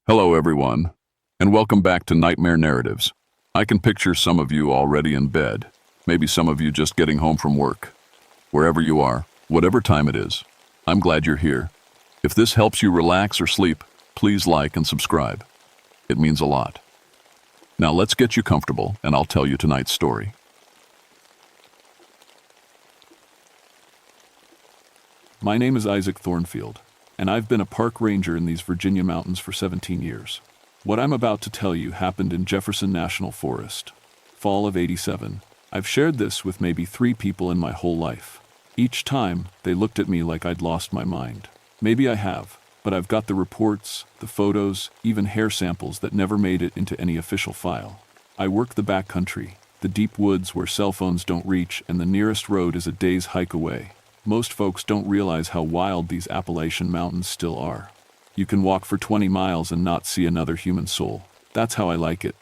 Hello, everyone, and welcome back to Nightmare Narratives. I can picture some of you already in bed, maybe some of you just getting home from work. Wherever you are, whatever time it is, I'm glad you're here. If this helps you relax or sleep, please like and subscribe. It means a lot. Now let's get you comfortable, and I'll tell you tonight's story. My name is Isaac Thornfield, and I've been a park ranger in these Virginia mountains for 17 years. What I'm about to tell you happened in Jefferson National Forest, fall of '87. I've shared this with maybe 3 people in my whole life. Each time, they looked at me like I'd lost my mind. Maybe I have, but I've got the reports, the photos, even hair samples that never made it into any official file. I work the backcountry, the deep woods where cell phones don't reach and the nearest road is a day's hike away. Most folks don't realize how wild these Appalachian mountains still are. You can walk for 20 miles and not see another human soul. That's how I like it.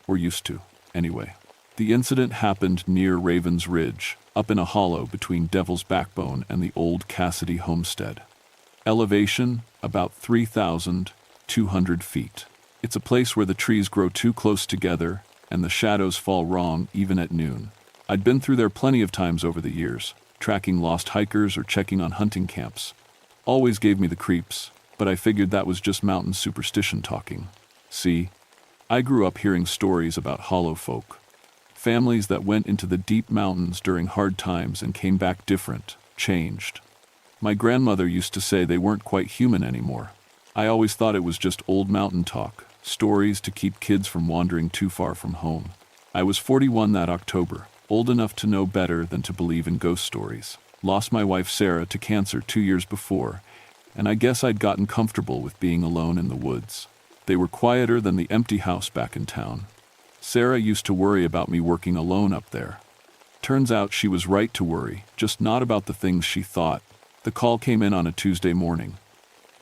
Or used to, anyway. The incident happened near Raven's Ridge, up in a hollow between Devil's Backbone and the old Cassidy homestead. Elevation, about 3,200 feet. It's a place where the trees grow too close together and the shadows fall wrong even at noon. I'd been through there plenty of times over the years, tracking lost hikers or checking on hunting camps. Always gave me the creeps, but I figured that was just mountain superstition talking. See, I grew up hearing stories about hollow folk. Families that went into the deep mountains during hard times and came back different, changed. My grandmother used to say they weren't quite human anymore. I always thought it was just old mountain talk, stories to keep kids from wandering too far from home. I was 41 that October, old enough to know better than to believe in ghost stories. Lost my wife Sarah to cancer 2 years before, and I guess I'd gotten comfortable with being alone in the woods. They were quieter than the empty house back in town. Sarah used to worry about me working alone up there. Turns out she was right to worry, just not about the things she thought. The call came in on a Tuesday morning.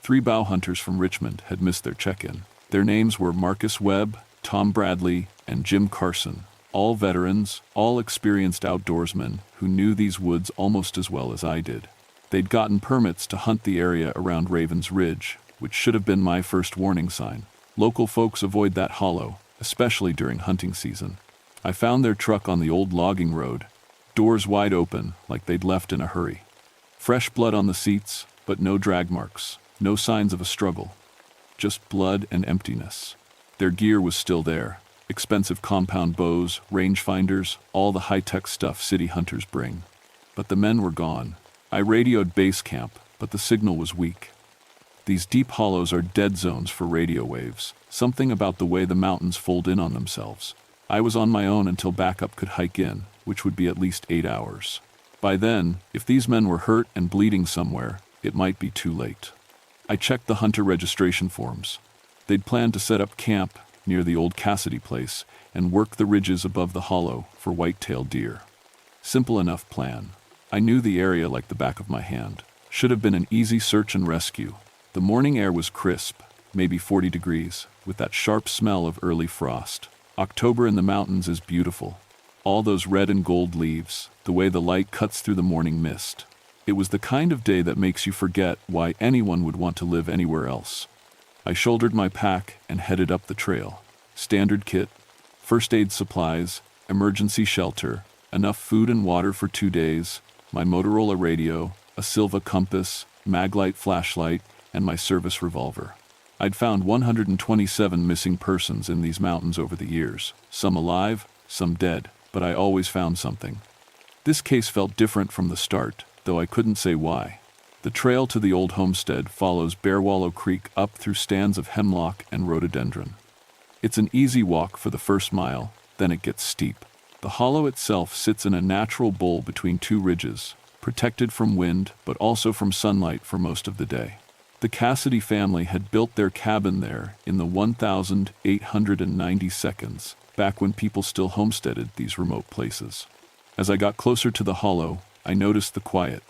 3 bow hunters from Richmond had missed their check-in. Their names were Marcus Webb, Tom Bradley, and Jim Carson. All veterans, all experienced outdoorsmen who knew these woods almost as well as I did. They'd gotten permits to hunt the area around Raven's Ridge, which should have been my first warning sign. Local folks avoid that hollow, especially during hunting season. I found their truck on the old logging road, doors wide open like they'd left in a hurry. Fresh blood on the seats, but no drag marks, no signs of a struggle. Just blood and emptiness. Their gear was still there. Expensive compound bows, rangefinders, all the high-tech stuff city hunters bring. But the men were gone. I radioed base camp, but the signal was weak. These deep hollows are dead zones for radio waves, something about the way the mountains fold in on themselves. I was on my own until backup could hike in, which would be at least 8 hours. By then, if these men were hurt and bleeding somewhere, it might be too late. I checked the hunter registration forms. They'd planned to set up camp near the old Cassidy place and work the ridges above the hollow for white-tailed deer. Simple enough plan. I knew the area like the back of my hand. Should have been an easy search and rescue. The morning air was crisp, maybe 40 degrees, with that sharp smell of early frost. October in the mountains is beautiful. All those red and gold leaves, the way the light cuts through the morning mist. It was the kind of day that makes you forget why anyone would want to live anywhere else. I shouldered my pack and headed up the trail. Standard kit, first aid supplies, emergency shelter, enough food and water for 2 days, my Motorola radio, a Silva compass, maglite flashlight, and my service revolver. I'd found 127 missing persons in these mountains over the years, some alive, some dead, but I always found something. This case felt different from the start, though I couldn't say why. The trail to the old homestead follows Bear Wallow Creek up through stands of hemlock and rhododendron. It's an easy walk for the first mile, then it gets steep. The hollow itself sits in a natural bowl between 2 ridges, protected from wind but also from sunlight for most of the day. The Cassidy family had built their cabin there in the 1892, back when people still homesteaded these remote places. As I got closer to the hollow, I noticed the quiet.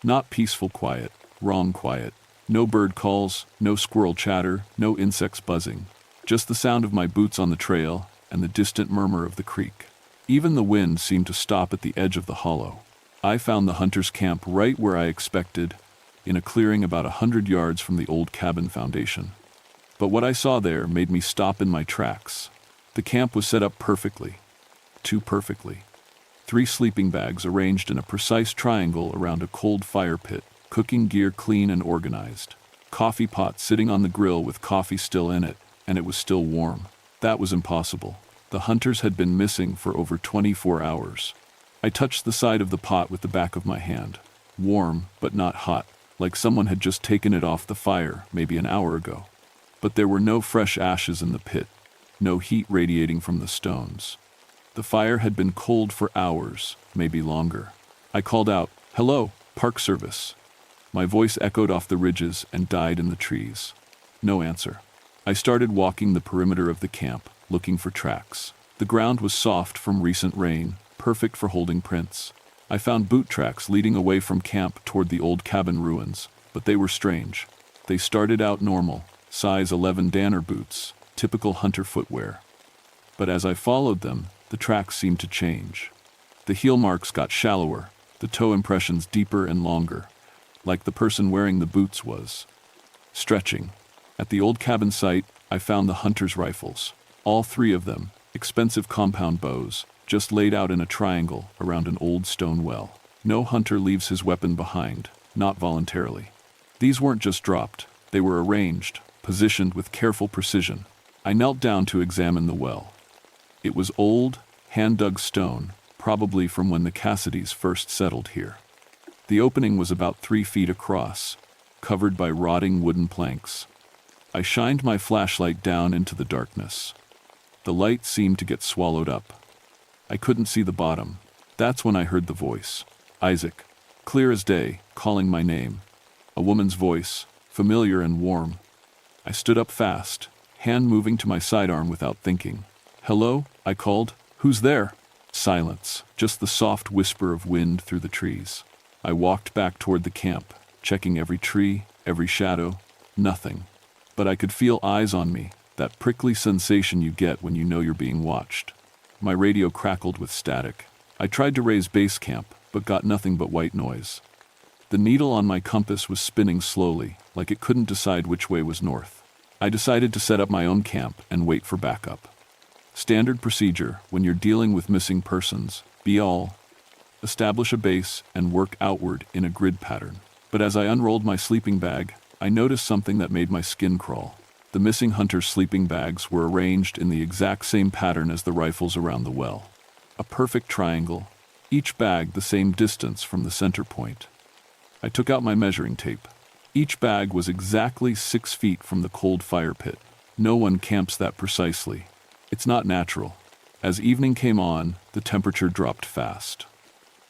Not peaceful quiet, wrong quiet. No bird calls, no squirrel chatter, no insects buzzing. Just the sound of my boots on the trail and the distant murmur of the creek. Even the wind seemed to stop at the edge of the hollow. I found the hunter's camp right where I expected, in a clearing about 100 yards from the old cabin foundation. But what I saw there made me stop in my tracks. The camp was set up perfectly. Too perfectly. 3 sleeping bags arranged in a precise triangle around a cold fire pit, cooking gear clean and organized. Coffee pot sitting on the grill with coffee still in it, and it was still warm. That was impossible. The hunters had been missing for over 24 hours. I touched the side of the pot with the back of my hand. Warm, but not hot, like someone had just taken it off the fire maybe an hour ago. But there were no fresh ashes in the pit, no heat radiating from the stones. The fire had been cold for hours, maybe longer. I called out, "Hello, Park Service." My voice echoed off the ridges and died in the trees. No answer. I started walking the perimeter of the camp, looking for tracks. The ground was soft from recent rain, perfect for holding prints. I found boot tracks leading away from camp toward the old cabin ruins, but they were strange. They started out normal, size 11 Danner boots, typical hunter footwear. But as I followed them, the tracks seemed to change. The heel marks got shallower, the toe impressions deeper and longer, like the person wearing the boots was stretching. At the old cabin site, I found the hunters' rifles. All 3 of them, expensive compound bows, just laid out in a triangle around an old stone well. No hunter leaves his weapon behind, not voluntarily. These weren't just dropped, they were arranged, positioned with careful precision. I knelt down to examine the well. It was old, hand-dug stone, probably from when the Cassidys first settled here. The opening was about 3 feet across, covered by rotting wooden planks. I shined my flashlight down into the darkness. The light seemed to get swallowed up. I couldn't see the bottom. That's when I heard the voice. Isaac, clear as day, calling my name. A woman's voice, familiar and warm. I stood up fast, hand moving to my sidearm without thinking. "Hello?" I called. "Who's there?" Silence, just the soft whisper of wind through the trees. I walked back toward the camp, checking every tree, every shadow. Nothing. But I could feel eyes on me, that prickly sensation you get when you know you're being watched. My radio crackled with static. I tried to raise base camp, but got nothing but white noise. The needle on my compass was spinning slowly, like it couldn't decide which way was north. I decided to set up my own camp and wait for backup. Standard procedure when you're dealing with missing persons, be all. Establish a base and work outward in a grid pattern. But as I unrolled my sleeping bag, I noticed something that made my skin crawl. The missing hunter's sleeping bags were arranged in the exact same pattern as the rifles around the well. A perfect triangle, each bag the same distance from the center point. I took out my measuring tape. Each bag was exactly 6 feet from the cold fire pit. No one camps that precisely. It's not natural. As evening came on, the temperature dropped fast.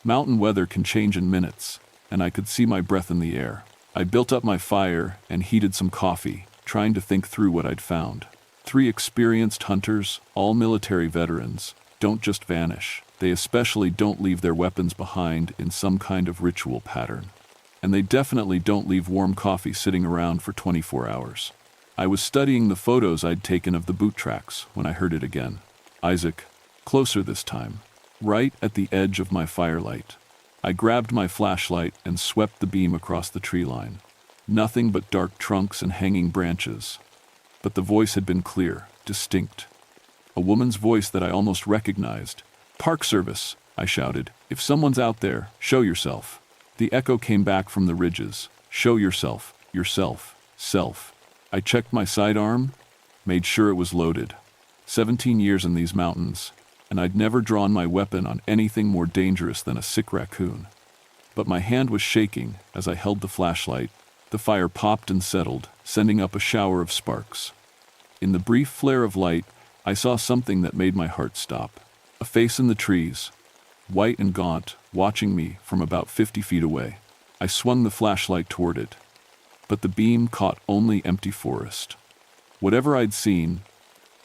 Mountain weather can change in minutes, and I could see my breath in the air. I built up my fire and heated some coffee, trying to think through what I'd found. 3 experienced hunters, all military veterans, don't just vanish. They especially don't leave their weapons behind in some kind of ritual pattern. And they definitely don't leave warm coffee sitting around for 24 hours. I was studying the photos I'd taken of the boot tracks when I heard it again. Isaac, closer this time, right at the edge of my firelight. I grabbed my flashlight and swept the beam across the tree line. Nothing but dark trunks and hanging branches. But the voice had been clear, distinct. A woman's voice that I almost recognized. "Park Service," I shouted. "If someone's out there, show yourself." The echo came back from the ridges. "Show yourself, yourself, self." I checked my sidearm, made sure it was loaded. 17 years in these mountains, and I'd never drawn my weapon on anything more dangerous than a sick raccoon. But my hand was shaking as I held the flashlight. The fire popped and settled, sending up a shower of sparks. In the brief flare of light, I saw something that made my heart stop. A face in the trees, white and gaunt, watching me from about 50 feet away. I swung the flashlight toward it, but the beam caught only empty forest. Whatever I'd seen,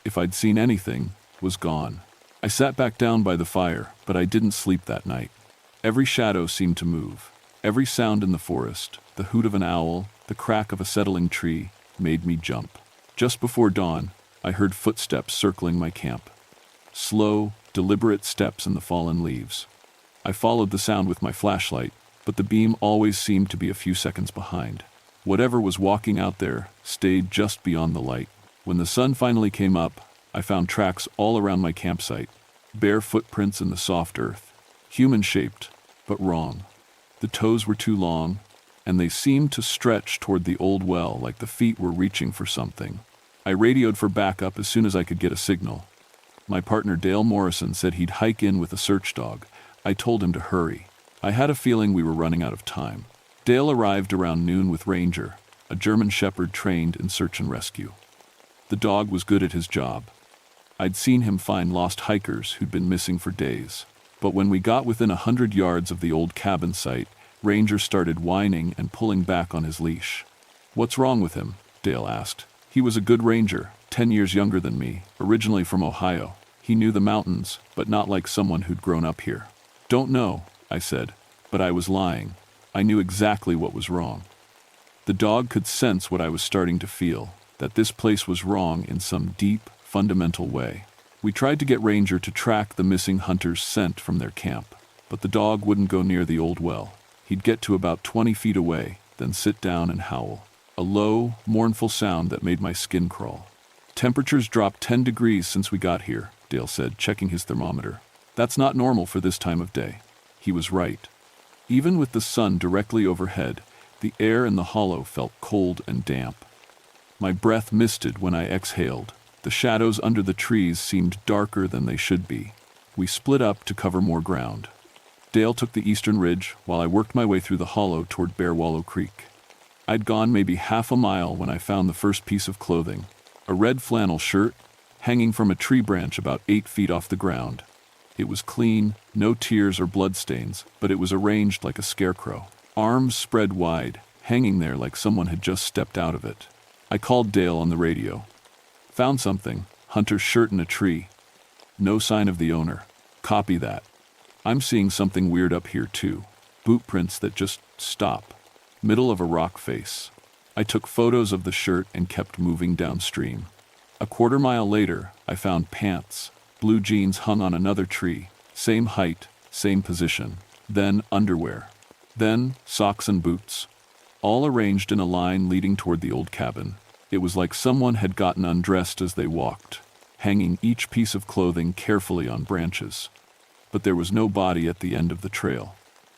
if I'd seen anything, was gone. I sat back down by the fire, but I didn't sleep that night. Every shadow seemed to move. Every sound in the forest, the hoot of an owl, the crack of a settling tree, made me jump. Just before dawn, I heard footsteps circling my camp. Slow, deliberate steps in the fallen leaves. I followed the sound with my flashlight, but the beam always seemed to be a few seconds behind. Whatever was walking out there stayed just beyond the light. When the sun finally came up, I found tracks all around my campsite, bare footprints in the soft earth, human-shaped, but wrong. The toes were too long, and they seemed to stretch toward the old well like the feet were reaching for something. I radioed for backup as soon as I could get a signal. My partner Dale Morrison said he'd hike in with a search dog. I told him to hurry. I had a feeling we were running out of time. Dale arrived around noon with Ranger, a German shepherd trained in search and rescue. The dog was good at his job. I'd seen him find lost hikers who'd been missing for days. But when we got within 100 yards of the old cabin site, Ranger started whining and pulling back on his leash. "What's wrong with him?" Dale asked. He was a good ranger, 10 years younger than me, originally from Ohio. He knew the mountains, but not like someone who'd grown up here. "Don't know," I said, but I was lying. I knew exactly what was wrong. The dog could sense what I was starting to feel, that this place was wrong in some deep, fundamental way. We tried to get Ranger to track the missing hunter's scent from their camp, but the dog wouldn't go near the old well. He'd get to about 20 feet away, then sit down and howl. A low, mournful sound that made my skin crawl. "Temperatures dropped 10 degrees since we got here," Dale said, checking his thermometer. "That's not normal for this time of day." He was right. Even with the sun directly overhead, the air in the hollow felt cold and damp. My breath misted when I exhaled. The shadows under the trees seemed darker than they should be. We split up to cover more ground. Dale took the eastern ridge while I worked my way through the hollow toward Bear Wallow Creek. I'd gone maybe half a mile when I found the first piece of clothing, a red flannel shirt hanging from a tree branch about 8 feet off the ground. It was clean, no tears or bloodstains, but it was arranged like a scarecrow, arms spread wide, hanging there like someone had just stepped out of it. I called Dale on the radio. "Found something. Hunter's shirt in a tree. No sign of the owner. Copy that. I'm seeing something weird up here too. Boot prints that just stop. Middle of a rock face." I took photos of the shirt and kept moving downstream. A quarter-mile later, I found pants, blue jeans hung on another tree, same height, same position. Then underwear. Then socks and boots. All arranged in a line leading toward the old cabin. It was like someone had gotten undressed as they walked, hanging each piece of clothing carefully on branches. But there was no body at the end of the trail.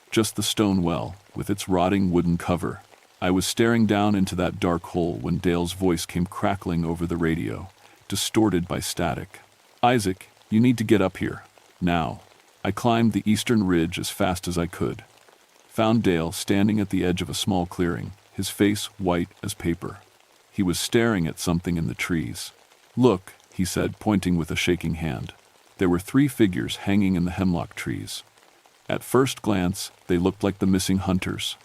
Just the stone well, with its rotting wooden cover. I was staring down into that dark hole when Dale's voice came crackling over the radio, distorted by static. "Isaac, you need to get up here. Now." I climbed the eastern ridge as fast as I could. Found Dale standing at the edge of a small clearing, his face white as paper. He was staring at something in the trees. "Look," he said, pointing with a shaking hand. There were 3 figures hanging in the hemlock trees. At first glance, they looked like the missing hunters.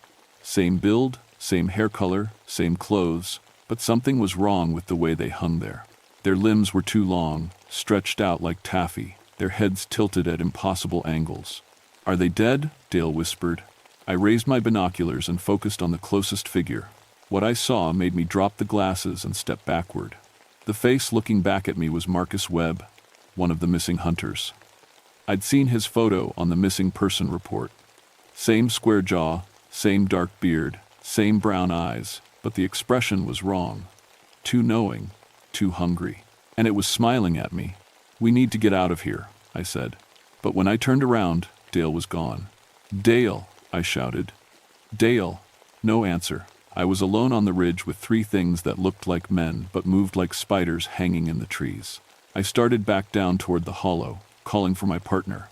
Same build, same hair color, same clothes, but something was wrong with the way they hung there. Their limbs were too long, stretched out like taffy, their heads tilted at impossible angles. "Are they dead?" Dale whispered. I raised my binoculars and focused on the closest figure. What I saw made me drop the glasses and step backward. The face looking back at me was Marcus Webb, one of the missing hunters. I'd seen his photo on the missing person report. Same square jaw, same dark beard, same brown eyes, but the expression was wrong. Too knowing, too hungry. And it was smiling at me. "We need to get out of here," I said. But when I turned around, Dale was gone. "Dale!" I shouted. "Dale!" No answer. I was alone on the ridge with 3 things that looked like men but moved like spiders hanging in the trees. I started back down toward the hollow, calling for my partner.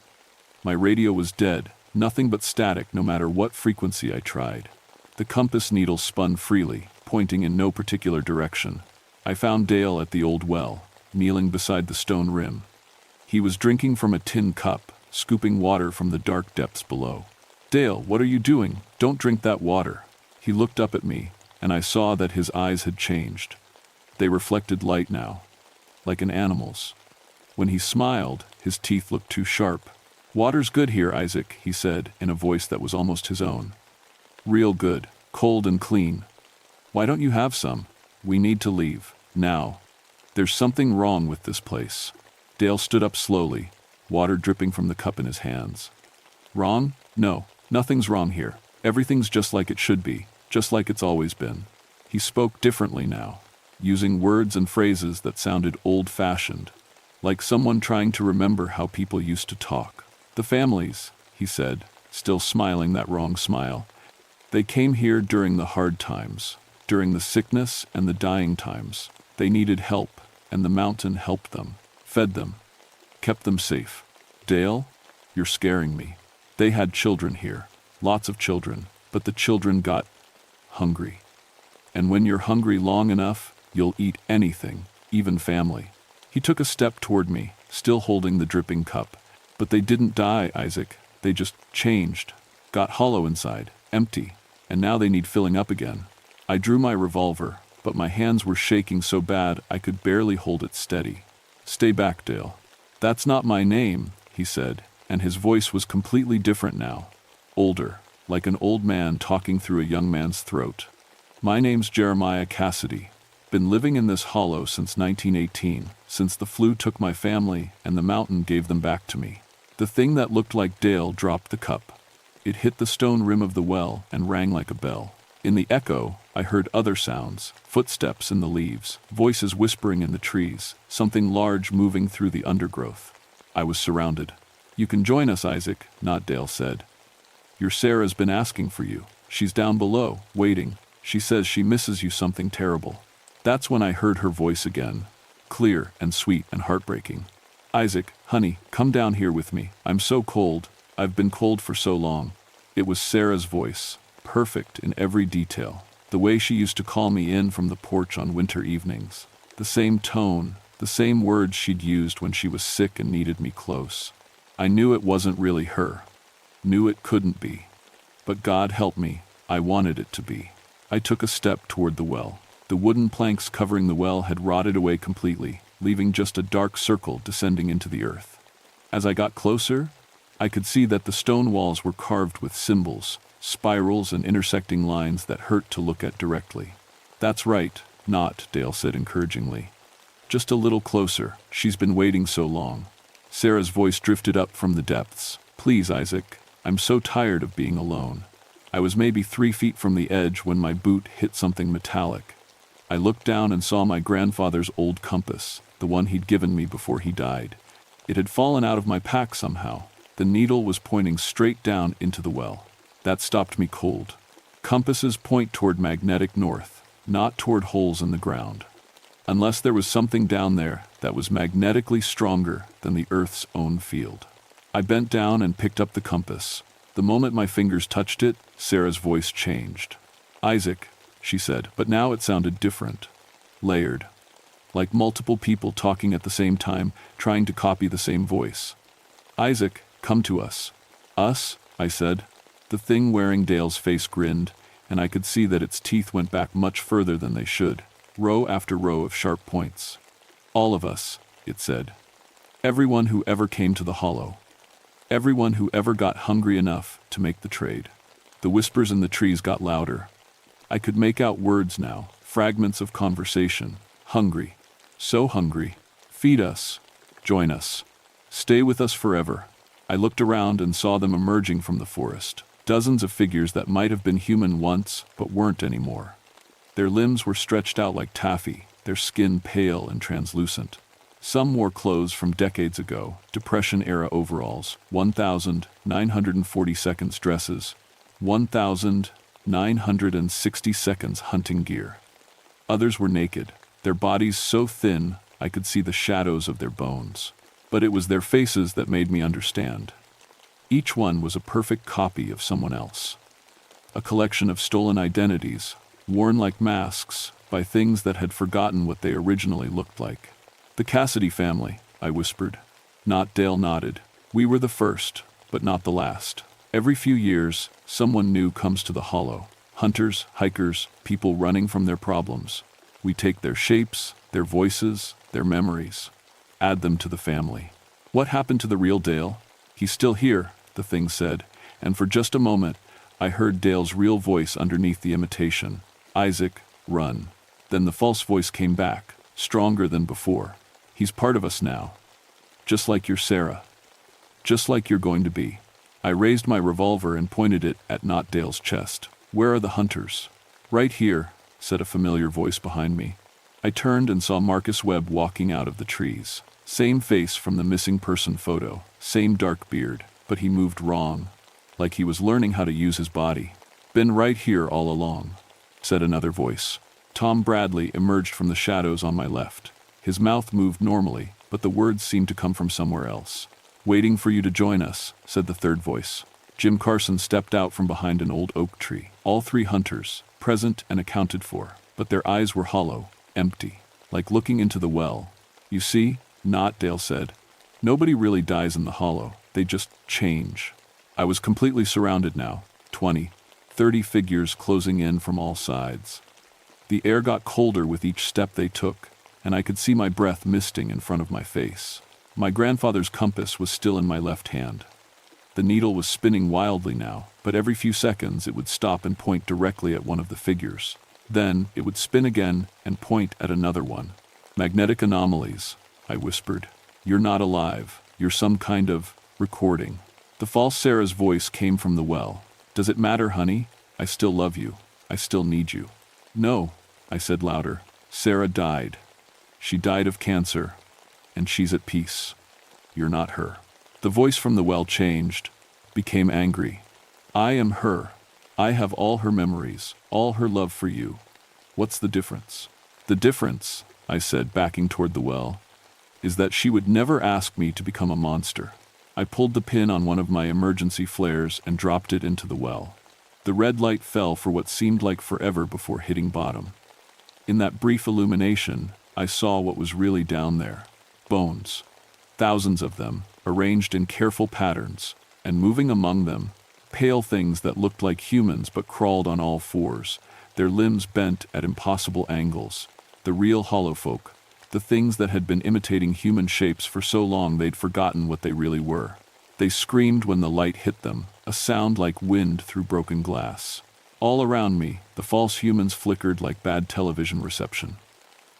My radio was dead, nothing but static no matter what frequency I tried. The compass needle spun freely, pointing in no particular direction. I found Dale at the old well, kneeling beside the stone rim. He was drinking from a tin cup, scooping water from the dark depths below. "Dale, what are you doing? Don't drink that water." He looked up at me, and I saw that his eyes had changed. They reflected light now, like an animal's. When he smiled, his teeth looked too sharp. "Water's good here, Isaac," he said in a voice that was almost his own. "Real good, cold and clean. Why don't you have some? We need to leave, now. There's something wrong with this place." Dale stood up slowly, water dripping from the cup in his hands. "Wrong? No, nothing's wrong here. Everything's just like it should be, just like it's always been." He spoke differently now, using words and phrases that sounded old-fashioned, like someone trying to remember how people used to talk. "The families," he said, still smiling that wrong smile. "They came here during the hard times, during the sickness and the dying times. They needed help, and the mountain helped them, fed them, kept them safe." "Dale, you're scaring me." "They had children here, lots of children, but the children got hungry. And when you're hungry long enough, you'll eat anything, even family." He took a step toward me, still holding the dripping cup. "But they didn't die, Isaac. They just changed, got hollow inside, empty, and now they need filling up again." I drew my revolver, but my hands were shaking so bad I could barely hold it steady. "Stay back, Dale." "That's not my name," he said, and his voice was completely different now. Older, like an old man talking through a young man's throat. "My name's Jeremiah Cassidy. Been living in this hollow since 1918, since the flu took my family and the mountain gave them back to me." The thing that looked like Dale dropped the cup. It hit the stone rim of the well and rang like a bell. In the echo, I heard other sounds, footsteps in the leaves, voices whispering in the trees, something large moving through the undergrowth. I was surrounded. "You can join us, Isaac," not Dale said. "Your Sarah's been asking for you. She's down below, waiting. She says she misses you something terrible." That's when I heard her voice again, clear and sweet and heartbreaking. "Isaac, honey, come down here with me. I'm so cold. I've been cold for so long." It was Sarah's voice, perfect in every detail. The way she used to call me in from the porch on winter evenings. The same tone, the same words she'd used when she was sick and needed me close. I knew it wasn't really her. Knew it couldn't be. But God help me, I wanted it to be. I took a step toward the well. The wooden planks covering the well had rotted away completely, leaving just a dark circle descending into the earth. As I got closer, I could see that the stone walls were carved with symbols, spirals and intersecting lines that hurt to look at directly. "That's right, not," Dale said encouragingly. "Just a little closer, she's been waiting so long." Sarah's voice drifted up from the depths. "Please, Isaac, I'm so tired of being alone." I was maybe 3 feet from the edge when my boot hit something metallic. I looked down and saw my grandfather's old compass, the one he'd given me before he died. It had fallen out of my pack somehow. The needle was pointing straight down into the well. That stopped me cold. Compasses point toward magnetic north, not toward holes in the ground. Unless there was something down there that was magnetically stronger than the Earth's own field. I bent down and picked up the compass. The moment my fingers touched it, Sarah's voice changed. "Isaac," she said, but now it sounded different. Layered. Like multiple people talking at the same time, trying to copy the same voice. "Isaac, come to us." "Us?" I said. The thing wearing Dale's face grinned, and I could see that its teeth went back much further than they should, row after row of sharp points. "All of us," it said. "Everyone who ever came to the hollow. Everyone who ever got hungry enough to make the trade." The whispers in the trees got louder. I could make out words now, fragments of conversation. "Hungry. So hungry. Feed us. Join us. Stay with us forever." I looked around and saw them emerging from the forest. Dozens of figures that might have been human once, but weren't anymore. Their limbs were stretched out like taffy, their skin pale and translucent. Some wore clothes from decades ago, Depression-era overalls, 1,940 dresses, 1,960 hunting gear. Others were naked, their bodies so thin I could see the shadows of their bones. But it was their faces that made me understand. Each one was a perfect copy of someone else. A collection of stolen identities, worn like masks by things that had forgotten what they originally looked like. "The Cassidy family," I whispered. Not Dale nodded. "We were the first, but not the last. Every few years, someone new comes to the hollow. Hunters, hikers, people running from their problems. We take their shapes, their voices, their memories, add them to the family." "What happened to the real Dale?" "He's still here," the thing said, and for just a moment, I heard Dale's real voice underneath the imitation. "Isaac, run." Then the false voice came back, stronger than before. "He's part of us now. Just like your Sarah. Just like you're going to be." I raised my revolver and pointed it at not Dale's chest. "Where are the hunters?" "Right here," said a familiar voice behind me. I turned and saw Marcus Webb walking out of the trees. Same face from the missing person photo, same dark beard, but he moved wrong, like he was learning how to use his body. Been right here all along, said another voice. Tom Bradley emerged from the shadows on my left. His mouth moved normally, but the words seemed to come from somewhere else. Waiting for you to join us, said the third voice. Jim Carson stepped out from behind an old oak tree. All three hunters, present and accounted for, but their eyes were hollow, empty, like looking into the well. You see? Not, Dale said. Nobody really dies in the hollow, they just change. I was completely surrounded now, 20, 30 figures closing in from all sides. The air got colder with each step they took, and I could see my breath misting in front of my face. My grandfather's compass was still in my left hand. The needle was spinning wildly now, but every few seconds it would stop and point directly at one of the figures. Then it would spin again and point at another one. Magnetic anomalies, I whispered. You're not alive. You're some kind of recording. The false Sarah's voice came from the well. Does it matter, honey? I still love you. I still need you. No, I said louder. Sarah died. She died of cancer, and she's at peace. You're not her. The voice from the well changed, became angry. I am her. I have all her memories, all her love for you. What's the difference? The difference, I said, backing toward the well, is that she would never ask me to become a monster. I pulled the pin on one of my emergency flares and dropped it into the well. The red light fell for what seemed like forever before hitting bottom. In that brief illumination, I saw what was really down there. Bones. Thousands of them, arranged in careful patterns, and moving among them, pale things that looked like humans but crawled on all fours, their limbs bent at impossible angles. The real holofolk, the things that had been imitating human shapes for so long they'd forgotten what they really were. They screamed when the light hit them, a sound like wind through broken glass. All around me, the false humans flickered like bad television reception.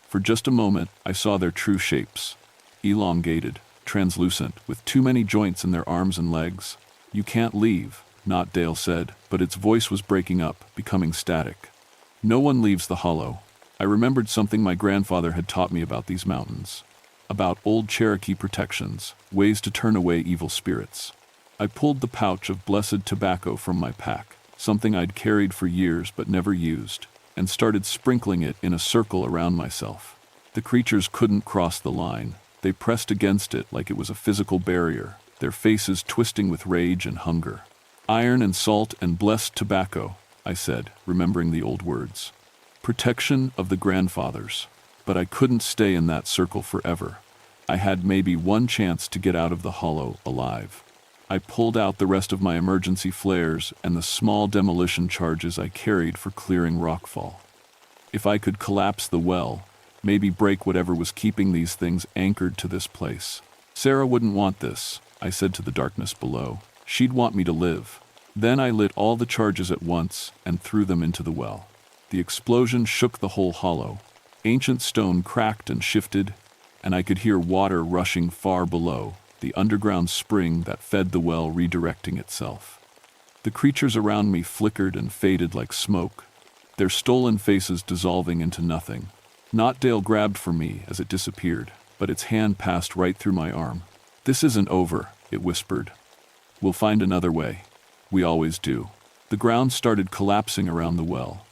For just a moment, I saw their true shapes. Elongated, translucent, with too many joints in their arms and legs. You can't leave, Not Dale said, but its voice was breaking up, becoming static. No one leaves the hollow. I remembered something my grandfather had taught me about these mountains. About old Cherokee protections, ways to turn away evil spirits. I pulled the pouch of blessed tobacco from my pack, something I'd carried for years but never used, and started sprinkling it in a circle around myself. The creatures couldn't cross the line. They pressed against it like it was a physical barrier, their faces twisting with rage and hunger. Iron and salt and blessed tobacco, I said, remembering the old words. Protection of the grandfathers. But I couldn't stay in that circle forever. I had maybe one chance to get out of the hollow alive. I pulled out the rest of my emergency flares and the small demolition charges I carried for clearing rockfall. If I could collapse the well, maybe break whatever was keeping these things anchored to this place. Sarah wouldn't want this, I said to the darkness below. She'd want me to live. Then I lit all the charges at once and threw them into the well. The explosion shook the whole hollow. Ancient stone cracked and shifted, and I could hear water rushing far below, the underground spring that fed the well redirecting itself. The creatures around me flickered and faded like smoke, their stolen faces dissolving into nothing. Not Dale grabbed for me as it disappeared, but its hand passed right through my arm. This isn't over, it whispered. We'll find another way. We always do. The ground started collapsing around the well.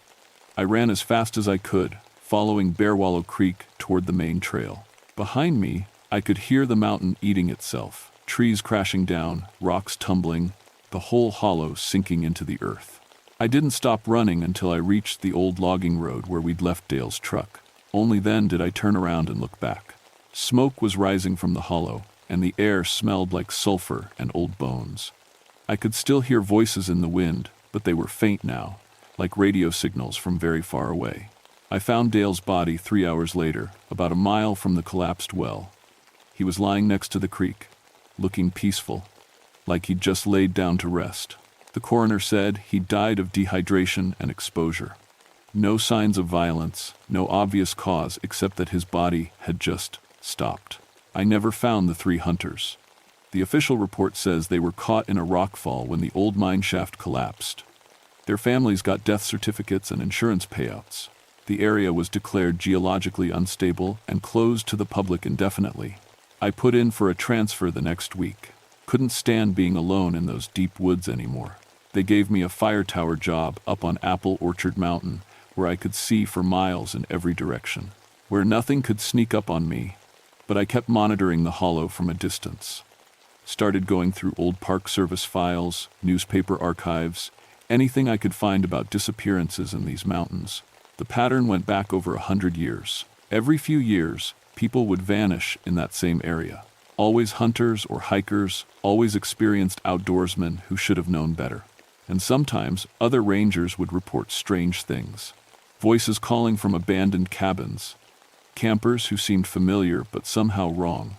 I ran as fast as I could, following Bear Wallow Creek toward the main trail. Behind me, I could hear the mountain eating itself, trees crashing down, rocks tumbling, the whole hollow sinking into the earth. I didn't stop running until I reached the old logging road where we'd left Dale's truck. Only then did I turn around and look back. Smoke was rising from the hollow, and the air smelled like sulfur and old bones. I could still hear voices in the wind, but they were faint now, like radio signals from very far away. I found Dale's body 3 hours later, about a mile from the collapsed well. He was lying next to the creek, looking peaceful, like he'd just laid down to rest. The coroner said he died of dehydration and exposure. No signs of violence, no obvious cause except that his body had just stopped. I never found the 3 hunters. The official report says they were caught in a rockfall when the old mine shaft collapsed. Their families got death certificates and insurance payouts. The area was declared geologically unstable and closed to the public indefinitely. I put in for a transfer the next week. Couldn't stand being alone in those deep woods anymore. They gave me a fire tower job up on Apple Orchard Mountain, where I could see for miles in every direction, where nothing could sneak up on me, but I kept monitoring the hollow from a distance. Started going through old Park Service files, newspaper archives, anything I could find about disappearances in these mountains. The pattern went back over 100 years. Every few years, people would vanish in that same area. Always hunters or hikers, always experienced outdoorsmen who should have known better. And sometimes other rangers would report strange things. Voices calling from abandoned cabins. Campers who seemed familiar but somehow wrong.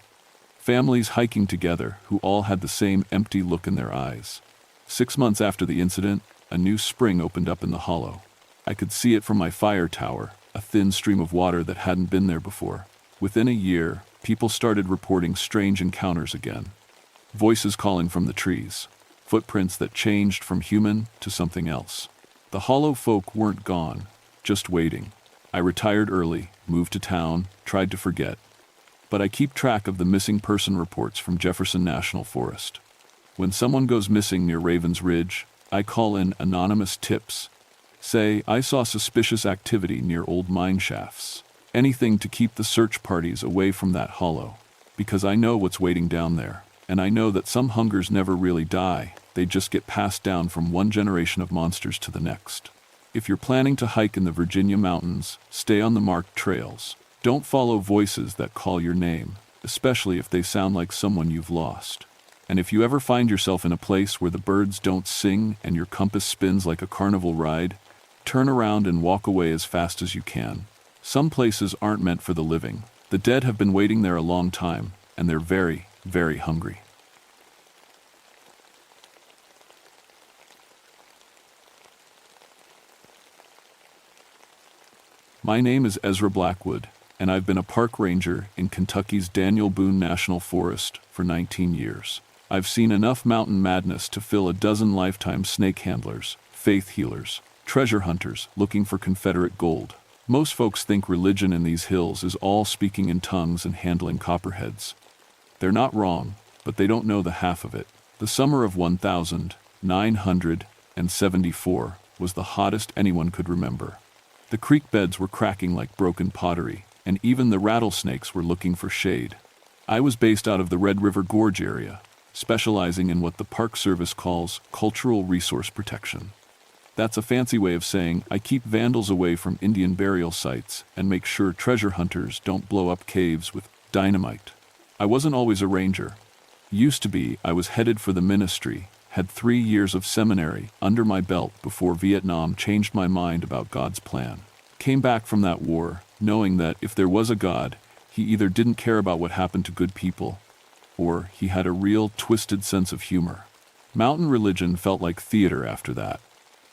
Families hiking together who all had the same empty look in their eyes. 6 months after the incident, a new spring opened up in the hollow. I could see it from my fire tower, a thin stream of water that hadn't been there before. Within a year, people started reporting strange encounters again. Voices calling from the trees. Footprints that changed from human to something else. The hollow folk weren't gone, just waiting. I retired early, moved to town, tried to forget. But I keep track of the missing person reports from Jefferson National Forest. When someone goes missing near Ravens Ridge, I call in anonymous tips. Say, I saw suspicious activity near old mine shafts. Anything to keep the search parties away from that hollow. Because I know what's waiting down there. And I know that some hungers never really die, they just get passed down from one generation of monsters to the next. If you're planning to hike in the Virginia mountains, stay on the marked trails. Don't follow voices that call your name, especially if they sound like someone you've lost. And if you ever find yourself in a place where the birds don't sing and your compass spins like a carnival ride, turn around and walk away as fast as you can. Some places aren't meant for the living. The dead have been waiting there a long time, and they're very, very hungry. My name is Ezra Blackwood, and I've been a park ranger in Kentucky's Daniel Boone National Forest for 19 years. I've seen enough mountain madness to fill a dozen lifetime snake handlers, faith healers, treasure hunters looking for Confederate gold. Most folks think religion in these hills is all speaking in tongues and handling copperheads. They're not wrong, but they don't know the half of it. The summer of 1974 was the hottest anyone could remember. The creek beds were cracking like broken pottery, and even the rattlesnakes were looking for shade. I was based out of the Red River Gorge area, specializing in what the Park Service calls cultural resource protection. That's a fancy way of saying I keep vandals away from Indian burial sites and make sure treasure hunters don't blow up caves with dynamite. I wasn't always a ranger. Used to be, I was headed for the ministry, had 3 years of seminary under my belt before Vietnam changed my mind about God's plan. Came back from that war, knowing that if there was a God, he either didn't care about what happened to good people, or he had a real twisted sense of humor. Mountain religion felt like theater after that.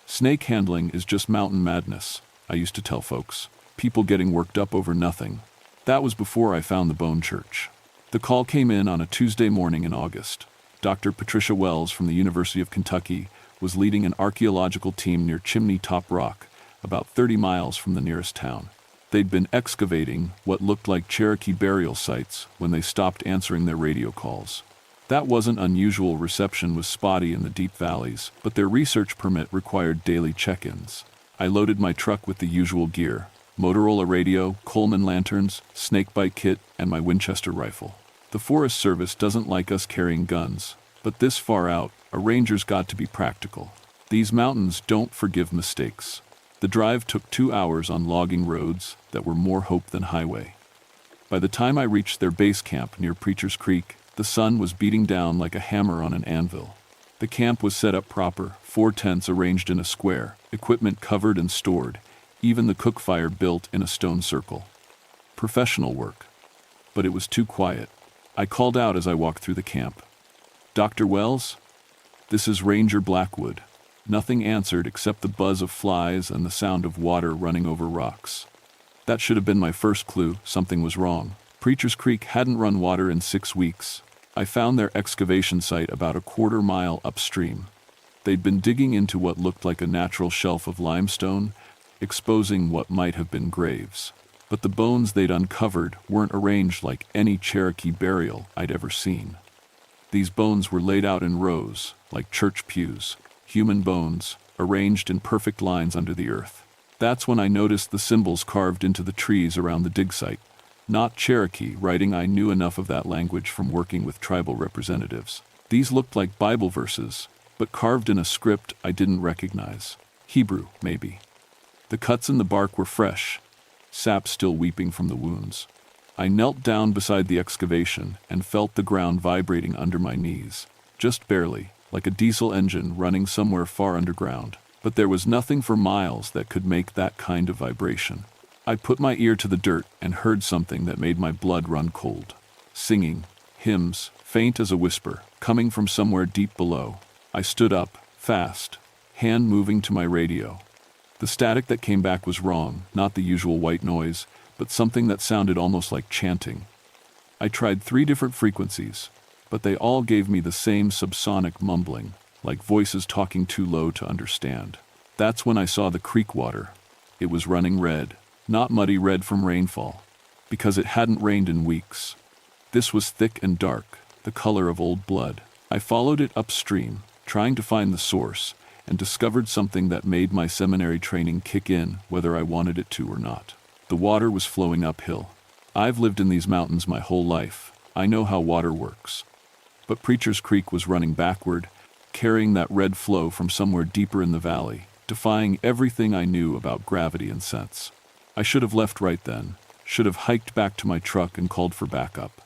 Snake handling is just mountain madness, I used to tell folks. People getting worked up over nothing. That was before I found the Bone Church. The call came in on a Tuesday morning in August. Dr. Patricia Wells from the University of Kentucky was leading an archaeological team near Chimney Top Rock, about 30 miles from the nearest town. They'd been excavating what looked like Cherokee burial sites when they stopped answering their radio calls. That wasn't unusual. Reception was spotty in the deep valleys, but their research permit required daily check-ins. I loaded my truck with the usual gear: Motorola radio, Coleman lanterns, snakebite kit, and my Winchester rifle. The Forest Service doesn't like us carrying guns, but this far out, a ranger's got to be practical. These mountains don't forgive mistakes. The drive took 2 hours on logging roads that were more hope than highway. By the time I reached their base camp near Preacher's Creek, the sun was beating down like a hammer on an anvil. The camp was set up proper, 4 tents arranged in a square, equipment covered and stored, even the cook fire built in a stone circle. Professional work. But it was too quiet. I called out as I walked through the camp. "Dr. Wells? This is Ranger Blackwood." Nothing answered except the buzz of flies and the sound of water running over rocks. That should have been my first clue something was wrong. Preacher's Creek hadn't run water in 6 weeks. I found their excavation site about a 1/4 mile upstream. They'd been digging into what looked like a natural shelf of limestone, exposing what might have been graves. But the bones they'd uncovered weren't arranged like any Cherokee burial I'd ever seen. These bones were laid out in rows, like church pews, human bones, arranged in perfect lines under the earth. That's when I noticed the symbols carved into the trees around the dig site. Not Cherokee writing. I knew enough of that language from working with tribal representatives. These looked like Bible verses, but carved in a script I didn't recognize. Hebrew, maybe. The cuts in the bark were fresh, sap still weeping from the wounds. I knelt down beside the excavation and felt the ground vibrating under my knees, just barely, like a diesel engine running somewhere far underground. But there was nothing for miles that could make that kind of vibration. I put my ear to the dirt and heard something that made my blood run cold. Singing, hymns, faint as a whisper, coming from somewhere deep below. I stood up, fast, hand moving to my radio. The static that came back was wrong, not the usual white noise, but something that sounded almost like chanting. I tried 3 different frequencies, but they all gave me the same subsonic mumbling, like voices talking too low to understand. That's when I saw the creek water. It was running red, not muddy red from rainfall, because it hadn't rained in weeks. This was thick and dark, the color of old blood. I followed it upstream, trying to find the source, and discovered something that made my seminary training kick in whether I wanted it to or not. The water was flowing uphill. I've lived in these mountains my whole life. I know how water works. But Preacher's Creek was running backward, carrying that red flow from somewhere deeper in the valley, defying everything I knew about gravity and sense. I should have left right then, should have hiked back to my truck and called for backup.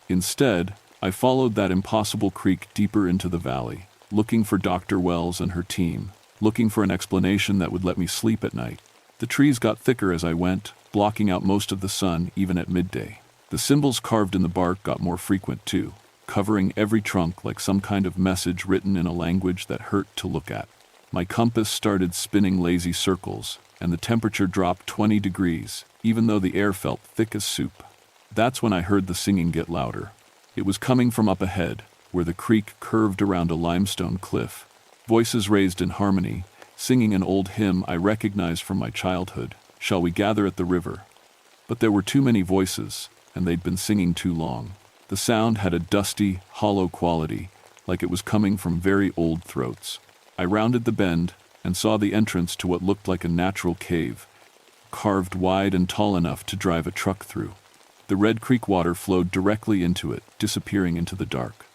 Instead, I followed that impossible creek deeper into the valley, looking for Dr. Wells and her team, looking for an explanation that would let me sleep at night. The trees got thicker as I went, blocking out most of the sun even at midday. The symbols carved in the bark got more frequent too, covering every trunk like some kind of message written in a language that hurt to look at. My compass started spinning lazy circles, and the temperature dropped 20 degrees, even though the air felt thick as soup. That's when I heard the singing get louder. It was coming from up ahead, where the creek curved around a limestone cliff. Voices raised in harmony, singing an old hymn I recognized from my childhood, "Shall we gather at the river?" But there were too many voices, and they'd been singing too long. The sound had a dusty, hollow quality, like it was coming from very old throats. I rounded the bend and saw the entrance to what looked like a natural cave, carved wide and tall enough to drive a truck through. The Red Creek water flowed directly into it, disappearing into the dark.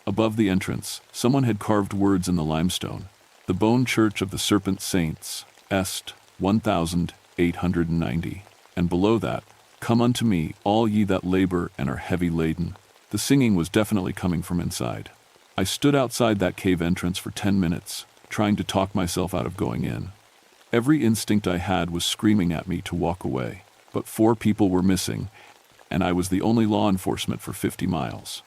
Above the entrance, someone had carved words in the limestone. The Bone Church of the Serpent Saints, Est, 1890. And below that, "Come unto me, all ye that labor and are heavy laden." The singing was definitely coming from inside. I stood outside that cave entrance for 10 minutes, trying to talk myself out of going in. Every instinct I had was screaming at me to walk away. But 4 people were missing, and I was the only law enforcement for 50 miles.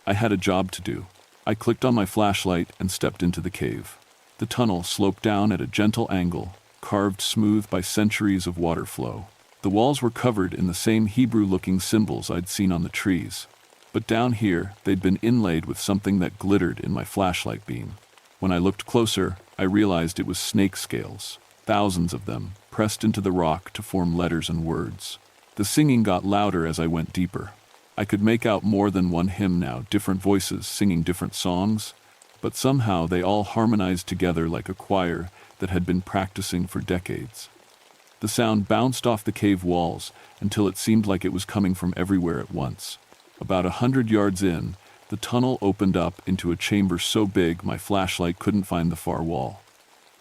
I had a job to do. I clicked on my flashlight and stepped into the cave. The tunnel sloped down at a gentle angle, carved smooth by centuries of water flow. The walls were covered in the same Hebrew-looking symbols I'd seen on the trees. But down here, they'd been inlaid with something that glittered in my flashlight beam. When I looked closer, I realized it was snake scales, thousands of them, pressed into the rock to form letters and words. The singing got louder as I went deeper. I could make out more than one hymn now, different voices singing different songs, but somehow they all harmonized together like a choir that had been practicing for decades. The sound bounced off the cave walls until it seemed like it was coming from everywhere at once. About 100 yards in, the tunnel opened up into a chamber so big my flashlight couldn't find the far wall.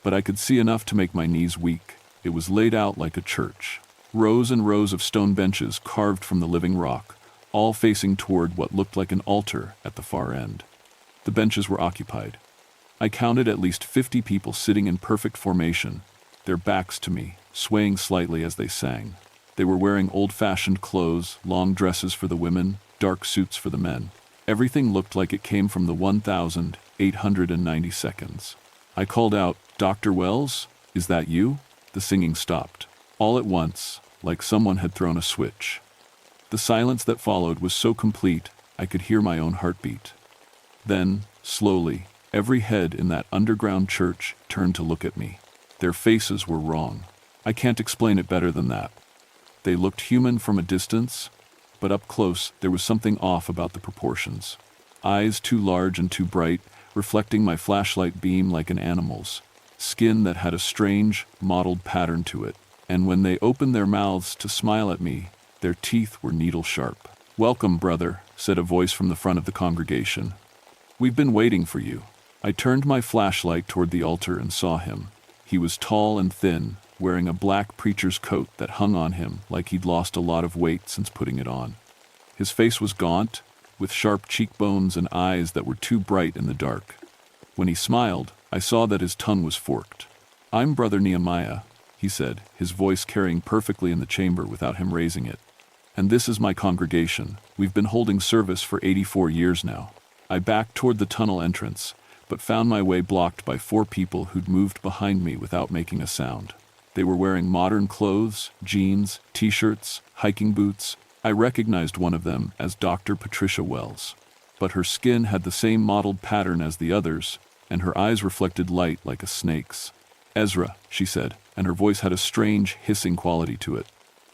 But I could see enough to make my knees weak. It was laid out like a church. Rows and rows of stone benches carved from the living rock, all facing toward what looked like an altar at the far end. The benches were occupied. I counted at least 50 people sitting in perfect formation, their backs to me, swaying slightly as they sang. They were wearing old-fashioned clothes, long dresses for the women, dark suits for the men. Everything looked like it came from the 1890 seconds. I called out, "Dr. Wells, is that you?" The singing stopped. All at once, like someone had thrown a switch. The silence that followed was so complete, I could hear my own heartbeat. Then, slowly, every head in that underground church turned to look at me. Their faces were wrong. I can't explain it better than that. They looked human from a distance, but up close there was something off about the proportions. Eyes too large and too bright, reflecting my flashlight beam like an animal's. Skin that had a strange, mottled pattern to it. And when they opened their mouths to smile at me, their teeth were needle-sharp. "Welcome, brother," said a voice from the front of the congregation. "We've been waiting for you." I turned my flashlight toward the altar and saw him. He was tall and thin, wearing a black preacher's coat that hung on him like he'd lost a lot of weight since putting it on. His face was gaunt, with sharp cheekbones and eyes that were too bright in the dark. When he smiled, I saw that his tongue was forked. "I'm Brother Nehemiah," he said, his voice carrying perfectly in the chamber without him raising it. "And this is my congregation. We've been holding service for 84 years now." I backed toward the tunnel entrance, but found my way blocked by 4 people who'd moved behind me without making a sound. They were wearing modern clothes, jeans, t-shirts, hiking boots. I recognized one of them as Dr. Patricia Wells. But her skin had the same mottled pattern as the others, and her eyes reflected light like a snake's. "Ezra," she said, and her voice had a strange, hissing quality to it.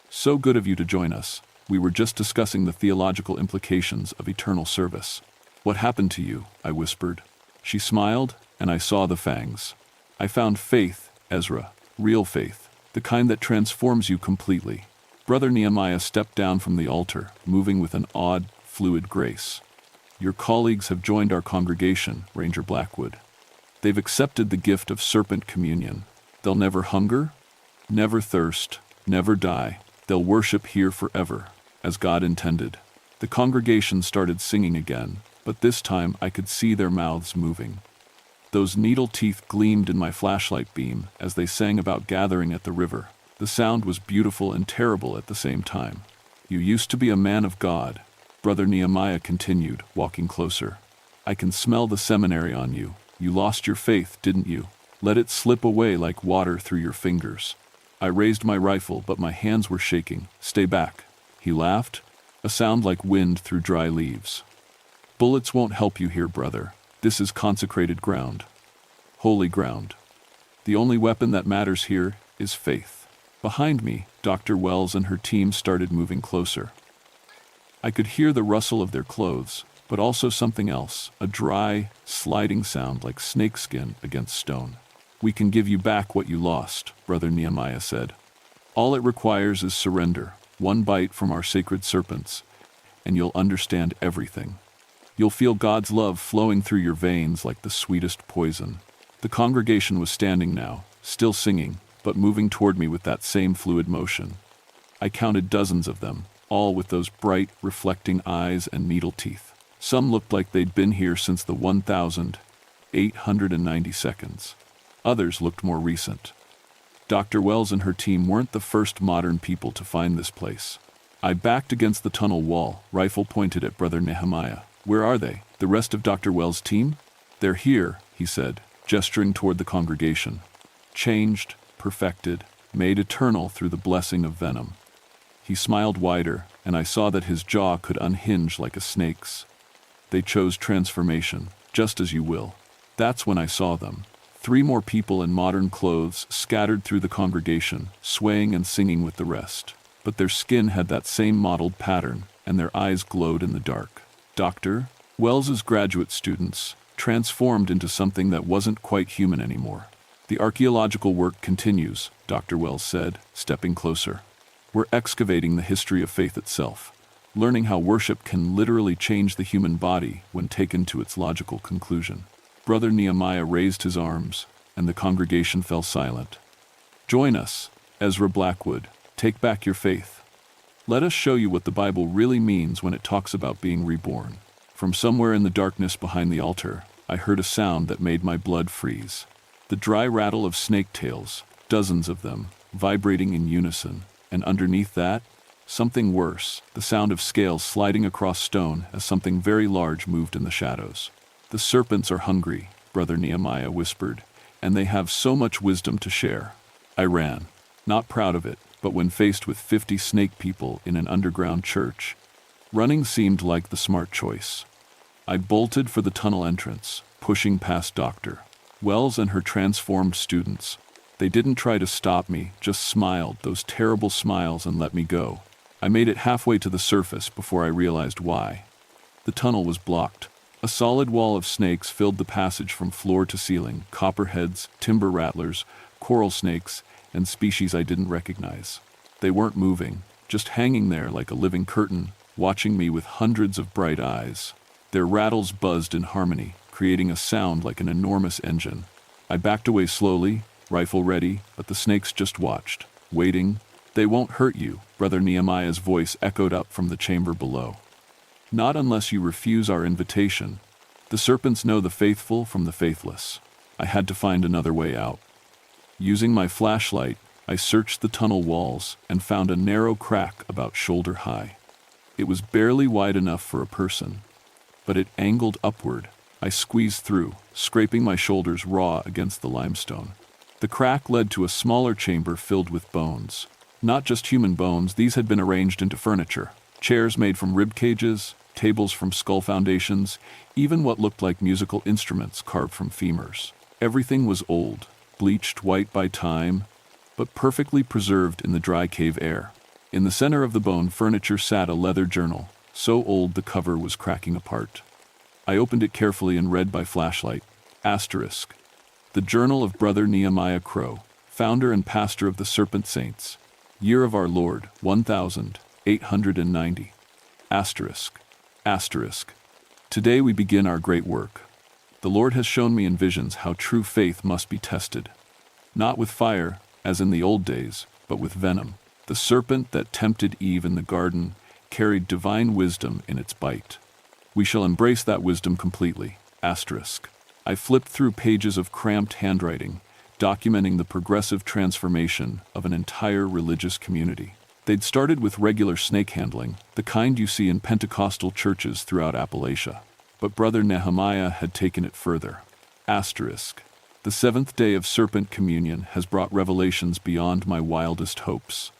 "So good of you to join us. We were just discussing the theological implications of eternal service." "What happened to you?" I whispered. She smiled, and I saw the fangs. "I found faith, Ezra, real faith, the kind that transforms you completely." Brother Nehemiah stepped down from the altar, moving with an odd, fluid grace. "Your colleagues have joined our congregation, Ranger Blackwood. They've accepted the gift of serpent communion. They'll never hunger, never thirst, never die. They'll worship here forever, as God intended." The congregation started singing again, but this time I could see their mouths moving. Those needle teeth gleamed in my flashlight beam as they sang about gathering at the river. The sound was beautiful and terrible at the same time. "You used to be a man of God," Brother Nehemiah continued, walking closer. "I can smell the seminary on you. You lost your faith, didn't you? Let it slip away like water through your fingers." I raised my rifle, but my hands were shaking. "Stay back." He laughed, a sound like wind through dry leaves. "Bullets won't help you here, brother. This is consecrated ground. Holy ground. The only weapon that matters here is faith." Behind me, Dr. Wells and her team started moving closer. I could hear the rustle of their clothes, but also something else, a dry, sliding sound like snakeskin against stone. "We can give you back what you lost," Brother Nehemiah said. "All it requires is surrender, one bite from our sacred serpents, and you'll understand everything. You'll feel God's love flowing through your veins like the sweetest poison." The congregation was standing now, still singing, but moving toward me with that same fluid motion. I counted dozens of them, all with those bright, reflecting eyes and needle teeth. Some looked like they'd been here since the 1,890 seconds. Others looked more recent. Dr. Wells and her team weren't the first modern people to find this place. I backed against the tunnel wall, rifle pointed at Brother Nehemiah. "Where are they? The rest of Dr. Wells' team?" "They're here," he said, gesturing toward the congregation. "Changed, perfected, made eternal through the blessing of venom." He smiled wider, and I saw that his jaw could unhinge like a snake's. "They chose transformation, just as you will." That's when I saw them. 3 more people in modern clothes scattered through the congregation, swaying and singing with the rest. But their skin had that same mottled pattern, and their eyes glowed in the dark. Dr. Wells's graduate students, transformed into something that wasn't quite human anymore. "The archaeological work continues," Dr. Wells said, stepping closer. "We're excavating the history of faith itself, learning how worship can literally change the human body when taken to its logical conclusion." Brother Nehemiah raised his arms, and the congregation fell silent. "Join us, Ezra Blackwood. Take back your faith. Let us show you what the Bible really means when it talks about being reborn." From somewhere in the darkness behind the altar, I heard a sound that made my blood freeze. The dry rattle of snake tails, dozens of them, vibrating in unison, and underneath that, something worse, the sound of scales sliding across stone as something very large moved in the shadows. "The serpents are hungry," Brother Nehemiah whispered, "and they have so much wisdom to share." I ran, not proud of it, but when faced with 50 snake people in an underground church, running seemed like the smart choice. I bolted for the tunnel entrance, pushing past Dr. Wells and her transformed students. They didn't try to stop me, just smiled, those terrible smiles, and let me go. I made it halfway to the surface before I realized why. The tunnel was blocked. A solid wall of snakes filled the passage from floor to ceiling, copperheads, timber rattlers, coral snakes, and species I didn't recognize. They weren't moving, just hanging there like a living curtain, watching me with hundreds of bright eyes. Their rattles buzzed in harmony, creating a sound like an enormous engine. I backed away slowly, rifle ready, but the snakes just watched, waiting. "They won't hurt you," Brother Nehemiah's voice echoed up from the chamber below. "Not unless you refuse our invitation. The serpents know the faithful from the faithless." I had to find another way out. Using my flashlight, I searched the tunnel walls and found a narrow crack about shoulder high. It was barely wide enough for a person, but it angled upward. I squeezed through, scraping my shoulders raw against the limestone. The crack led to a smaller chamber filled with bones. Not just human bones, these had been arranged into furniture. Chairs made from rib cages, tables from skull foundations, even what looked like musical instruments carved from femurs. Everything was old, bleached white by time, but perfectly preserved in the dry cave air. In the center of the bone furniture sat a leather journal, so old the cover was cracking apart. I opened it carefully and read by flashlight. Asterisk. The Journal of Brother Nehemiah Crow, founder and pastor of the Serpent Saints. Year of our Lord, 1890. Asterisk. Asterisk. Today we begin our great work. The Lord has shown me in visions how true faith must be tested. Not with fire, as in the old days, but with venom. The serpent that tempted Eve in the garden carried divine wisdom in its bite. We shall embrace that wisdom completely. Asterisk. I flipped through pages of cramped handwriting, documenting the progressive transformation of an entire religious community. They'd started with regular snake handling, the kind you see in Pentecostal churches throughout Appalachia. But Brother Nehemiah had taken it further. Asterisk. The seventh day of serpent communion has brought revelations beyond my wildest hopes.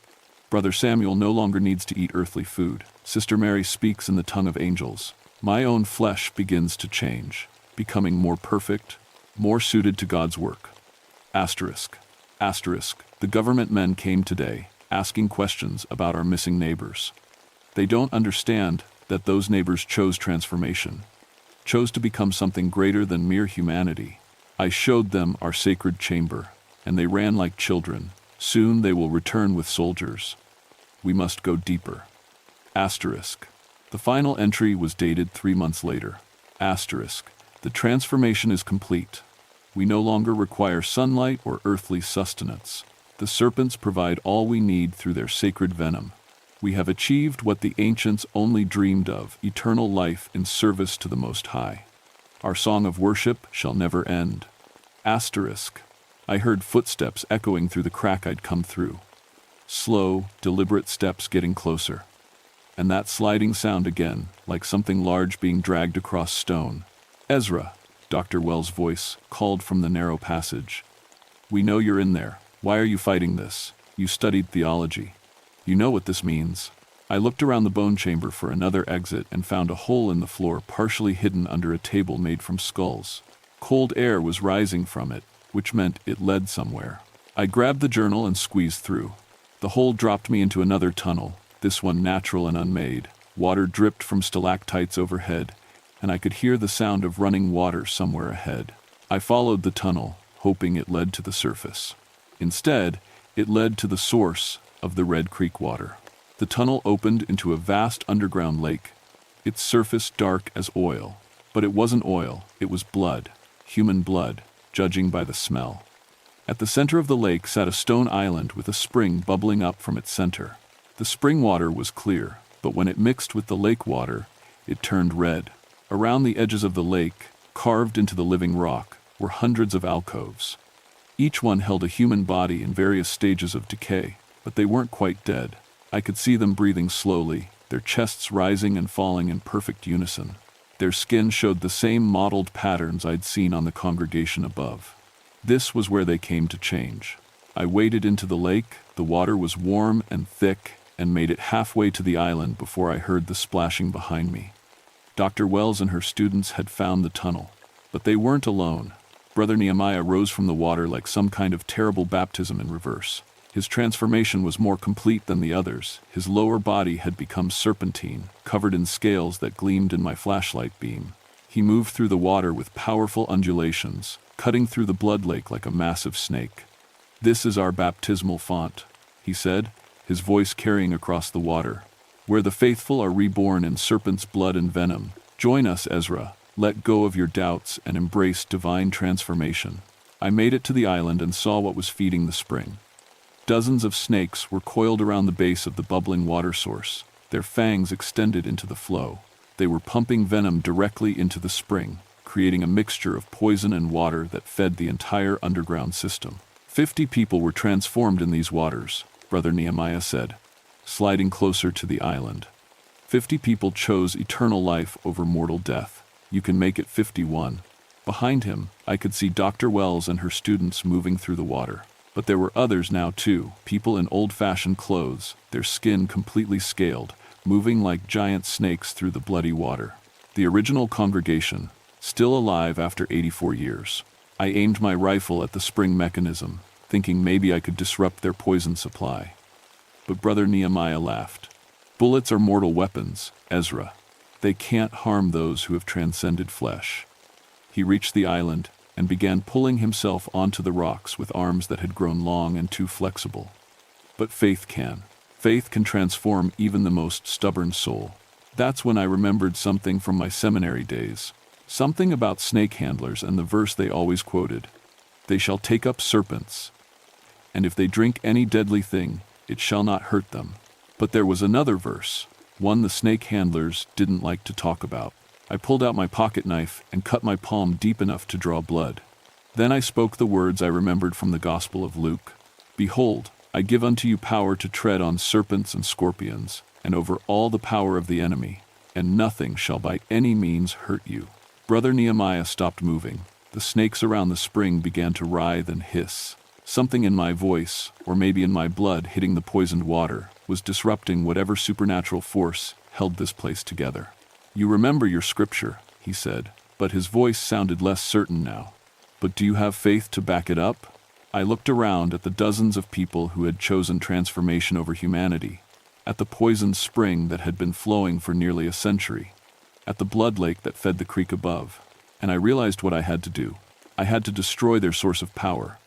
Brother Samuel no longer needs to eat earthly food. Sister Mary speaks in the tongue of angels. My own flesh begins to change, becoming more perfect, more suited to God's work. Asterisk. Asterisk. The government men came today, asking questions about our missing neighbors. They don't understand that those neighbors chose transformation, chose to become something greater than mere humanity. I showed them our sacred chamber, and they ran like children. Soon they will return with soldiers. We must go deeper. Asterisk. The final entry was dated 3 months later. Asterisk. The transformation is complete. We no longer require sunlight or earthly sustenance. The serpents provide all we need through their sacred venom. We have achieved what the ancients only dreamed of, eternal life in service to the Most High. Our song of worship shall never end. Asterisk. I heard footsteps echoing through the crack I'd come through. Slow, deliberate steps getting closer. And that sliding sound again, like something large being dragged across stone. "Ezra," Dr. Wells' voice called from the narrow passage. "We know you're in there. Why are you fighting this? You studied theology. You know what this means." I looked around the bone chamber for another exit and found a hole in the floor partially hidden under a table made from skulls. Cold air was rising from it, which meant it led somewhere. I grabbed the journal and squeezed through. The hole dropped me into another tunnel, this one natural and unmade. Water dripped from stalactites overhead, and I could hear the sound of running water somewhere ahead. I followed the tunnel, hoping it led to the surface. Instead, it led to the source of the Red Creek water. The tunnel opened into a vast underground lake, its surface dark as oil. But it wasn't oil, it was blood, human blood, judging by the smell. At the center of the lake sat a stone island with a spring bubbling up from its center. The spring water was clear, but when it mixed with the lake water, it turned red. Around the edges of the lake, carved into the living rock, were hundreds of alcoves. Each one held a human body in various stages of decay, but they weren't quite dead. I could see them breathing slowly, their chests rising and falling in perfect unison. Their skin showed the same mottled patterns I'd seen on the congregation above. This was where they came to change. I waded into the lake, the water was warm and thick, and made it halfway to the island before I heard the splashing behind me. Dr. Wells and her students had found the tunnel, but they weren't alone. Brother Nehemiah rose from the water like some kind of terrible baptism in reverse. His transformation was more complete than the others. His lower body had become serpentine, covered in scales that gleamed in my flashlight beam. He moved through the water with powerful undulations, cutting through the blood lake like a massive snake. "This is our baptismal font," he said, his voice carrying across the water. "Where the faithful are reborn in serpent's blood and venom. Join us, Ezra. Let go of your doubts and embrace divine transformation." I made it to the island and saw what was feeding the spring. Dozens of snakes were coiled around the base of the bubbling water source, their fangs extended into the flow. They were pumping venom directly into the spring, creating a mixture of poison and water that fed the entire underground system. 50 people were transformed in these waters, Brother Nehemiah said, sliding closer to the island. 50 people chose eternal life over mortal death. You can make it 51. Behind him, I could see Dr. Wells and her students moving through the water. But there were others now too, people in old-fashioned clothes, their skin completely scaled, moving like giant snakes through the bloody water. The original congregation, still alive after 84 years. I aimed my rifle at the spring mechanism, thinking maybe I could disrupt their poison supply. But Brother Nehemiah laughed. "Bullets are mortal weapons, Ezra. They can't harm those who have transcended flesh." He reached the island and began pulling himself onto the rocks with arms that had grown long and too flexible. But faith can. Faith can transform even the most stubborn soul. That's when I remembered something from my seminary days. Something about snake handlers and the verse they always quoted. "They shall take up serpents, and if they drink any deadly thing, it shall not hurt them." But there was another verse, one the snake handlers didn't like to talk about. I pulled out my pocket knife and cut my palm deep enough to draw blood. Then I spoke the words I remembered from the Gospel of Luke. "Behold, I give unto you power to tread on serpents and scorpions, and over all the power of the enemy, and nothing shall by any means hurt you." Brother Nehemiah stopped moving. The snakes around the spring began to writhe and hiss. Something in my voice, or maybe in my blood hitting the poisoned water, was disrupting whatever supernatural force held this place together. "You remember your scripture," he said, but his voice sounded less certain now. "But do you have faith to back it up?" I looked around at the dozens of people who had chosen transformation over humanity, at the poisoned spring that had been flowing for nearly a century, at the blood lake that fed the creek above, and I realized what I had to do. I had to destroy their source of power,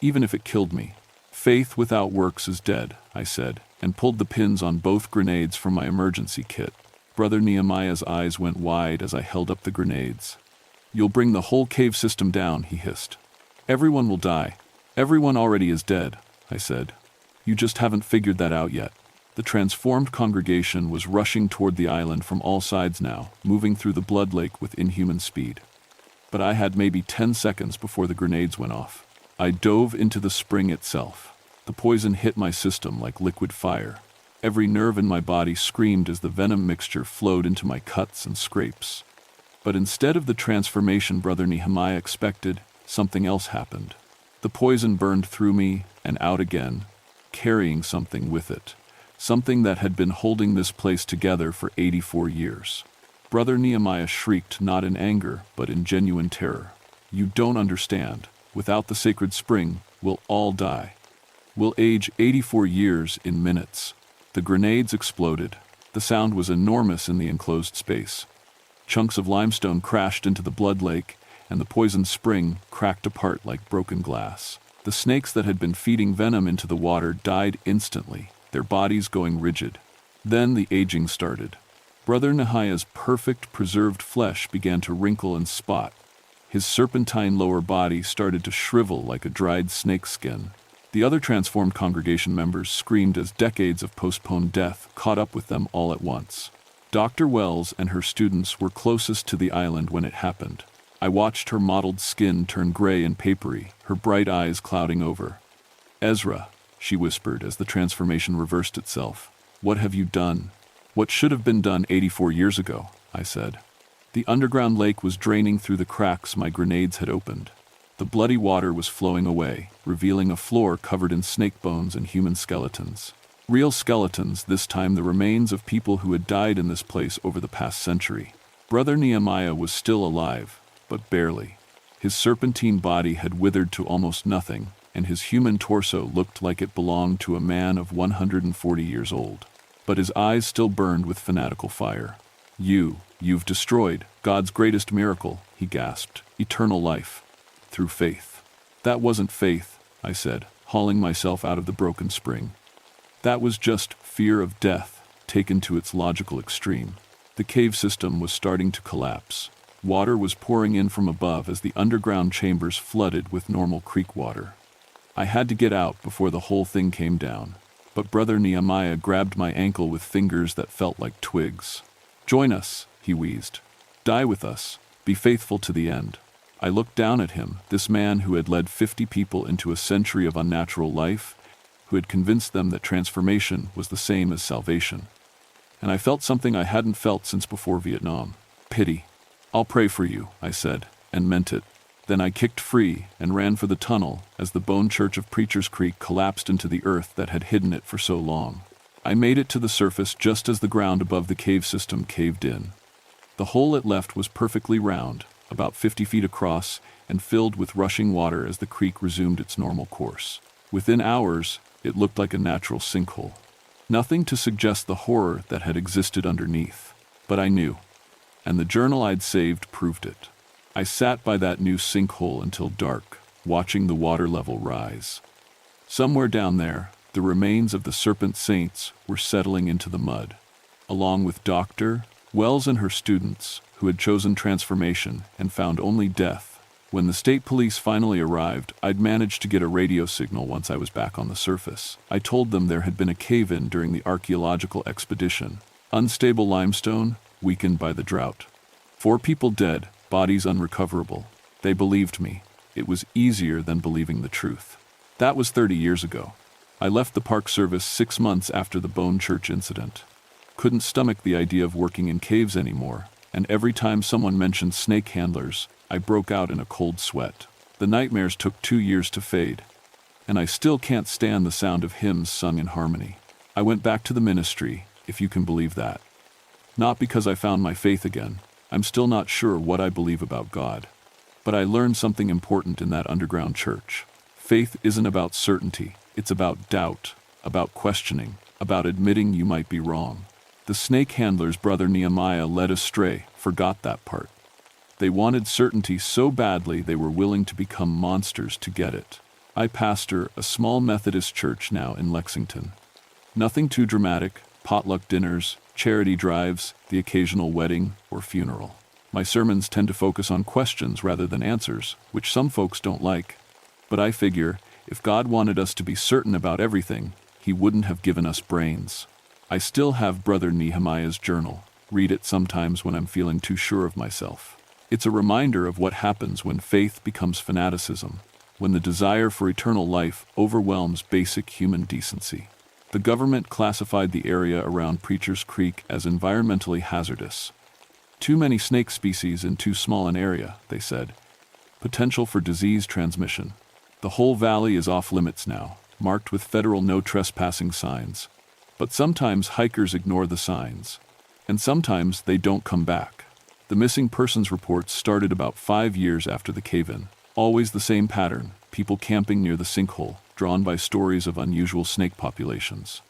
even if it killed me. "Faith without works is dead," I said, and pulled the pins on both grenades from my emergency kit. Brother Nehemiah's eyes went wide as I held up the grenades. "You'll bring the whole cave system down," he hissed. "Everyone will die. Everyone already is dead," I said. "You just haven't figured that out yet." The transformed congregation was rushing toward the island from all sides now, moving through the blood lake with inhuman speed. But I had maybe 10 seconds before the grenades went off. I dove into the spring itself. The poison hit my system like liquid fire. Every nerve in my body screamed as the venom mixture flowed into my cuts and scrapes. But instead of the transformation Brother Nehemiah expected, something else happened. The poison burned through me and out again, carrying something with it. Something that had been holding this place together for 84 years. Brother Nehemiah shrieked not in anger, but in genuine terror. "You don't understand. Without the sacred spring, we'll all die. We'll age 84 years in minutes." The grenades exploded. The sound was enormous in the enclosed space. Chunks of limestone crashed into the blood lake, and the poisoned spring cracked apart like broken glass. The snakes that had been feeding venom into the water died instantly, their bodies going rigid. Then the aging started. Brother Nehemiah's perfect, preserved flesh began to wrinkle and spot. His serpentine lower body started to shrivel like a dried snake skin. The other transformed congregation members screamed as decades of postponed death caught up with them all at once. Dr. Wells and her students were closest to the island when it happened. I watched her mottled skin turn gray and papery, her bright eyes clouding over. "Ezra," she whispered as the transformation reversed itself, "what have you done?" "What should have been done 84 years ago," I said. The underground lake was draining through the cracks my grenades had opened. The bloody water was flowing away, revealing a floor covered in snake bones and human skeletons. Real skeletons, this time the remains of people who had died in this place over the past century. Brother Nehemiah was still alive, but barely. His serpentine body had withered to almost nothing, and his human torso looked like it belonged to a man of 140 years old. But his eyes still burned with fanatical fire. You've destroyed God's greatest miracle, he gasped. Eternal life. Through faith. That wasn't faith, I said, hauling myself out of the broken spring. That was just fear of death, taken to its logical extreme. The cave system was starting to collapse. Water was pouring in from above as the underground chambers flooded with normal creek water. I had to get out before the whole thing came down. But Brother Nehemiah grabbed my ankle with fingers that felt like twigs. "Join us," he wheezed. "Die with us. Be faithful to the end." I looked down at him, this man who had led 50 people into a century of unnatural life, who had convinced them that transformation was the same as salvation. And I felt something I hadn't felt since before Vietnam. Pity. "I'll pray for you," I said, and meant it. Then I kicked free and ran for the tunnel as the bone church of Preacher's Creek collapsed into the earth that had hidden it for so long. I made it to the surface just as the ground above the cave system caved in. The hole it left was perfectly round, about 50 feet across, and filled with rushing water as the creek resumed its normal course. Within hours, it looked like a natural sinkhole. Nothing to suggest the horror that had existed underneath. But I knew, and the journal I'd saved proved it. I sat by that new sinkhole until dark, watching the water level rise. Somewhere down there, the remains of the serpent saints were settling into the mud, along with Dr. Wells and her students, who had chosen transformation and found only death. When the state police finally arrived, I'd managed to get a radio signal once I was back on the surface. I told them there had been a cave-in during the archaeological expedition. Unstable limestone, weakened by the drought. 4 people dead, bodies unrecoverable. They believed me. It was easier than believing the truth. That was 30 years ago. I left the Park Service 6 months after the Bone Church incident. Couldn't stomach the idea of working in caves anymore, and every time someone mentioned snake handlers, I broke out in a cold sweat. The nightmares took 2 years to fade, and I still can't stand the sound of hymns sung in harmony. I went back to the ministry, if you can believe that. Not because I found my faith again. I'm still not sure what I believe about God. But I learned something important in that underground church. Faith isn't about certainty. It's about doubt, about questioning, about admitting you might be wrong. The snake handlers Brother Nehemiah led astray, forgot that part. They wanted certainty so badly they were willing to become monsters to get it. I pastor a small Methodist church now in Lexington. Nothing too dramatic, potluck dinners, charity drives, the occasional wedding or funeral. My sermons tend to focus on questions rather than answers, which some folks don't like. But I figure, if God wanted us to be certain about everything, He wouldn't have given us brains. I still have Brother Nehemiah's journal. Read it sometimes when I'm feeling too sure of myself. It's a reminder of what happens when faith becomes fanaticism, when the desire for eternal life overwhelms basic human decency. The government classified the area around Preacher's Creek as environmentally hazardous. Too many snake species in too small an area, they said. Potential for disease transmission. The whole valley is off limits now, marked with federal no trespassing signs. But sometimes hikers ignore the signs. And sometimes they don't come back. The missing persons reports started about 5 years after the cave-in. Always the same pattern, people camping near the sinkhole, drawn by stories of unusual snake populations.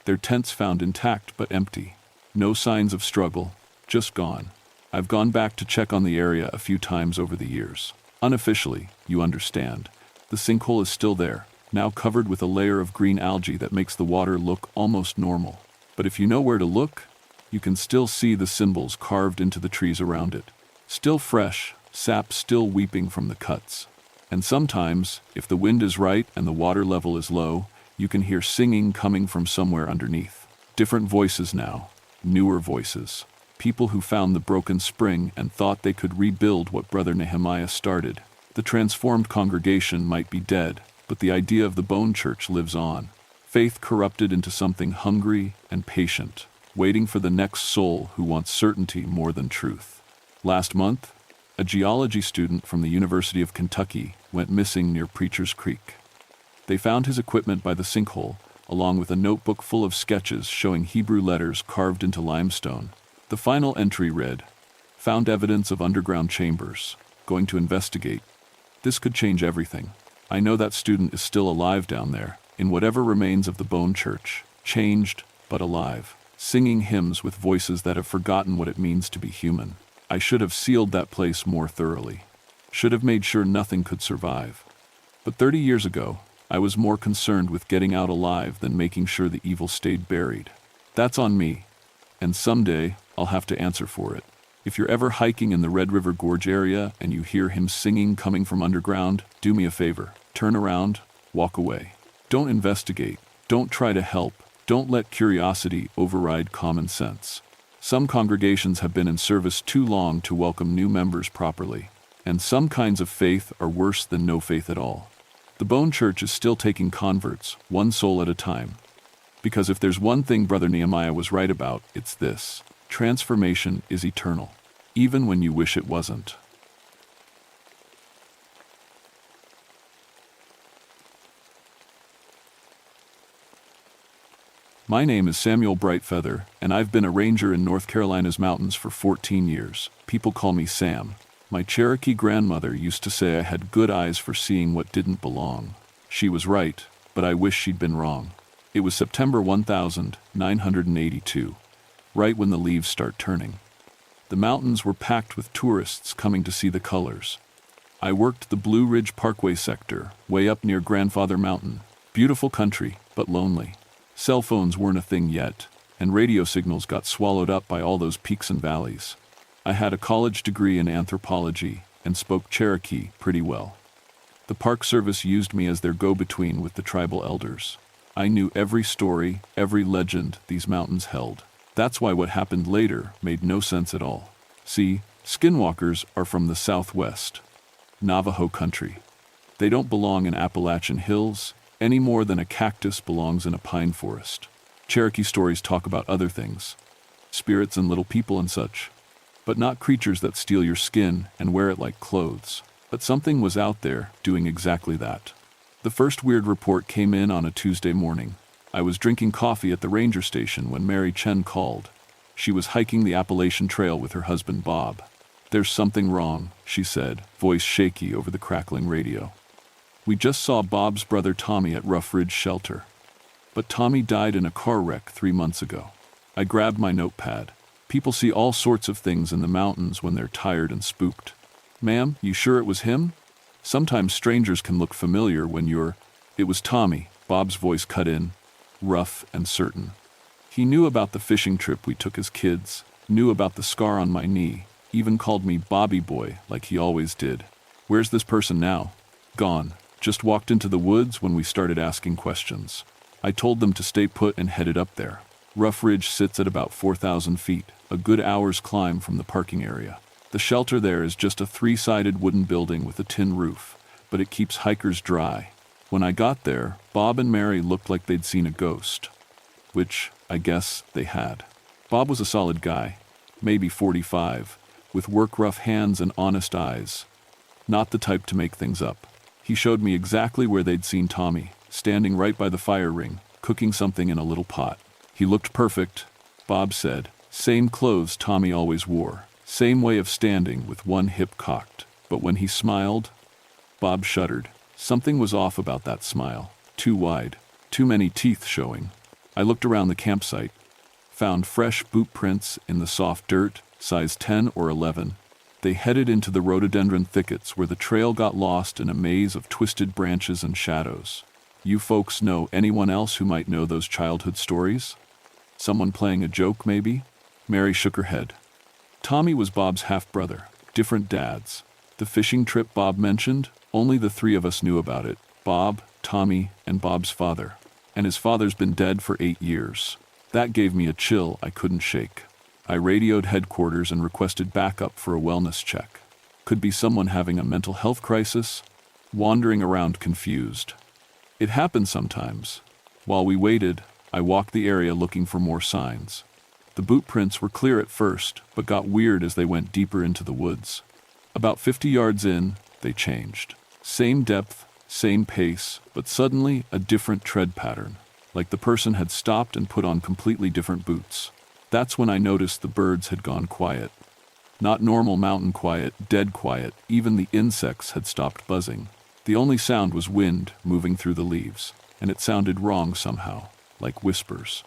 Their tents found intact but empty. No signs of struggle, just gone. I've gone back to check on the area a few times over the years. Unofficially, you understand. The sinkhole is still there, now covered with a layer of green algae that makes the water look almost normal. But if you know where to look, you can still see the symbols carved into the trees around it. Still fresh, sap still weeping from the cuts. And sometimes, if the wind is right and the water level is low, you can hear singing coming from somewhere underneath. Different voices now, newer voices. People who found the broken spring and thought they could rebuild what Brother Nehemiah started. The transformed congregation might be dead, but the idea of the Bone Church lives on. Faith corrupted into something hungry and patient, waiting for the next soul who wants certainty more than truth. Last month, a geology student from the University of Kentucky went missing near Preacher's Creek. They found his equipment by the sinkhole, along with a notebook full of sketches showing Hebrew letters carved into limestone. The final entry read, "Found evidence of underground chambers. Going to investigate. This could change everything. I know that student is still alive down there, in whatever remains of the bone church, changed, but alive, singing hymns with voices that have forgotten what it means to be human. I should have sealed that place more thoroughly. Should have made sure nothing could survive. But 30 years ago, I was more concerned with getting out alive than making sure the evil stayed buried. That's on me, and someday I'll have to answer for it. If you're ever hiking in the Red River Gorge area and you hear him singing coming from underground, do me a favor. Turn around, walk away. Don't investigate. Don't try to help. Don't let curiosity override common sense. Some congregations have been in service too long to welcome new members properly, and some kinds of faith are worse than no faith at all. The Bone Church is still taking converts, one soul at a time. Because if there's one thing Brother Nehemiah was right about, it's this: transformation is eternal, even when you wish it wasn't. My name is Samuel Brightfeather, and I've been a ranger in North Carolina's mountains for 14 years. People call me Sam. My Cherokee grandmother used to say I had good eyes for seeing what didn't belong. She was right, but I wish she'd been wrong. It was September 1982, right when the leaves start turning. The mountains were packed with tourists coming to see the colors. I worked the Blue Ridge Parkway sector, way up near Grandfather Mountain. Beautiful country, but lonely. Cell phones weren't a thing yet, and radio signals got swallowed up by all those peaks and valleys. I had a college degree in anthropology and spoke Cherokee pretty well. The Park Service used me as their go-between with the tribal elders. I knew every story, every legend these mountains held. That's why what happened later made no sense at all. See, Skinwalkers are from the Southwest, Navajo country. They don't belong in Appalachian hills any more than a cactus belongs in a pine forest. Cherokee stories talk about other things, spirits and little people and such, but not creatures that steal your skin and wear it like clothes. But something was out there doing exactly that. The first weird report came in on a Tuesday morning. I was drinking coffee at the ranger station when Mary Chen called. She was hiking the Appalachian Trail with her husband Bob. "There's something wrong," she said, voice shaky over the crackling radio. "We just saw Bob's brother Tommy at Rough Ridge Shelter. But Tommy died in a car wreck 3 months ago." I grabbed my notepad. People see all sorts of things in the mountains when they're tired and spooked. "Ma'am, you sure it was him? Sometimes strangers can look familiar when you're—" "It was Tommy," Bob's voice cut in, rough and certain. "He knew about the fishing trip we took as kids, knew about the scar on my knee, even called me Bobby Boy like he always did." "Where's this person now?" "Gone. Just walked into the woods when we started asking questions. I told them to stay put and headed up there. Rough Ridge sits at about 4,000 feet, a good hour's climb from the parking area. The shelter there is just a 3-sided wooden building with a tin roof, but it keeps hikers dry. When I got there, Bob and Mary looked like they'd seen a ghost. Which, I guess, they had. Bob was a solid guy, maybe 45, with work-rough hands and honest eyes. Not the type to make things up. He showed me exactly where they'd seen Tommy, standing right by the fire ring, cooking something in a little pot. He looked perfect, Bob said. Same clothes Tommy always wore. Same way of standing with one hip cocked. But when he smiled, Bob shuddered. Something was off about that smile. Too wide. Too many teeth showing. I looked around the campsite. Found fresh boot prints in the soft dirt, size 10 or 11. They headed into the rhododendron thickets where the trail got lost in a maze of twisted branches and shadows. You folks know anyone else who might know those childhood stories? Someone playing a joke, maybe? Mary shook her head. Tommy was Bob's half-brother. Different dads. The fishing trip Bob mentioned, only the 3 of us knew about it. Bob, Tommy, and Bob's father. And his father's been dead for 8 years. That gave me a chill I couldn't shake. I radioed headquarters and requested backup for a wellness check. Could be someone having a mental health crisis, wandering around confused. It happens sometimes. While we waited, I walked the area looking for more signs. The boot prints were clear at first, but got weird as they went deeper into the woods. About 50 yards in, they changed. Same depth, same pace, but suddenly a different tread pattern, like the person had stopped and put on completely different boots. That's when I noticed the birds had gone quiet. Not normal mountain quiet, dead quiet. Even the insects had stopped buzzing. The only sound was wind moving through the leaves, and it sounded wrong somehow, like whispers.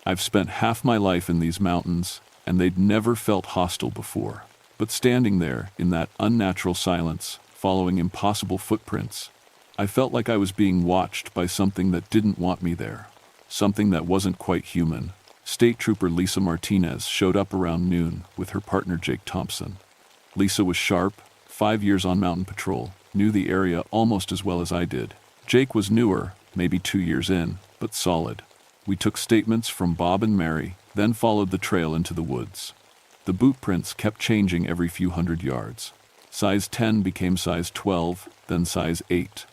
I've spent half my life in these mountains, and they'd never felt hostile before. But standing there, in that unnatural silence, following impossible footprints, I felt like I was being watched by something that didn't want me there. Something that wasn't quite human. State Trooper Lisa Martinez showed up around noon with her partner Jake Thompson. Lisa was sharp, 5 years on mountain patrol, knew the area almost as well as I did. Jake was newer, maybe 2 years in, but solid. We took statements from Bob and Mary, then followed the trail into the woods. The boot prints kept changing every few hundred yards. Size 10 became size 12, then size 8.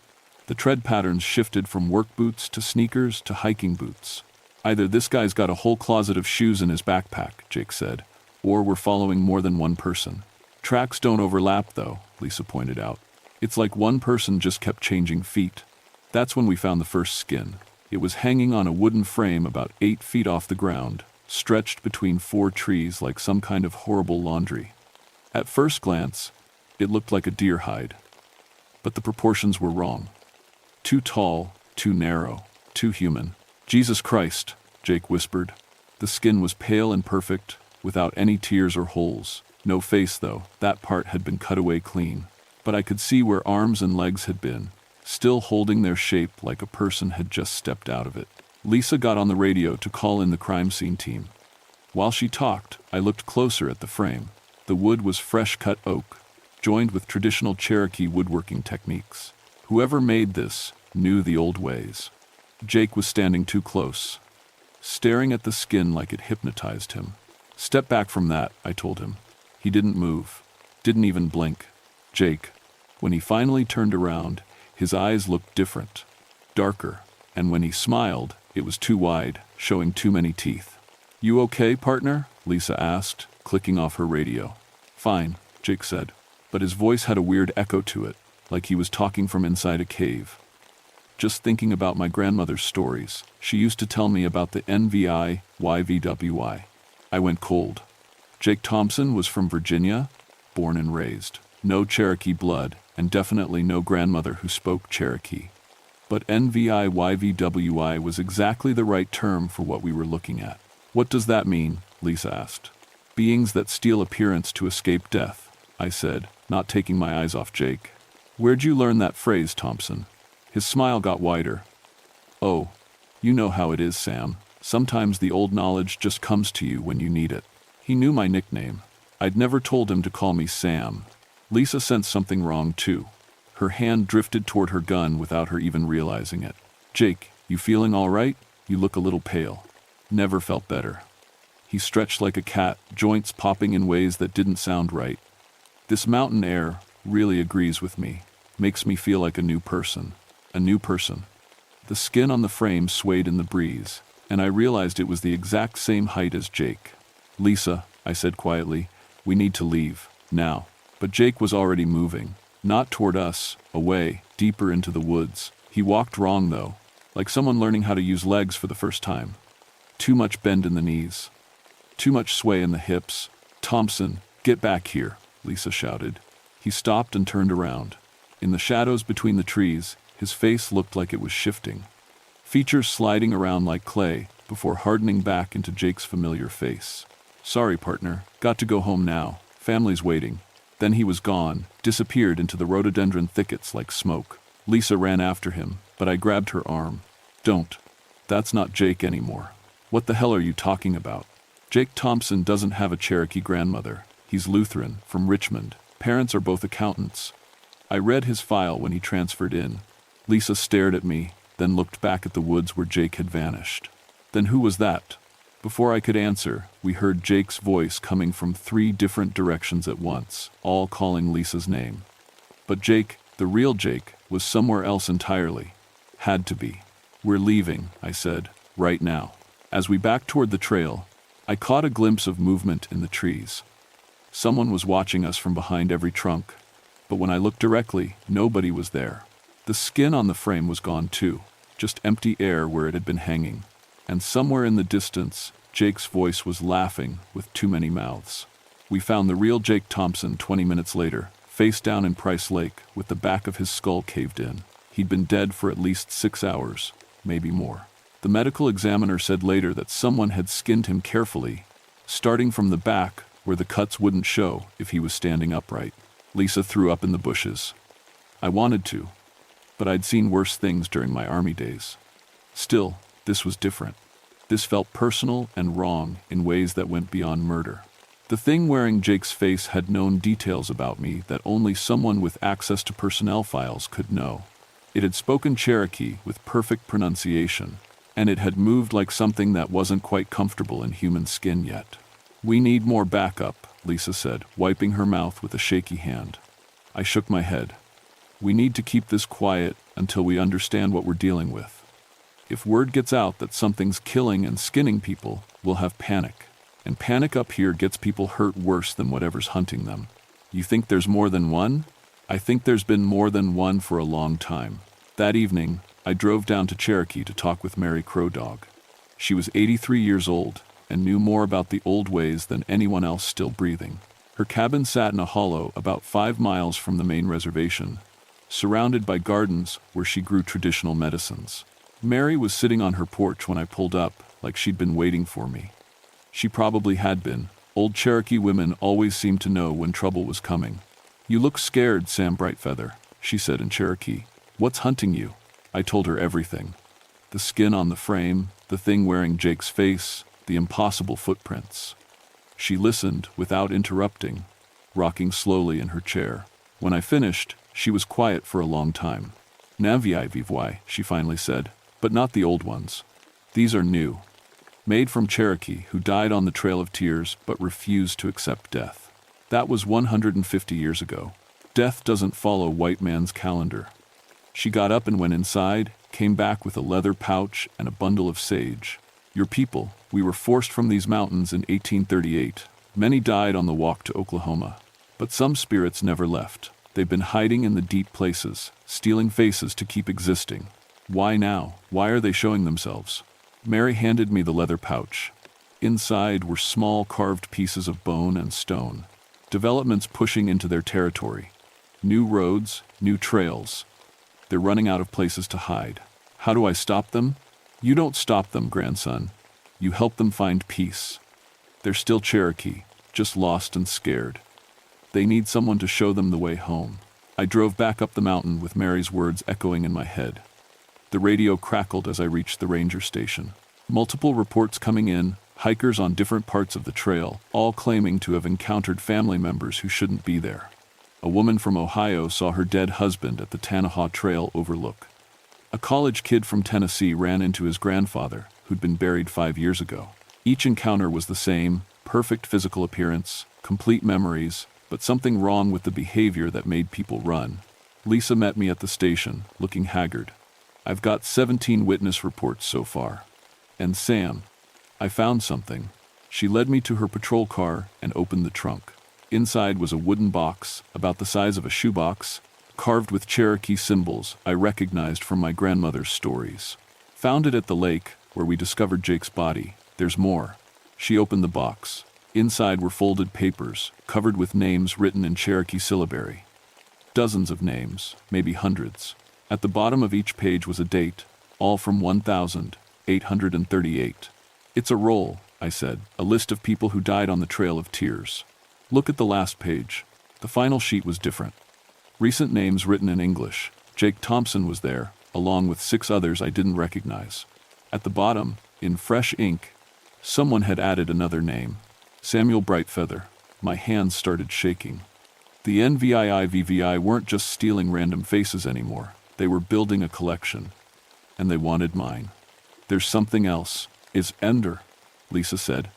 The tread patterns shifted from work boots to sneakers to hiking boots. Either this guy's got a whole closet of shoes in his backpack, Jake said, or we're following more than one person. Tracks don't overlap, though, Lisa pointed out. It's like one person just kept changing feet. That's when we found the first skin. It was hanging on a wooden frame about 8 feet off the ground, stretched between 4 trees like some kind of horrible laundry. At first glance, it looked like a deer hide. But the proportions were wrong. Too tall, too narrow, too human. Jesus Christ, Jake whispered. The skin was pale and perfect, without any tears or holes. No face, though. That part had been cut away clean. But I could see where arms and legs had been, still holding their shape like a person had just stepped out of it. Lisa got on the radio to call in the crime scene team. While she talked, I looked closer at the frame. The wood was fresh-cut oak, joined with traditional Cherokee woodworking techniques. Whoever made this knew the old ways. Jake was standing too close, staring at the skin like it hypnotized him. Step back from that, I told him. He didn't move, didn't even blink. Jake, when he finally turned around, his eyes looked different, darker, and when he smiled, it was too wide, showing too many teeth. You okay, partner? Lisa asked, clicking off her radio. Fine, Jake said, but his voice had a weird echo to it, like he was talking from inside a cave. Just thinking about my grandmother's stories. She used to tell me about the NVI, YVWI. I went cold. Jake Thompson was from Virginia, born and raised. No Cherokee blood, and definitely no grandmother who spoke Cherokee. But NVI, YVWI was exactly the right term for what we were looking at. What does that mean? Lisa asked. Beings that steal appearance to escape death, I said, not taking my eyes off Jake. Where'd you learn that phrase, Thompson? His smile got wider. Oh, you know how it is, Sam. Sometimes the old knowledge just comes to you when you need it. He knew my nickname. I'd never told him to call me Sam. Lisa sensed something wrong, too. Her hand drifted toward her gun without her even realizing it. Jake, you feeling all right? You look a little pale. Never felt better. He stretched like a cat, joints popping in ways that didn't sound right. This mountain air really agrees with me. Makes me feel like a new person. A new person. The skin on the frame swayed in the breeze, and I realized it was the exact same height as Jake. Lisa, I said quietly, we need to leave, now. But Jake was already moving. Not toward us, away, deeper into the woods. He walked wrong, though, like someone learning how to use legs for the first time. Too much bend in the knees. Too much sway in the hips. Thompson, get back here, Lisa shouted. He stopped and turned around. In the shadows between the trees, his face looked like it was shifting. Features sliding around like clay before hardening back into Jake's familiar face. Sorry, partner. Got to go home now. Family's waiting. Then he was gone, disappeared into the rhododendron thickets like smoke. Lisa ran after him, but I grabbed her arm. Don't. That's not Jake anymore. What the hell are you talking about? Jake Thompson doesn't have a Cherokee grandmother. He's Lutheran, from Richmond. Parents are both accountants. I read his file when he transferred in. Lisa stared at me, then looked back at the woods where Jake had vanished. Then who was that? Before I could answer, we heard Jake's voice coming from 3 different directions at once, all calling Lisa's name. But Jake, the real Jake, was somewhere else entirely. Had to be. We're leaving, I said, right now. As we backed toward the trail, I caught a glimpse of movement in the trees. Someone was watching us from behind every trunk, but when I looked directly, nobody was there. The skin on the frame was gone too, just empty air where it had been hanging. And somewhere in the distance, Jake's voice was laughing with too many mouths. We found the real Jake Thompson 20 minutes later, face down in Price Lake, with the back of his skull caved in. He'd been dead for at least 6 hours, maybe more. The medical examiner said later that someone had skinned him carefully, starting from the back, where the cuts wouldn't show if he was standing upright. Lisa threw up in the bushes. I wanted to, but I'd seen worse things during my army days. Still, this was different. This felt personal and wrong in ways that went beyond murder. The thing wearing Jake's face had known details about me that only someone with access to personnel files could know. It had spoken Cherokee with perfect pronunciation, and it had moved like something that wasn't quite comfortable in human skin yet. "We need more backup," Lisa said, wiping her mouth with a shaky hand. I shook my head. "We need to keep this quiet until we understand what we're dealing with. If word gets out that something's killing and skinning people, we'll have panic. And panic up here gets people hurt worse than whatever's hunting them." "You think there's more than one?" "I think there's been more than one for a long time." That evening, I drove down to Cherokee to talk with Mary Crow Dog. She was 83 years old and knew more about the old ways than anyone else still breathing. Her cabin sat in a hollow about 5 miles from the main reservation, surrounded by gardens where she grew traditional medicines. Mary was sitting on her porch when I pulled up, like she'd been waiting for me. She probably had been. Old Cherokee women always seemed to know when trouble was coming. "You look scared, Sam Brightfeather," she said in Cherokee. "What's hunting you?" I told her everything. The skin on the frame, the thing wearing Jake's face, the impossible footprints. She listened without interrupting, rocking slowly in her chair. When I finished, she was quiet for a long time. "Navii vivoi," she finally said, "but not the old ones. These are new. Made from Cherokee who died on the Trail of Tears but refused to accept death. That was 150 years ago. Death doesn't follow white man's calendar." She got up and went inside, came back with a leather pouch and a bundle of sage. "Your people, we were forced from these mountains in 1838. Many died on the walk to Oklahoma. But some spirits never left. They've been hiding in the deep places, stealing faces to keep existing. Why now? Why are they showing themselves?" Mary handed me the leather pouch. Inside were small carved pieces of bone and stone. Developments pushing into their territory. New roads, new trails. They're running out of places to hide. How do I stop them? You don't stop them, grandson. You help them find peace. They're still Cherokee, just lost and scared. They need someone to show them the way home. I drove back up the mountain with Mary's words echoing in my head. The radio crackled as I reached the ranger station. Multiple reports coming in, hikers on different parts of the trail, all claiming to have encountered family members who shouldn't be there. A woman from Ohio saw her dead husband at the Tannahaw Trail overlook. A college kid from Tennessee ran into his grandfather, who'd been buried 5 years ago. Each encounter was the same: perfect physical appearance, complete memories, but something wrong with the behavior that made people run. Lisa met me at the station, looking haggard. "I've got 17 witness reports so far. And Sam, I found something." She led me to her patrol car and opened the trunk. Inside was a wooden box, about the size of a shoebox, carved with Cherokee symbols I recognized from my grandmother's stories. "Found it at the lake, where we discovered Jake's body. There's more." She opened the box. Inside were folded papers, covered with names written in Cherokee syllabary. Dozens of names, maybe hundreds. At the bottom of each page was a date, all from 1838. "It's a roll," I said, "a list of people who died on the Trail of Tears." "Look at the last page." The final sheet was different. Recent names written in English. Jake Thompson was there, along with 6 others I didn't recognize. At the bottom, in fresh ink, someone had added another name. Samuel Brightfeather. My hands started shaking. The NVIVVI weren't just stealing random faces anymore. They were building a collection. And they wanted mine. "There's something else. It's Ender," Lisa said.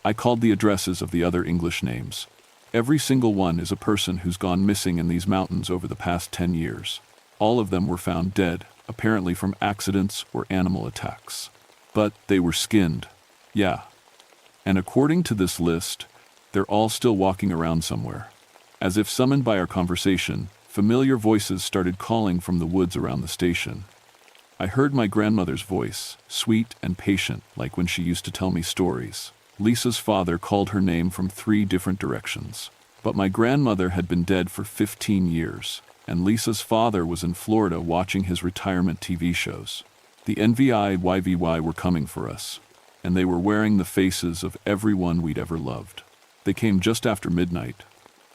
I called the addresses of the other English names. Every single one is a person who's gone missing in these mountains over the past 10 years. All of them were found dead, apparently from accidents or animal attacks. But they were skinned. Yeah. And according to this list, they're all still walking around somewhere. As if summoned by our conversation, familiar voices started calling from the woods around the station. I heard my grandmother's voice, sweet and patient like when she used to tell me stories. Lisa's father called her name from 3 different directions. But my grandmother had been dead for 15 years, and Lisa's father was in Florida watching his retirement TV shows. The NVI-YVY were coming for us, and they were wearing the faces of everyone we'd ever loved. They came just after midnight.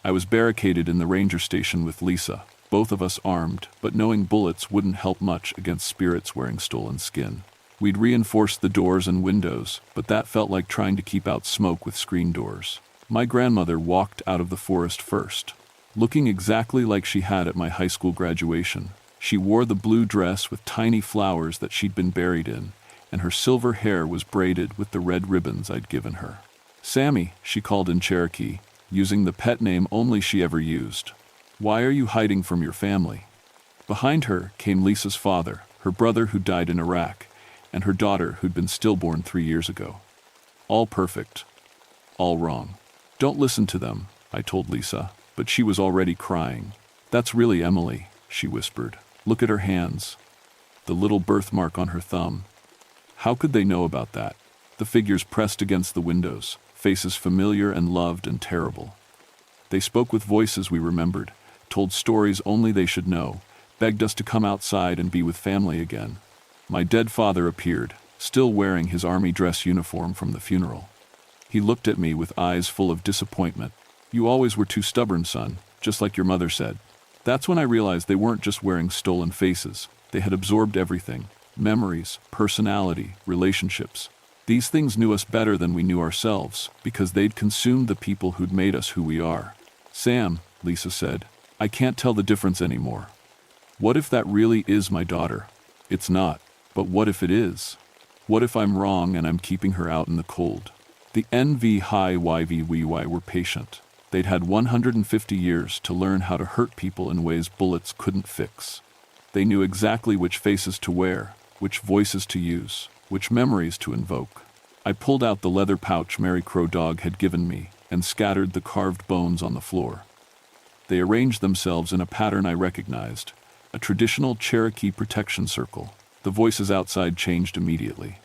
I was barricaded in the ranger station with Lisa, both of us armed, but knowing bullets wouldn't help much against spirits wearing stolen skin. We'd reinforced the doors and windows, but that felt like trying to keep out smoke with screen doors. My grandmother walked out of the forest first, looking exactly like she had at my high school graduation. She wore the blue dress with tiny flowers that she'd been buried in, and her silver hair was braided with the red ribbons I'd given her. "Sammy," she called in Cherokee, using the pet name only she ever used. "Why are you hiding from your family?" Behind her came Lisa's father, her brother who died in Iraq, and her daughter who'd been stillborn 3 years ago. All perfect. All wrong. "Don't listen to them," I told Lisa, but she was already crying. "That's really Emily," she whispered. "Look at her hands. The little birthmark on her thumb." How could they know about that? The figures pressed against the windows, faces familiar and loved and terrible. They spoke with voices we remembered, told stories only they should know, begged us to come outside and be with family again. My dead father appeared, still wearing his army dress uniform from the funeral. He looked at me with eyes full of disappointment. "You always were too stubborn, son, just like your mother said." That's when I realized they weren't just wearing stolen faces. They had absorbed everything: memories, personality, relationships. These things knew us better than we knew ourselves, because they'd consumed the people who'd made us who we are. "Sam," Lisa said, "I can't tell the difference anymore. What if that really is my daughter? It's not. But what if it is? What if I'm wrong and I'm keeping her out in the cold?" The NVI-YVY were patient. They'd had 150 years to learn how to hurt people in ways bullets couldn't fix. They knew exactly which faces to wear, which voices to use, which memories to invoke. I pulled out the leather pouch Mary Crow Dog had given me and scattered the carved bones on the floor. They arranged themselves in a pattern I recognized, a traditional Cherokee protection circle. The voices outside changed immediately.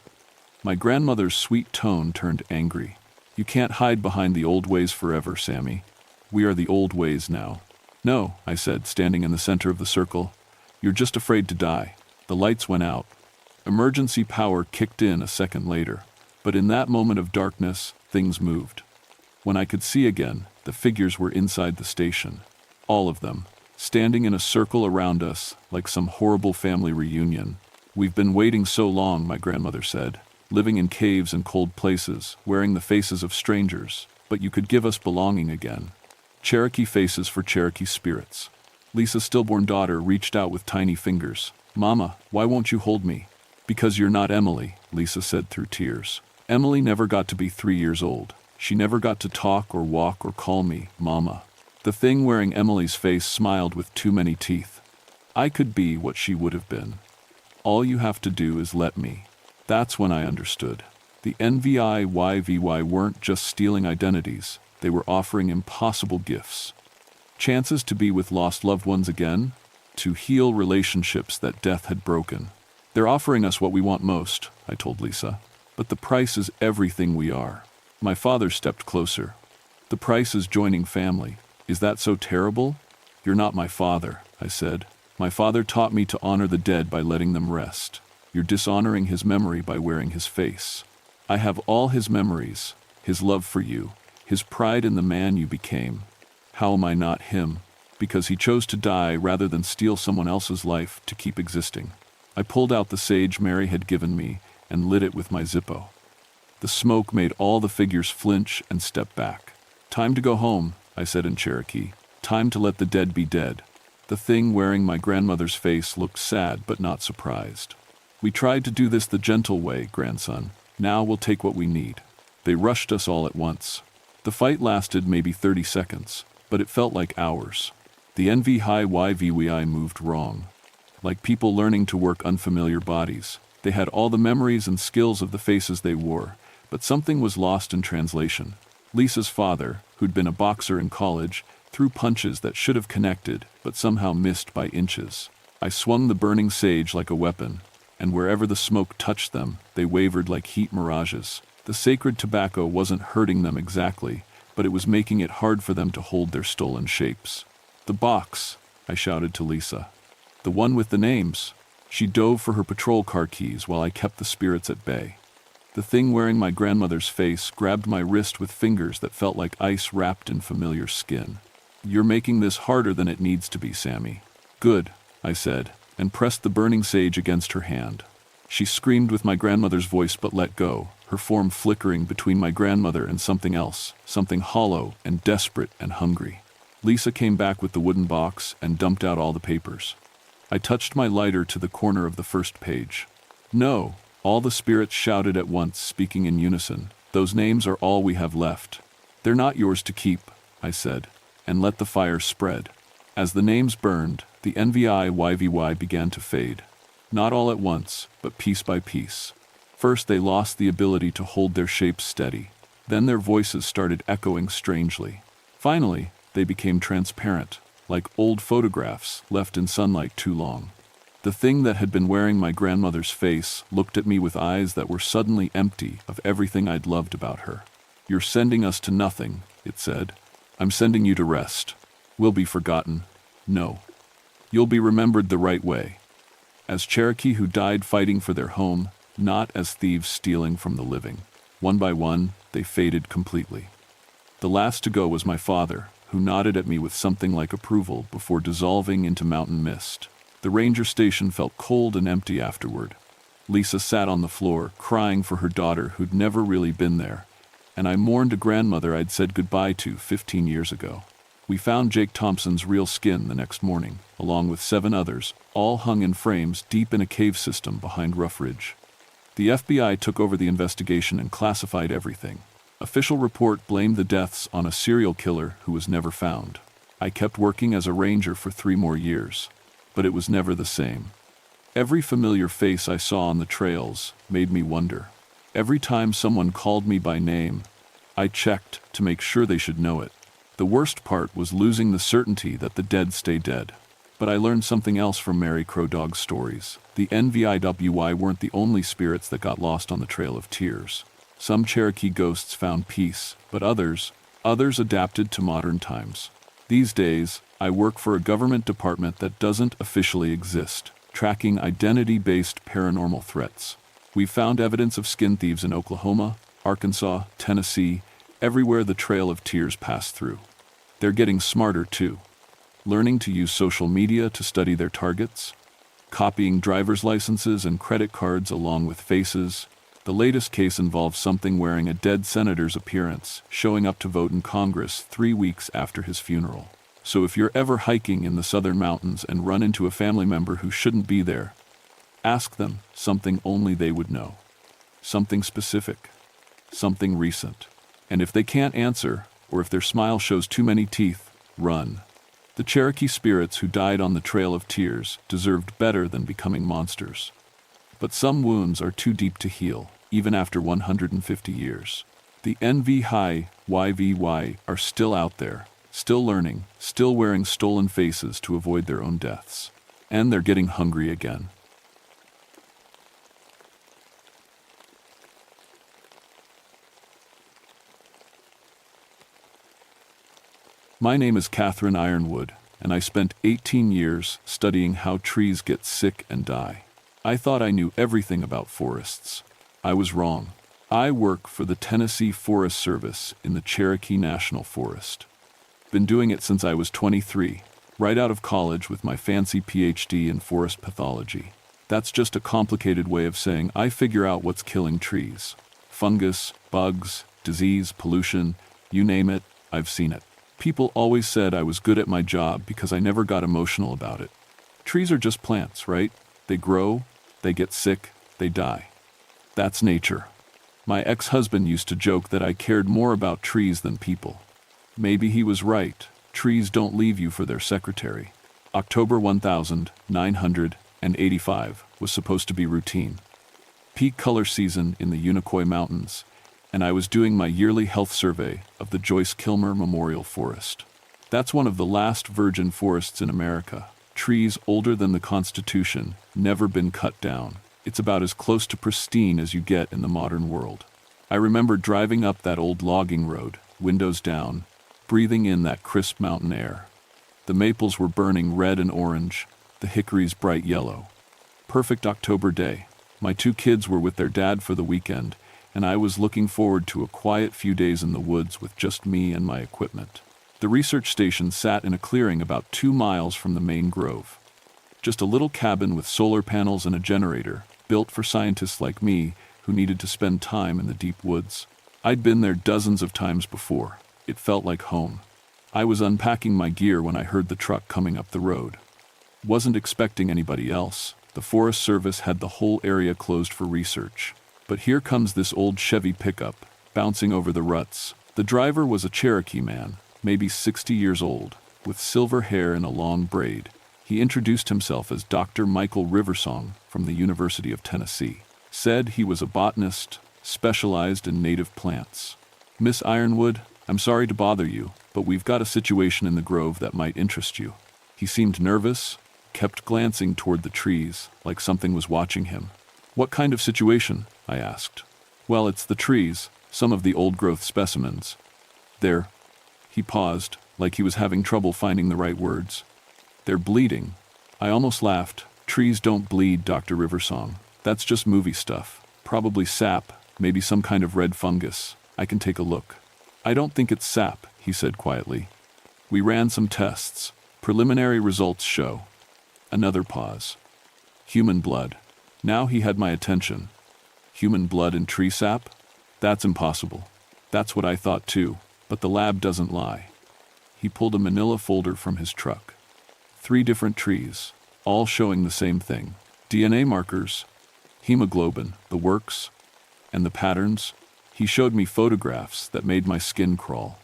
My grandmother's sweet tone turned angry. "You can't hide behind the old ways forever, Sammy. We are the old ways now." "No," I said, standing in the center of the circle. "You're just afraid to die." The lights went out. Emergency power kicked in a second later. But in that moment of darkness, things moved. When I could see again, the figures were inside the station. All of them, standing in a circle around us, like some horrible family reunion. "We've been waiting so long," my grandmother said, "living in caves and cold places, wearing the faces of strangers, but you could give us belonging again. Cherokee faces for Cherokee spirits." Lisa's stillborn daughter reached out with tiny fingers. "Mama, why won't you hold me?" "Because you're not Emily," Lisa said through tears. "Emily never got to be 3 years old. She never got to talk or walk or call me Mama." The thing wearing Emily's face smiled with too many teeth. "I could be what she would have been. All you have to do is let me." That's when I understood. The NVI-YVY weren't just stealing identities, they were offering impossible gifts. Chances to be with lost loved ones again, to heal relationships that death had broken. "They're offering us what we want most," I told Lisa. "But the price is everything we are." My father stepped closer. "The price is joining family. Is that so terrible?" "You're not my father," I said. "My father taught me to honor the dead by letting them rest. You're dishonoring his memory by wearing his face. I have all his memories, his love for you, his pride in the man you became. How am I not him? Because he chose to die rather than steal someone else's life to keep existing." I pulled out the sage Mary had given me and lit it with my Zippo. The smoke made all the figures flinch and step back. "Time to go home," I said in Cherokee. "Time to let the dead be dead." The thing wearing my grandmother's face looked sad but not surprised. "We tried to do this the gentle way, grandson. Now we'll take what we need." They rushed us all at once. The fight lasted maybe 30 seconds, but it felt like hours. The NVI-YVY moved wrong. Like people learning to work unfamiliar bodies. They had all the memories and skills of the faces they wore, but something was lost in translation. Lisa's father, who'd been a boxer in college, threw punches that should have connected, but somehow missed by inches. I swung the burning sage like a weapon, and wherever the smoke touched them, they wavered like heat mirages. The sacred tobacco wasn't hurting them exactly, but it was making it hard for them to hold their stolen shapes. "The box," I shouted to Lisa. "The one with the names." She dove for her patrol car keys while I kept the spirits at bay. The thing wearing my grandmother's face grabbed my wrist with fingers that felt like ice wrapped in familiar skin. "You're making this harder than it needs to be, Sammy." "Good," I said, and pressed the burning sage against her hand. She screamed with my grandmother's voice but let go, her form flickering between my grandmother and something else, something hollow and desperate and hungry. Lisa came back with the wooden box and dumped out all the papers. I touched my lighter to the corner of the first page. "No," all the spirits shouted at once, speaking in unison. "Those names are all we have left." "They're not yours to keep," I said, and let the fire spread. As the names burned, the NVIYVY began to fade. Not all at once, but piece by piece. First they lost the ability to hold their shapes steady. Then their voices started echoing strangely. Finally, they became transparent, like old photographs left in sunlight too long. The thing that had been wearing my grandmother's face looked at me with eyes that were suddenly empty of everything I'd loved about her. "You're sending us to nothing," it said. "I'm sending you to rest. We'll be forgotten. No. You'll be remembered the right way. As Cherokee who died fighting for their home, not as thieves stealing from the living." One by one, they faded completely. The last to go was my father, who nodded at me with something like approval before dissolving into mountain mist. The ranger station felt cold and empty afterward. Lisa sat on the floor, crying for her daughter who'd never really been there, and I mourned a grandmother I'd said goodbye to 15 years ago. We found Jake Thompson's real skin the next morning, along with 7 others, all hung in frames deep in a cave system behind Rough Ridge. The FBI took over the investigation and classified everything. Official report blamed the deaths on a serial killer who was never found. I kept working as a ranger for 3 more years, but it was never the same. Every familiar face I saw on the trails made me wonder. Every time someone called me by name, I checked to make sure they should know it. The worst part was losing the certainty that the dead stay dead. But I learned something else from Mary Crow Dog's stories. The NVIWY weren't the only spirits that got lost on the Trail of Tears. Some Cherokee ghosts found peace, but others adapted to modern times. These days, I work for a government department that doesn't officially exist, tracking identity-based paranormal threats. We've found evidence of skin thieves in Oklahoma, Arkansas, Tennessee, everywhere the Trail of Tears passed through. They're getting smarter too. Learning to use social media to study their targets, copying driver's licenses and credit cards along with faces. The latest case involves something wearing a dead senator's appearance, showing up to vote in Congress 3 weeks after his funeral. So if you're ever hiking in the southern mountains and run into a family member who shouldn't be there, ask them something only they would know. Something specific. Something recent. And if they can't answer, or if their smile shows too many teeth, run. The Cherokee spirits who died on the Trail of Tears deserved better than becoming monsters. But some wounds are too deep to heal, even after 150 years. The NVIYVY are still out there, still learning, still wearing stolen faces to avoid their own deaths. And they're getting hungry again. My name is Catherine Ironwood, and I spent 18 years studying how trees get sick and die. I thought I knew everything about forests. I was wrong. I work for the Tennessee Forest Service in the Cherokee National Forest. Been doing it since I was 23, right out of college with my fancy PhD in forest pathology. That's just a complicated way of saying I figure out what's killing trees. Fungus, bugs, disease, pollution, you name it, I've seen it. People always said I was good at my job because I never got emotional about it. Trees are just plants, right? They grow, they get sick, they die. That's nature. My ex-husband used to joke that I cared more about trees than people. Maybe he was right. Trees don't leave you for their secretary. October 1985 was supposed to be routine. Peak color season in the Unicoi Mountains, and I was doing my yearly health survey of the Joyce Kilmer Memorial Forest. That's one of the last virgin forests in America. Trees older than the Constitution, never been cut down. It's about as close to pristine as you get in the modern world. I remember driving up that old logging road, windows down, breathing in that crisp mountain air. The maples were burning red and orange, the hickories bright yellow. Perfect October day. My 2 kids were with their dad for the weekend, and I was looking forward to a quiet few days in the woods with just me and my equipment. The research station sat in a clearing about 2 miles from the main grove. Just a little cabin with solar panels and a generator, built for scientists like me who needed to spend time in the deep woods. I'd been there dozens of times before. It felt like home. I was unpacking my gear when I heard the truck coming up the road. Wasn't expecting anybody else. The Forest Service had the whole area closed for research. But here comes this old Chevy pickup, bouncing over the ruts. The driver was a Cherokee man, maybe 60 years old, with silver hair and a long braid. He introduced himself as Dr. Michael Riversong from the University of Tennessee. Said he was a botanist, specialized in native plants. "Miss Ironwood, I'm sorry to bother you, but we've got a situation in the grove that might interest you." He seemed nervous, kept glancing toward the trees, like something was watching him. "What kind of situation?" I asked. "Well, it's the trees, some of the old-growth specimens. They're—" He paused, like he was having trouble finding the right words. "They're bleeding." I almost laughed. "Trees don't bleed, Dr. Riversong. That's just movie stuff. Probably sap, maybe some kind of red fungus. I can take a look." "I don't think it's sap," he said quietly. "We ran some tests. Preliminary results show." Another pause. "Human blood." Now he had my attention. "Human blood in tree sap? That's impossible." "That's what I thought too, but the lab doesn't lie." He pulled a manila folder from his truck. 3 different trees, all showing the same thing. DNA markers, hemoglobin, the works, and the patterns. He showed me photographs that made my skin crawl.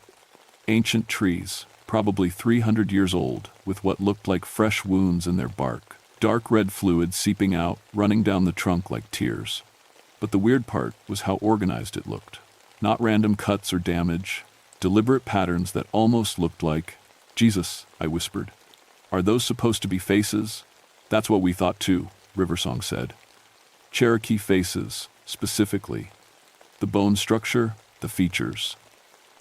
Ancient trees, probably 300 years old, with what looked like fresh wounds in their bark. Dark red fluid seeping out, running down the trunk like tears. But the weird part was how organized it looked. Not random cuts or damage, deliberate patterns that almost looked like— "Jesus," I whispered. "Are those supposed to be faces?" "That's what we thought too," Riversong said. "Cherokee faces, specifically. The bone structure, the features.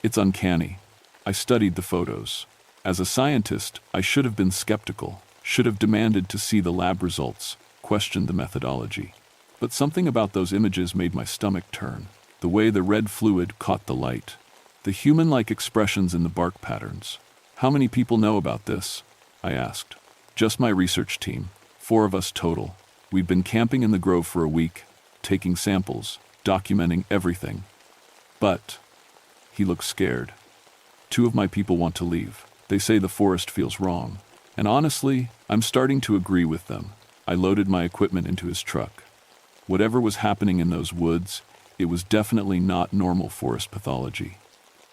It's uncanny." I studied the photos. As a scientist, I should have been skeptical, should have demanded to see the lab results, questioned the methodology. But something about those images made my stomach turn. The way the red fluid caught the light. The human-like expressions in the bark patterns. "How many people know about this?" I asked. "Just my research team. 4 of us total. We've been camping in the grove for a week, taking samples, documenting everything. But—" He looked scared. "2 of my people want to leave. They say the forest feels wrong. And honestly, I'm starting to agree with them." I loaded my equipment into his truck. Whatever was happening in those woods, it was definitely not normal forest pathology.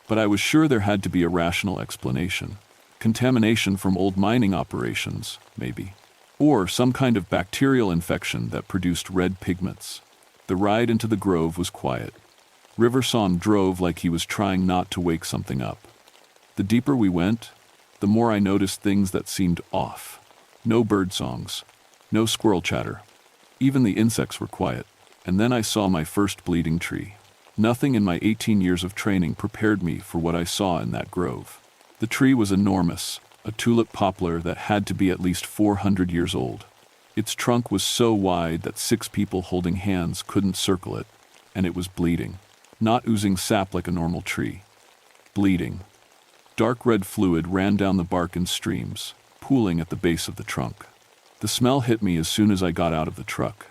But I was sure there had to be a rational explanation. Contamination from old mining operations, maybe. Or some kind of bacterial infection that produced red pigments. The ride into the grove was quiet. Riversong drove like he was trying not to wake something up. The deeper we went, the more I noticed things that seemed off. No bird songs, no squirrel chatter. Even the insects were quiet. And then I saw my first bleeding tree. Nothing in my 18 years of training prepared me for what I saw in that grove. The tree was enormous, a tulip poplar that had to be at least 400 years old. Its trunk was so wide that 6 people holding hands couldn't circle it, and it was bleeding. Not oozing sap like a normal tree. Bleeding. Dark red fluid ran down the bark in streams, pooling at the base of the trunk. The smell hit me as soon as I got out of the truck.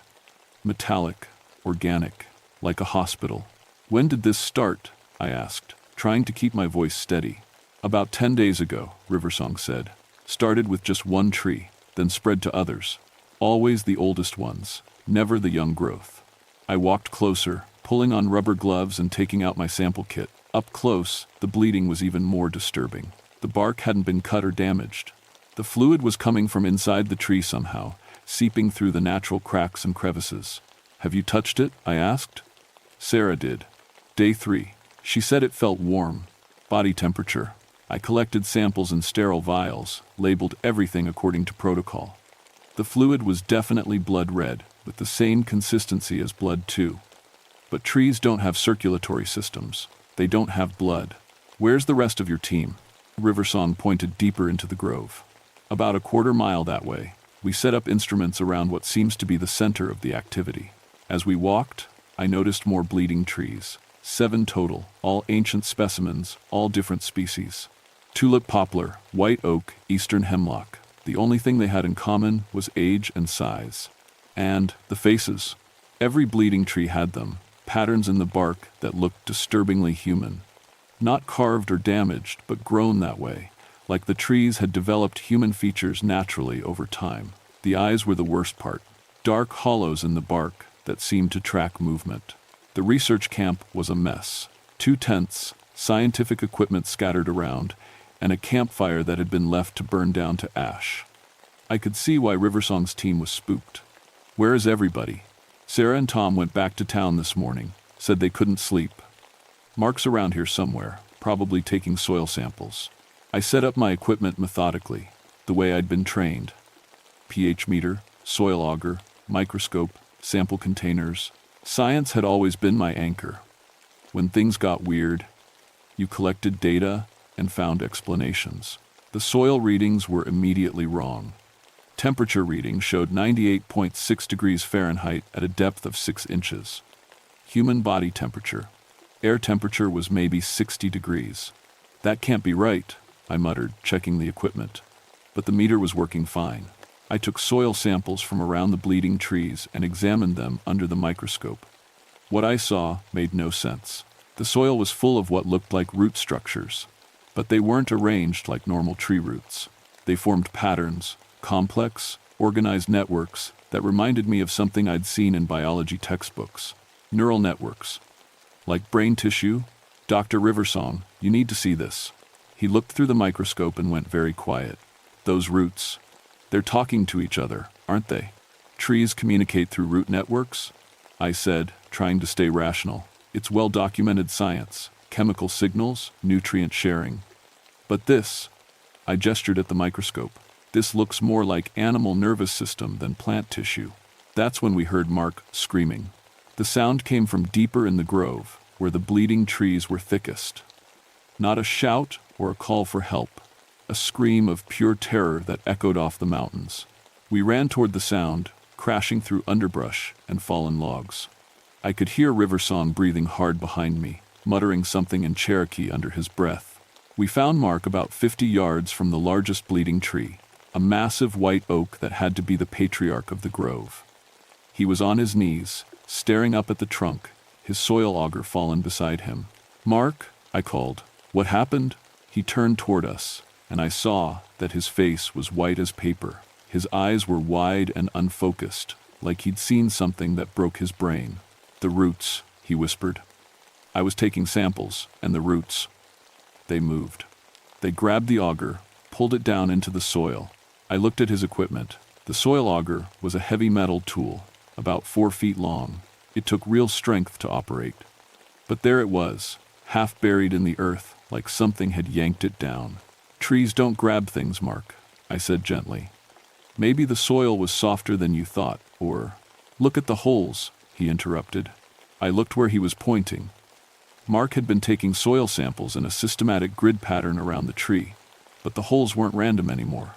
Metallic, organic, like a hospital. "When did this start?" I asked, trying to keep my voice steady. "About 10 days ago," Riversong said. "Started with just 1 tree, then spread to others. Always the oldest ones, never the young growth." I walked closer, pulling on rubber gloves and taking out my sample kit. Up close, the bleeding was even more disturbing. The bark hadn't been cut or damaged. The fluid was coming from inside the tree somehow, seeping through the natural cracks and crevices. "Have you touched it?" I asked. Sarah did. Day 3. She said it felt warm. Body temperature. I collected samples in sterile vials, labeled everything according to protocol. The fluid was definitely blood red, with the same consistency as blood too. But trees don't have circulatory systems. They don't have blood. Where's the rest of your team? Riversong pointed deeper into the grove. About a quarter mile that way. We set up instruments around what seems to be the center of the activity. As we walked, I noticed more bleeding trees. 7 total, all ancient specimens, all different species. Tulip poplar, white oak, eastern hemlock. The only thing they had in common was age and size. And the faces. Every bleeding tree had them, patterns in the bark that looked disturbingly human. Not carved or damaged, but grown that way, like the trees had developed human features naturally over time. The eyes were the worst part. Dark hollows in the bark that seemed to track movement. The research camp was a mess. 2 tents, scientific equipment scattered around, and a campfire that had been left to burn down to ash. I could see why Riversong's team was spooked. Where is everybody? Sarah and Tom went back to town this morning, said they couldn't sleep. Mark's around here somewhere, probably taking soil samples. I set up my equipment methodically, the way I'd been trained. pH meter, soil auger, microscope, sample containers. Science had always been my anchor. When things got weird, you collected data and found explanations. The soil readings were immediately wrong. Temperature readings showed 98.6 degrees Fahrenheit at a depth of 6 inches. Human body temperature. Air temperature was maybe 60 degrees. That can't be right, I muttered, checking the equipment. But the meter was working fine. I took soil samples from around the bleeding trees and examined them under the microscope. What I saw made no sense. The soil was full of what looked like root structures, but they weren't arranged like normal tree roots. They formed patterns, complex, organized networks that reminded me of something I'd seen in biology textbooks. Neural networks. Like brain tissue? Dr. Riversong, you need to see this. He looked through the microscope and went very quiet. Those roots. They're talking to each other, aren't they? Trees communicate through root networks? I said, trying to stay rational. It's well-documented science. Chemical signals, nutrient sharing. But this, I gestured at the microscope. This looks more like animal nervous system than plant tissue. That's when we heard Mark screaming. The sound came from deeper in the grove, where the bleeding trees were thickest. Not a shout or a call for help. A scream of pure terror that echoed off the mountains. We ran toward the sound, crashing through underbrush and fallen logs. I could hear Riversong breathing hard behind me, muttering something in Cherokee under his breath. We found Mark about 50 yards from the largest bleeding tree, a massive white oak that had to be the patriarch of the grove. He was on his knees, staring up at the trunk, his soil auger fallen beside him. "Mark," I called. "What happened?" He turned toward us, and I saw that his face was white as paper. His eyes were wide and unfocused, like he'd seen something that broke his brain. "The roots," he whispered. I was taking samples, and the roots. They moved. They grabbed the auger, pulled it down into the soil. I looked at his equipment. The soil auger was a heavy metal tool, about 4 feet long. It took real strength to operate. But there it was, half buried in the earth, like something had yanked it down. "Trees don't grab things, Mark," I said gently. "Maybe the soil was softer than you thought, or—" "Look at the holes," he interrupted. I looked where he was pointing. Mark had been taking soil samples in a systematic grid pattern around the tree, but the holes weren't random anymore.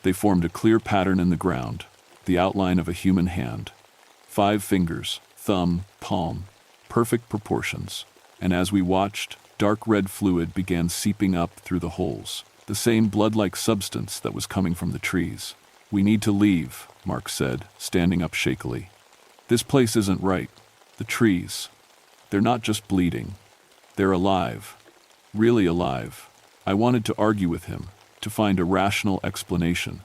They formed a clear pattern in the ground, the outline of a human hand. 5 fingers, thumb, palm, perfect proportions. And as we watched, dark red fluid began seeping up through the holes, the same blood-like substance that was coming from the trees. "We need to leave," Mark said, standing up shakily. "This place isn't right. The trees, they're not just bleeding. They're alive. Really alive." I wanted to argue with him, to find a rational explanation.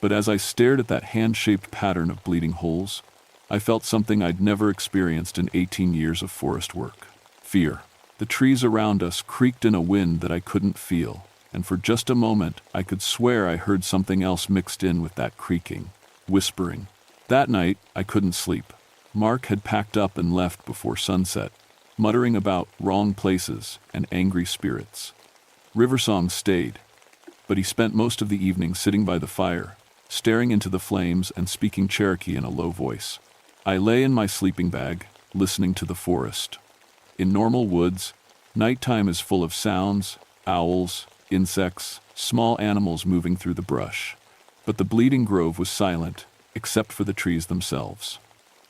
But as I stared at that hand-shaped pattern of bleeding holes, I felt something I'd never experienced in 18 years of forest work. Fear. The trees around us creaked in a wind that I couldn't feel, and for just a moment I could swear I heard something else mixed in with that creaking, whispering. That night I couldn't sleep. Mark had packed up and left before sunset, muttering about wrong places and angry spirits. Riversong stayed, but he spent most of the evening sitting by the fire, staring into the flames and speaking Cherokee in a low voice. I lay in my sleeping bag, listening to the forest. In normal woods, nighttime is full of sounds, owls, insects, small animals moving through the brush. But the bleeding grove was silent, except for the trees themselves.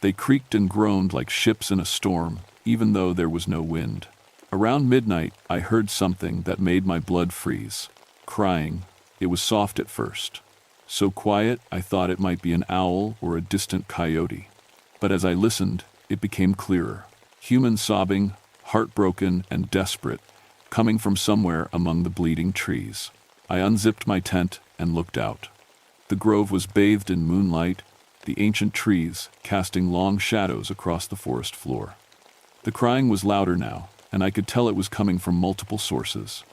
They creaked and groaned like ships in a storm, even though there was no wind. Around midnight, I heard something that made my blood freeze. Crying. It was soft at first. So quiet, I thought it might be an owl or a distant coyote. But as I listened, it became clearer. Human sobbing, heartbroken and desperate, coming from somewhere among the bleeding trees. I unzipped my tent and looked out. The grove was bathed in moonlight, the ancient trees casting long shadows across the forest floor. The crying was louder now, and I could tell it was coming from multiple sources.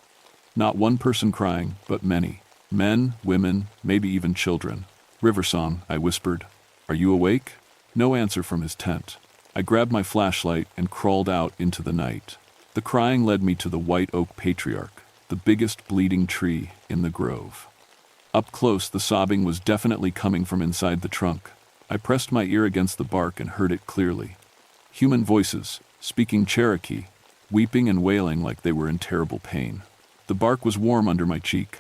Not one person crying, but many. Men, women, maybe even children. "Riversong," I whispered. "Are you awake?" No answer from his tent. I grabbed my flashlight and crawled out into the night. The crying led me to the white oak patriarch, the biggest bleeding tree in the grove. Up close, the sobbing was definitely coming from inside the trunk. I pressed my ear against the bark and heard it clearly. Human voices, speaking Cherokee, weeping and wailing like they were in terrible pain. The bark was warm under my cheek.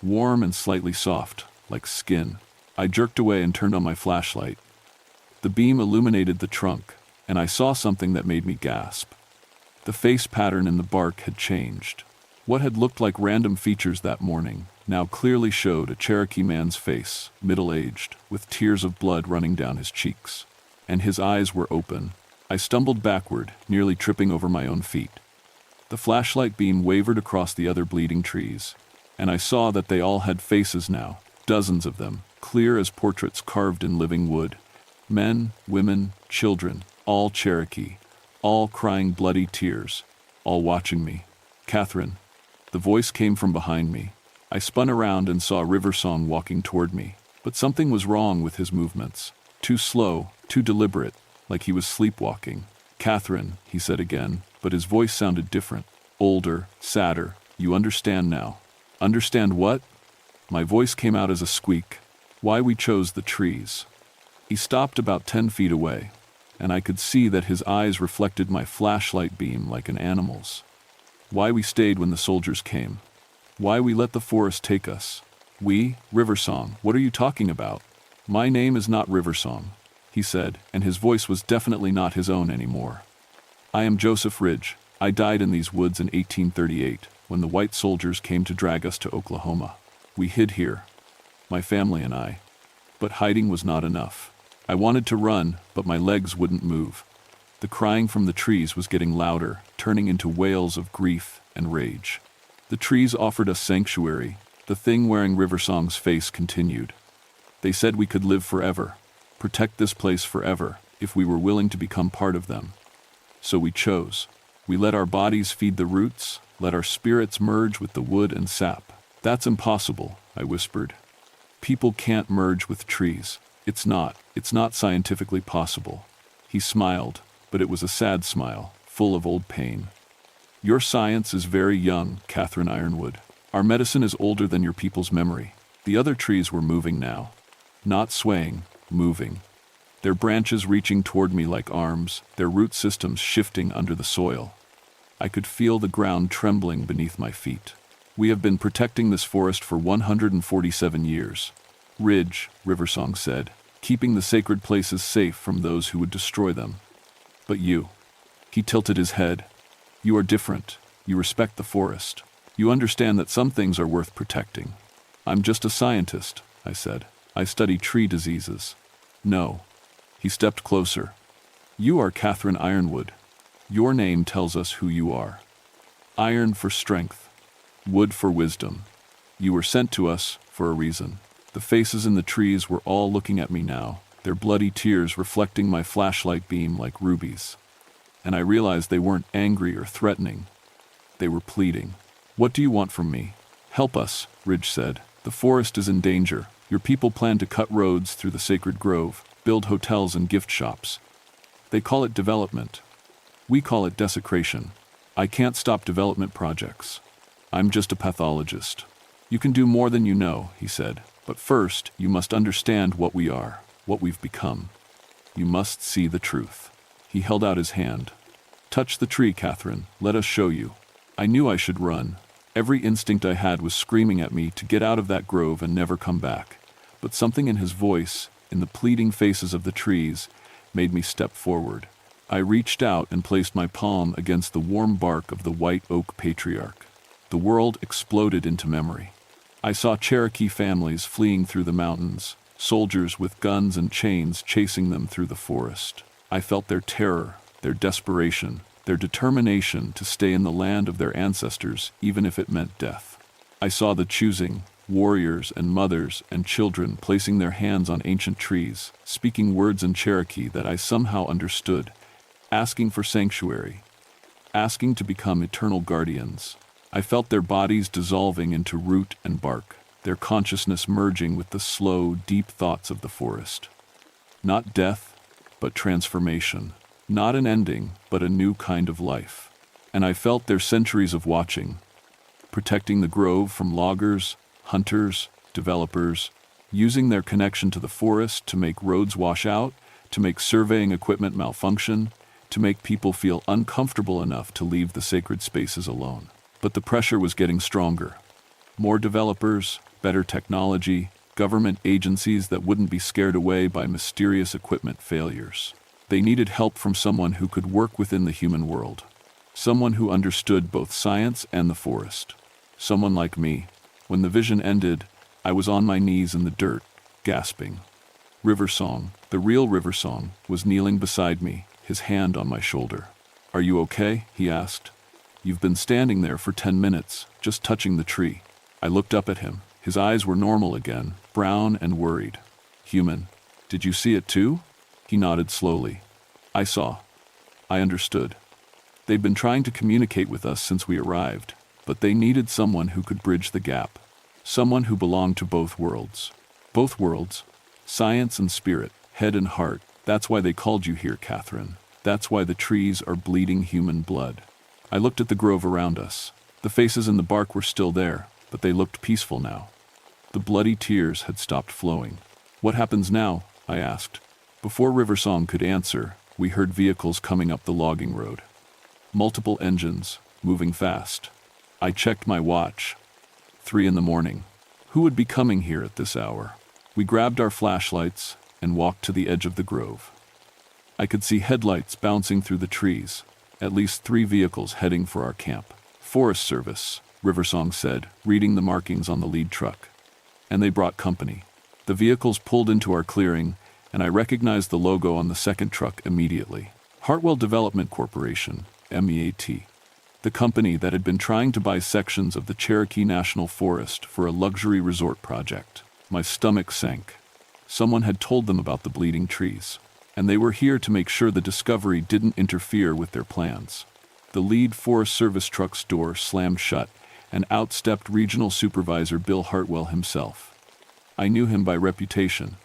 Warm and slightly soft, like skin. I jerked away and turned on my flashlight. The beam illuminated the trunk, and I saw something that made me gasp. The face pattern in the bark had changed. What had looked like random features that morning now clearly showed a Cherokee man's face, middle-aged, with tears of blood running down his cheeks. And his eyes were open. I stumbled backward, nearly tripping over my own feet. The flashlight beam wavered across the other bleeding trees, and I saw that they all had faces now, dozens of them, clear as portraits carved in living wood. Men, women, children, all Cherokee, all crying bloody tears, all watching me. "Catherine." The voice came from behind me. I spun around and saw Riversong walking toward me, but something was wrong with his movements. Too slow, too deliberate, like he was sleepwalking. "Catherine," he said again, but his voice sounded different. Older, sadder. "You understand now." "Understand what?" My voice came out as a squeak. "Why we chose the trees." He stopped about 10 feet away, and I could see that his eyes reflected my flashlight beam like an animal's. Why we stayed when the soldiers came. Why we let the forest take us. "We? Riversong, what are you talking about?" "My name is not Riversong," he said, and his voice was definitely not his own anymore. "I am Joseph Ridge. I died in these woods in 1838, when the white soldiers came to drag us to Oklahoma. We hid here, my family and I. But hiding was not enough. I wanted to run, but my legs wouldn't move. The crying from the trees was getting louder, turning into wails of grief and rage. The trees offered us sanctuary. The thing wearing Riversong's face continued. They said we could live forever, protect this place forever, if we were willing to become part of them. So we chose. We let our bodies feed the roots, let our spirits merge with the wood and sap. "That's impossible," I whispered. "People can't merge with trees. It's not scientifically possible." He smiled, but it was a sad smile, full of old pain. "Your science is very young, Catherine Ironwood. Our medicine is older than your people's memory." The other trees were moving now. Not swaying, moving. Their branches reaching toward me like arms, their root systems shifting under the soil. I could feel the ground trembling beneath my feet. "We have been protecting this forest for 147 years. Ridge," Riversong said, "keeping the sacred places safe from those who would destroy them. But you." He tilted his head. "You are different. You respect the forest. You understand that some things are worth protecting." "I'm just a scientist," I said. "I study tree diseases." "No." He stepped closer. "You are Catherine Ironwood. Your name tells us who you are. Iron for strength. Wood for wisdom. You were sent to us for a reason." The faces in the trees were all looking at me now, their bloody tears reflecting my flashlight beam like rubies. And I realized they weren't angry or threatening. They were pleading. "What do you want from me?" "Help us," Ridge said. "The forest is in danger. Your people plan to cut roads through the sacred grove, build hotels and gift shops. They call it development. We call it desecration. I can't stop development projects. I'm just a pathologist." "You can do more than you know," he said. "But first, you must understand what we are, what we've become. You must see the truth." He held out his hand. "Touch the tree, Catherine. Let us show you." I knew I should run. Every instinct I had was screaming at me to get out of that grove and never come back. But something in his voice, in the pleading faces of the trees, made me step forward. I reached out and placed my palm against the warm bark of the white oak patriarch. The world exploded into memory. I saw Cherokee families fleeing through the mountains, soldiers with guns and chains chasing them through the forest. I felt their terror, their desperation, their determination to stay in the land of their ancestors, even if it meant death. I saw the choosing, warriors and mothers and children placing their hands on ancient trees, speaking words in Cherokee that I somehow understood, asking for sanctuary, asking to become eternal guardians. I felt their bodies dissolving into root and bark, their consciousness merging with the slow, deep thoughts of the forest. Not death, but transformation. Not an ending, but a new kind of life. And I felt their centuries of watching, protecting the grove from loggers, hunters, developers, using their connection to the forest to make roads wash out, to make surveying equipment malfunction, to make people feel uncomfortable enough to leave the sacred spaces alone. But the pressure was getting stronger. More developers, better technology, government agencies that wouldn't be scared away by mysterious equipment failures. They needed help from someone who could work within the human world. Someone who understood both science and the forest. Someone like me. When the vision ended, I was on my knees in the dirt, gasping. River Song, the real River Song, was kneeling beside me, his hand on my shoulder. "Are you okay?" he asked. "You've been standing there for 10 minutes, just touching the tree." I looked up at him. His eyes were normal again, brown and worried. "Human. Did you see it too?" He nodded slowly. "I saw. I understood. They'd been trying to communicate with us since we arrived, but they needed someone who could bridge the gap. Someone who belonged to both worlds. Both worlds. Science and spirit, head and heart. That's why they called you here, Catherine. That's why the trees are bleeding human blood." I looked at the grove around us. The faces in the bark were still there, but they looked peaceful now. The bloody tears had stopped flowing. "What happens now?" I asked. Before River Song could answer, we heard vehicles coming up the logging road. Multiple engines, moving fast. I checked my watch. 3 a.m. Who would be coming here at this hour? We grabbed our flashlights and walked to the edge of the grove. I could see headlights bouncing through the trees, at least 3 vehicles heading for our camp. "Forest Service," River Song said, reading the markings on the lead truck. And they brought company. The vehicles pulled into our clearing, and I recognized the logo on the second truck immediately. Hartwell Development Corporation, MEAT. The company that had been trying to buy sections of the Cherokee National Forest for a luxury resort project. My stomach sank. Someone had told them about the bleeding trees, and they were here to make sure the discovery didn't interfere with their plans. The lead Forest Service truck's door slammed shut, and out stepped Regional Supervisor Bill Hartwell himself. I knew him by reputation,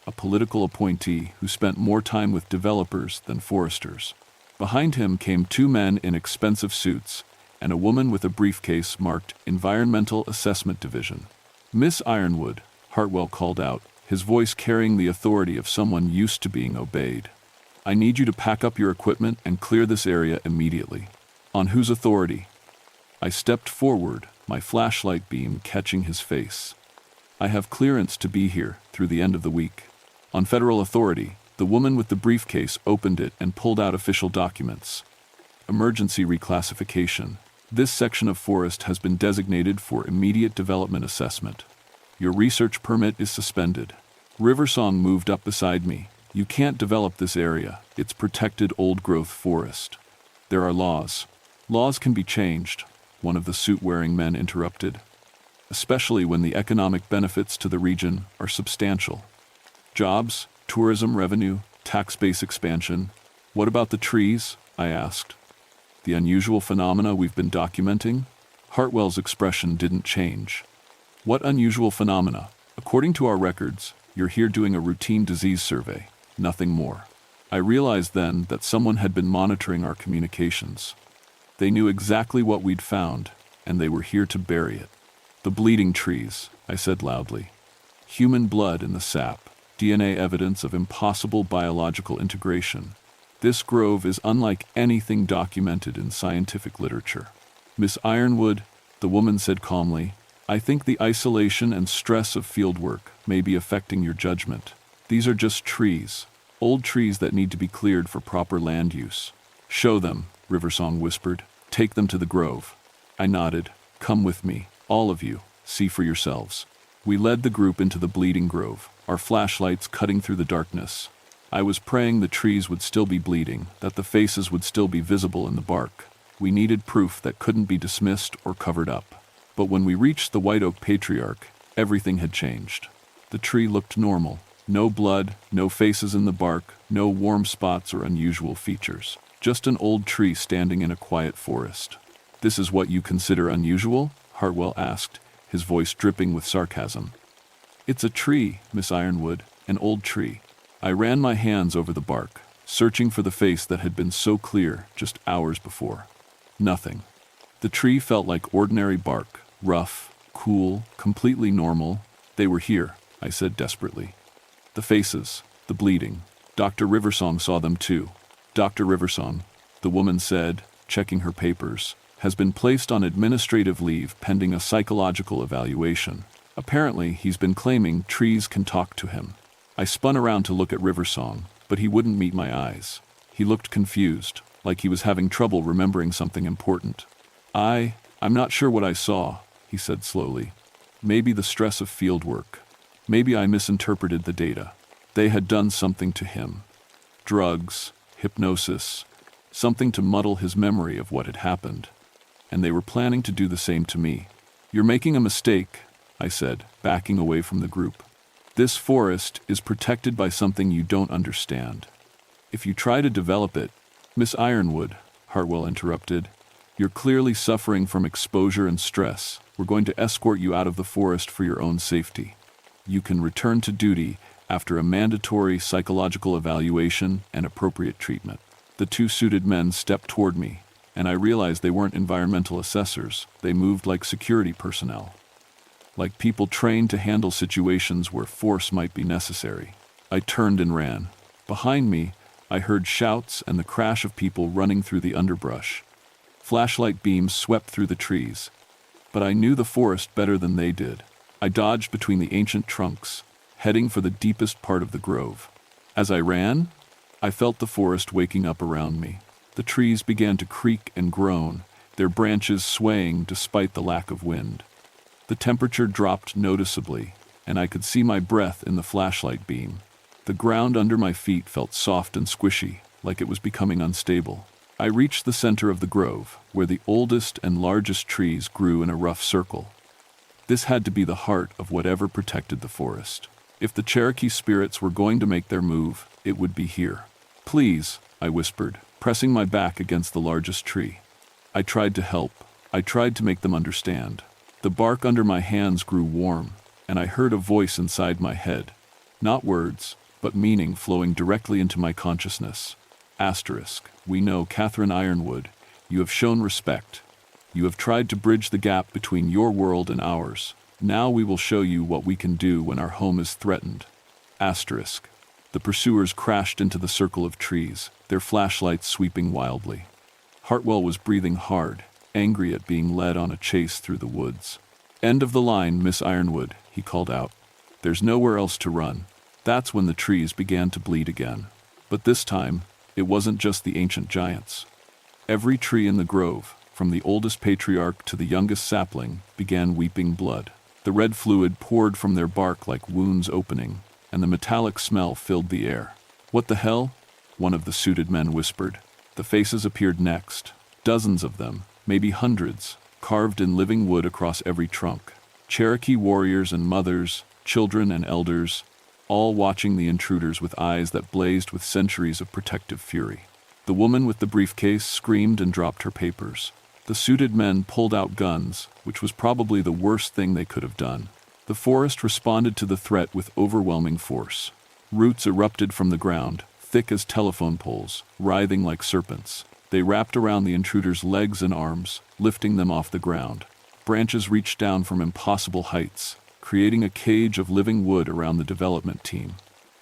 a political appointee who spent more time with developers than foresters. Behind him came 2 men in expensive suits, and a woman with a briefcase marked Environmental Assessment Division. "Miss Ironwood," Hartwell called out, his voice carrying the authority of someone used to being obeyed. "I need you to pack up your equipment and clear this area immediately." "On whose authority?" I stepped forward, my flashlight beam catching his face. "I have clearance to be here through the end of the week." "On federal authority." The woman with the briefcase opened it and pulled out official documents. "Emergency reclassification. This section of forest has been designated for immediate development assessment. Your research permit is suspended." River Song moved up beside me. "You can't develop this area. It's protected old-growth forest." "There are laws." "Laws can be changed," one of the suit-wearing men interrupted. "Especially when the economic benefits to the region are substantial. Jobs, tourism revenue, tax base expansion." "What about the trees?" I asked. "The unusual phenomena we've been documenting?" Hartwell's expression didn't change. "What unusual phenomena? According to our records, you're here doing a routine disease survey, nothing more." I realized then that someone had been monitoring our communications. They knew exactly what we'd found, and they were here to bury it. "The bleeding trees," I said loudly. "Human blood in the sap, DNA evidence of impossible biological integration. This grove is unlike anything documented in scientific literature. Miss Ironwood, the woman said calmly, I think the isolation and stress of fieldwork may be affecting your judgment. These are just trees, old trees that need to be cleared for proper land use. Show them, Riversong whispered. Take them to the grove. I nodded. Come with me, all of you, see for yourselves. We led the group into the bleeding grove, our flashlights cutting through the darkness. I was praying the trees would still be bleeding, that the faces would still be visible in the bark. We needed proof that couldn't be dismissed or covered up. But when we reached the white oak patriarch, everything had changed. The tree looked normal. No blood, no faces in the bark, no warm spots or unusual features. Just an old tree standing in a quiet forest. This is what you consider unusual? Hartwell asked, his voice dripping with sarcasm. It's a tree, Miss Ironwood, an old tree. I ran my hands over the bark, searching for the face that had been so clear just hours before. Nothing. The tree felt like ordinary bark, rough, cool, completely normal. They were here, I said desperately. The faces, the bleeding. Dr. Riversong saw them too. Dr. Riversong, the woman said, checking her papers, has been placed on administrative leave pending a psychological evaluation. Apparently, he's been claiming trees can talk to him. I spun around to look at Riversong, but he wouldn't meet my eyes. He looked confused, like he was having trouble remembering something important. I'm not sure what I saw, he said slowly. Maybe the stress of field work. Maybe I misinterpreted the data. They had done something to him. Drugs, hypnosis, something to muddle his memory of what had happened. And they were planning to do the same to me. You're making a mistake, I said, backing away from the group. This forest is protected by something you don't understand. If you try to develop it, Miss Ironwood, Hartwell interrupted, you're clearly suffering from exposure and stress. We're going to escort you out of the forest for your own safety. You can return to duty after a mandatory psychological evaluation and appropriate treatment. The two suited men stepped toward me, and I realized they weren't environmental assessors. They moved like security personnel, like people trained to handle situations where force might be necessary. I turned and ran. Behind me, I heard shouts and the crash of people running through the underbrush. Flashlight beams swept through the trees, but I knew the forest better than they did. I dodged between the ancient trunks, heading for the deepest part of the grove. As I ran, I felt the forest waking up around me. The trees began to creak and groan, their branches swaying despite the lack of wind. The temperature dropped noticeably, and I could see my breath in the flashlight beam. The ground under my feet felt soft and squishy, like it was becoming unstable. I reached the center of the grove, where the oldest and largest trees grew in a rough circle. This had to be the heart of whatever protected the forest. If the Cherokee spirits were going to make their move, it would be here. Please, I whispered, pressing my back against the largest tree. I tried to help. I tried to make them understand. The bark under my hands grew warm, and I heard a voice inside my head. Not words, but meaning flowing directly into my consciousness. Asterisk, we know, Catherine Ironwood, you have shown respect. You have tried to bridge the gap between your world and ours. Now we will show you what we can do when our home is threatened. Asterisk. The pursuers crashed into the circle of trees, their flashlights sweeping wildly. Hartwell was breathing hard, angry at being led on a chase through the woods. End of the line, Miss Ironwood, he called out. There's nowhere else to run. That's when the trees began to bleed again. But this time, it wasn't just the ancient giants. Every tree in the grove, from the oldest patriarch to the youngest sapling, began weeping blood. The red fluid poured from their bark like wounds opening, and the metallic smell filled the air. What the hell? One of the suited men whispered. The faces appeared next. Dozens of them, maybe hundreds, carved in living wood across every trunk. Cherokee warriors and mothers, children and elders, all watching the intruders with eyes that blazed with centuries of protective fury. The woman with the briefcase screamed and dropped her papers. The suited men pulled out guns, which was probably the worst thing they could have done. The forest responded to the threat with overwhelming force. Roots erupted from the ground, thick as telephone poles, writhing like serpents. They wrapped around the intruders' legs and arms, lifting them off the ground. Branches reached down from impossible heights, creating a cage of living wood around the development team.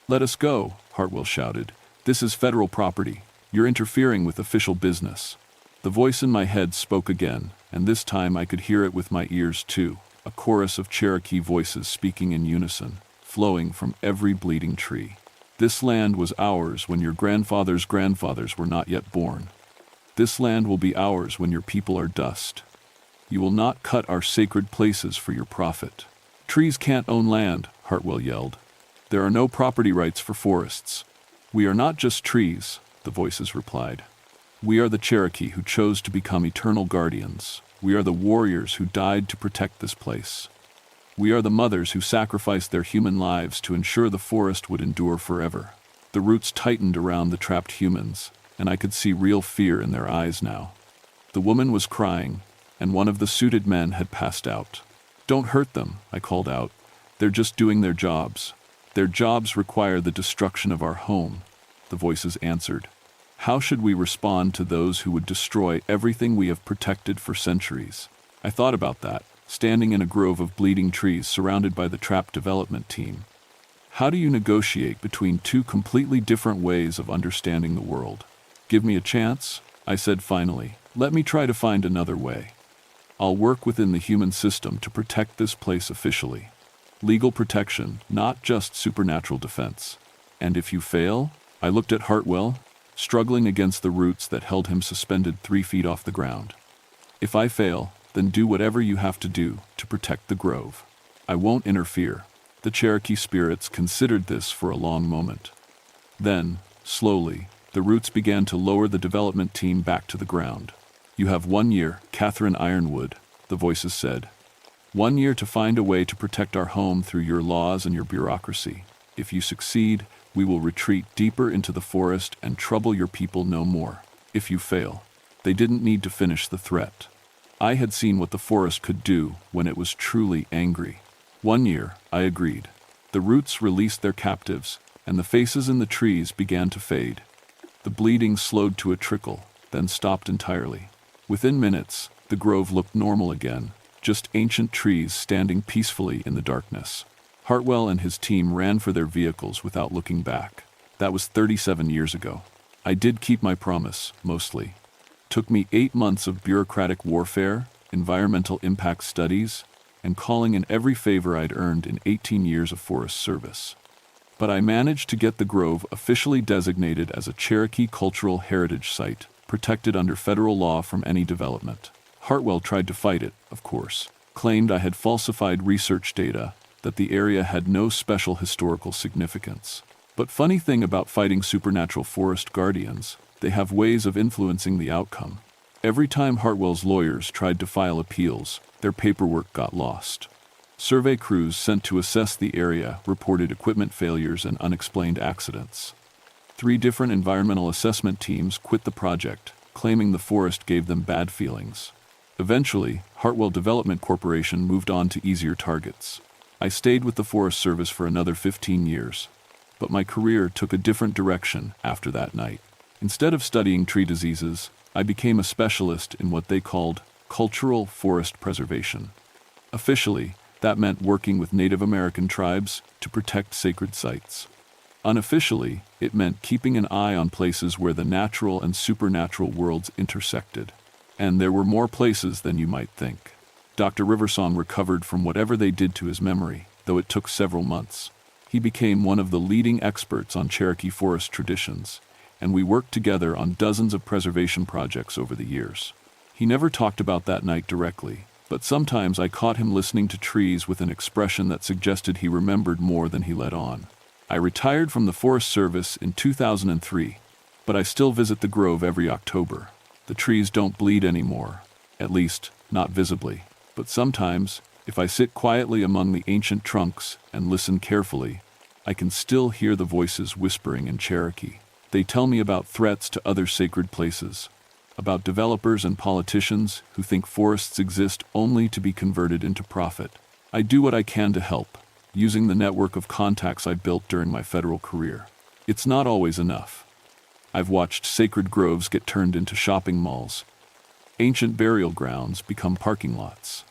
Let us go, Hartwell shouted. This is federal property. You're interfering with official business. The voice in my head spoke again, and this time I could hear it with my ears too, a chorus of Cherokee voices speaking in unison, flowing from every bleeding tree. This land was ours when your grandfather's grandfathers were not yet born. This land will be ours when your people are dust. You will not cut our sacred places for your profit. Trees can't own land, Hartwell yelled. There are no property rights for forests. We are not just trees, the voices replied. We are the Cherokee who chose to become eternal guardians. We are the warriors who died to protect this place. We are the mothers who sacrificed their human lives to ensure the forest would endure forever. The roots tightened around the trapped humans, and I could see real fear in their eyes now. The woman was crying, and one of the suited men had passed out. Don't hurt them, I called out. They're just doing their jobs. Their jobs require the destruction of our home, the voices answered. How should we respond to those who would destroy everything we have protected for centuries? I thought about that, standing in a grove of bleeding trees surrounded by the trapped development team. How do you negotiate between two completely different ways of understanding the world? Give me a chance, I said finally. Let me try to find another way. I'll work within the human system to protect this place officially. Legal protection, not just supernatural defense. And if you fail? I looked at Hartwell, struggling against the roots that held him suspended 3 feet off the ground. If I fail, then do whatever you have to do to protect the grove. I won't interfere. The Cherokee spirits considered this for a long moment. Then, slowly, the roots began to lower the development team back to the ground. You have 1 year, Catherine Ironwood, the voices said. 1 year to find a way to protect our home through your laws and your bureaucracy. If you succeed, we will retreat deeper into the forest and trouble your people no more. If you fail, they didn't need to finish the threat. I had seen what the forest could do when it was truly angry. 1 year, I agreed. The roots released their captives, and the faces in the trees began to fade. The bleeding slowed to a trickle, then stopped entirely. Within minutes, the grove looked normal again, just ancient trees standing peacefully in the darkness. Hartwell and his team ran for their vehicles without looking back. That was 37 years ago. I did keep my promise, mostly. Took me 8 months of bureaucratic warfare, environmental impact studies, and calling in every favor I'd earned in 18 years of forest service. But I managed to get the grove officially designated as a Cherokee Cultural Heritage Site, protected under federal law from any development. Hartwell tried to fight it, of course, claimed I had falsified research data, that the area had no special historical significance. But funny thing about fighting supernatural forest guardians, they have ways of influencing the outcome. Every time Hartwell's lawyers tried to file appeals, their paperwork got lost. Survey crews sent to assess the area reported equipment failures and unexplained accidents. 3 different environmental assessment teams quit the project, claiming the forest gave them bad feelings. Eventually, Hartwell Development Corporation moved on to easier targets. I stayed with the Forest Service for another 15 years, but my career took a different direction after that night. Instead of studying tree diseases, I became a specialist in what they called cultural forest preservation. Officially, that meant working with Native American tribes to protect sacred sites. Unofficially, it meant keeping an eye on places where the natural and supernatural worlds intersected. And there were more places than you might think. Dr. Riversong recovered from whatever they did to his memory, though it took several months. He became one of the leading experts on Cherokee forest traditions, and we worked together on dozens of preservation projects over the years. He never talked about that night directly, but sometimes I caught him listening to trees with an expression that suggested he remembered more than he let on. I retired from the Forest Service in 2003, but I still visit the grove every October. The trees don't bleed anymore, at least, not visibly. But sometimes, if I sit quietly among the ancient trunks and listen carefully, I can still hear the voices whispering in Cherokee. They tell me about threats to other sacred places, about developers and politicians who think forests exist only to be converted into profit. I do what I can to help, using the network of contacts I built during my federal career. It's not always enough. I've watched sacred groves get turned into shopping malls, ancient burial grounds become parking lots.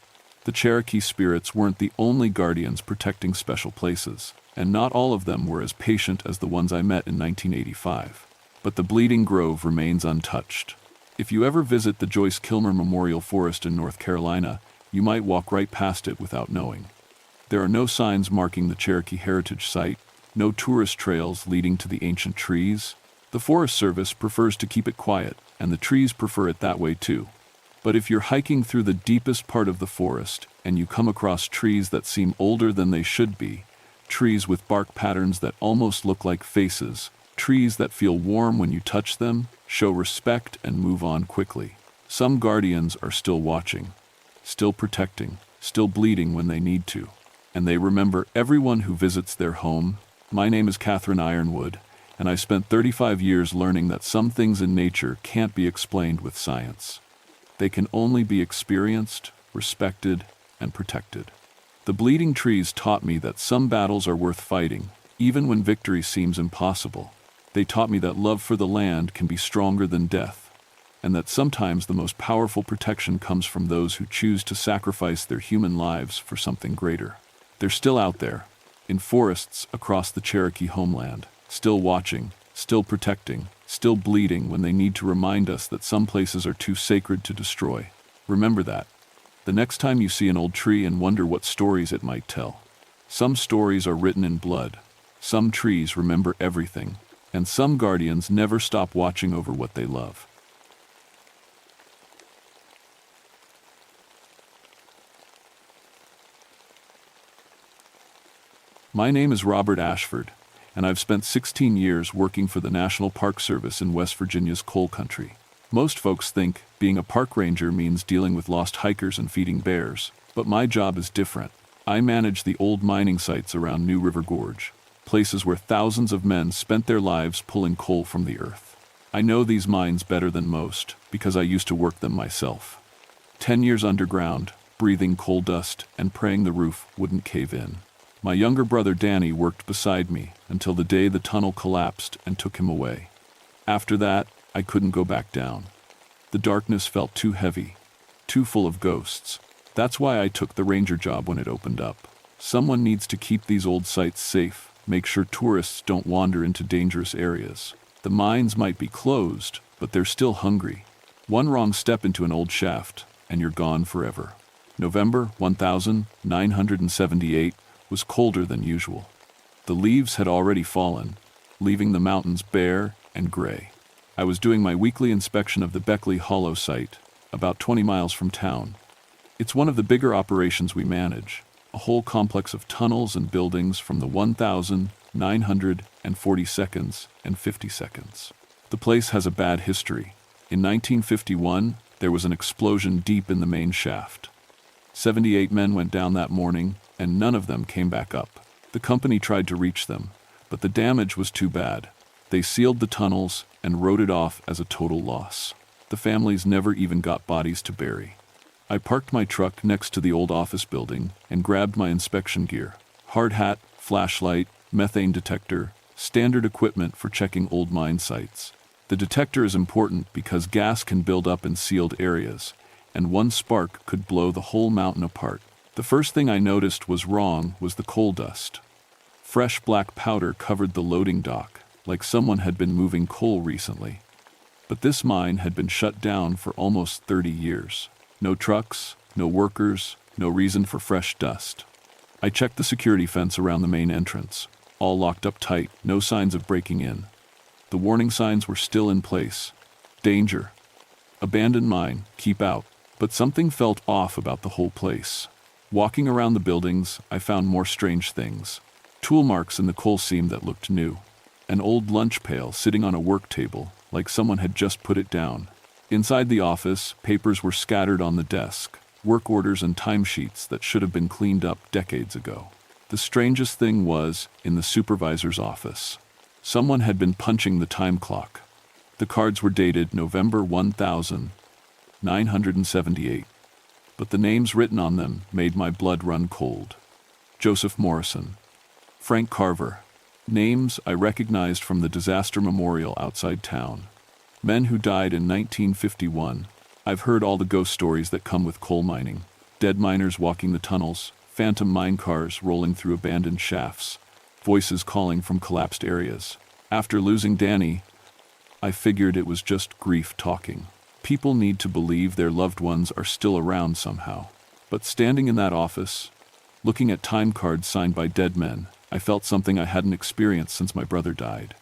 The Cherokee spirits weren't the only guardians protecting special places, and not all of them were as patient as the ones I met in 1985. but the Bleeding Grove remains untouched. If you ever visit the Joyce Kilmer Memorial Forest in North Carolina, you might walk right past it without knowing. There are no signs marking the Cherokee Heritage Site, no tourist trails leading to the ancient trees. The Forest Service prefers to keep it quiet, and the trees prefer it that way too. But if you're hiking through the deepest part of the forest and you come across trees that seem older than they should be, trees with bark patterns that almost look like faces, trees that feel warm when you touch them, show respect and move on quickly. Some guardians are still watching, still protecting, still bleeding when they need to. And they remember everyone who visits their home. My name is Catherine Ironwood, and I spent 35 years learning that some things in nature can't be explained with science. They can only be experienced, respected, and protected. The bleeding trees taught me that some battles are worth fighting, even when victory seems impossible. They taught me that love for the land can be stronger than death, and that sometimes the most powerful protection comes from those who choose to sacrifice their human lives for something greater. They're still out there, in forests across the Cherokee homeland, still watching, still protecting, still bleeding when they need to remind us that some places are too sacred to destroy. Remember that. The next time you see an old tree and wonder what stories it might tell. Some stories are written in blood. Some trees remember everything, and some guardians never stop watching over what they love. My name is Robert Ashford, and I've spent 16 years working for the National Park Service in West Virginia's coal country. Most folks think being a park ranger means dealing with lost hikers and feeding bears, but my job is different. I manage the old mining sites around New River Gorge, places where thousands of men spent their lives pulling coal from the earth. I know these mines better than most because I used to work them myself. 10 years underground, breathing coal dust and praying the roof wouldn't cave in. My younger brother Danny worked beside me until the day the tunnel collapsed and took him away. After that, I couldn't go back down. The darkness felt too heavy, too full of ghosts. That's why I took the ranger job when it opened up. Someone needs to keep these old sites safe, make sure tourists don't wander into dangerous areas. The mines might be closed, but they're still hungry. One wrong step into an old shaft, and you're gone forever. November 1978 was colder than usual. The leaves had already fallen, leaving the mountains bare and gray. I was doing my weekly inspection of the Beckley Hollow site, about 20 miles from town. It's one of the bigger operations we manage, a whole complex of tunnels and buildings from the 1,940 seconds and 50 seconds. The place has a bad history. In 1951, there was an explosion deep in the main shaft. 78 men went down that morning, and none of them came back up. The company tried to reach them, but the damage was too bad. They sealed the tunnels and wrote it off as a total loss. The families never even got bodies to bury. I parked my truck next to the old office building and grabbed my inspection gear: hard hat, flashlight, methane detector, standard equipment for checking old mine sites. The detector is important because gas can build up in sealed areas, and one spark could blow the whole mountain apart. The first thing I noticed was wrong was the coal dust. Fresh black powder covered the loading dock, like someone had been moving coal recently. But this mine had been shut down for almost 30 years. No trucks, no workers, no reason for fresh dust. I checked the security fence around the main entrance, all locked up tight, no signs of breaking in. The warning signs were still in place. Danger. Abandoned mine, keep out. But something felt off about the whole place. Walking around the buildings, I found more strange things. Tool marks in the coal seam that looked new. An old lunch pail sitting on a work table, like someone had just put it down. Inside the office, papers were scattered on the desk, work orders and timesheets that should have been cleaned up decades ago. The strangest thing was, in the supervisor's office. Someone had been punching the time clock. The cards were dated November 1978. But the names written on them made my blood run cold. Joseph Morrison, Frank Carver, names I recognized from the disaster memorial outside town. Men who died in 1951. I've heard all the ghost stories that come with coal mining. Dead miners walking the tunnels, phantom mine cars rolling through abandoned shafts, voices calling from collapsed areas. After losing Danny, I figured it was just grief talking. People need to believe their loved ones are still around somehow. But standing in that office, looking at time cards signed by dead men, I felt something I hadn't experienced since my brother died.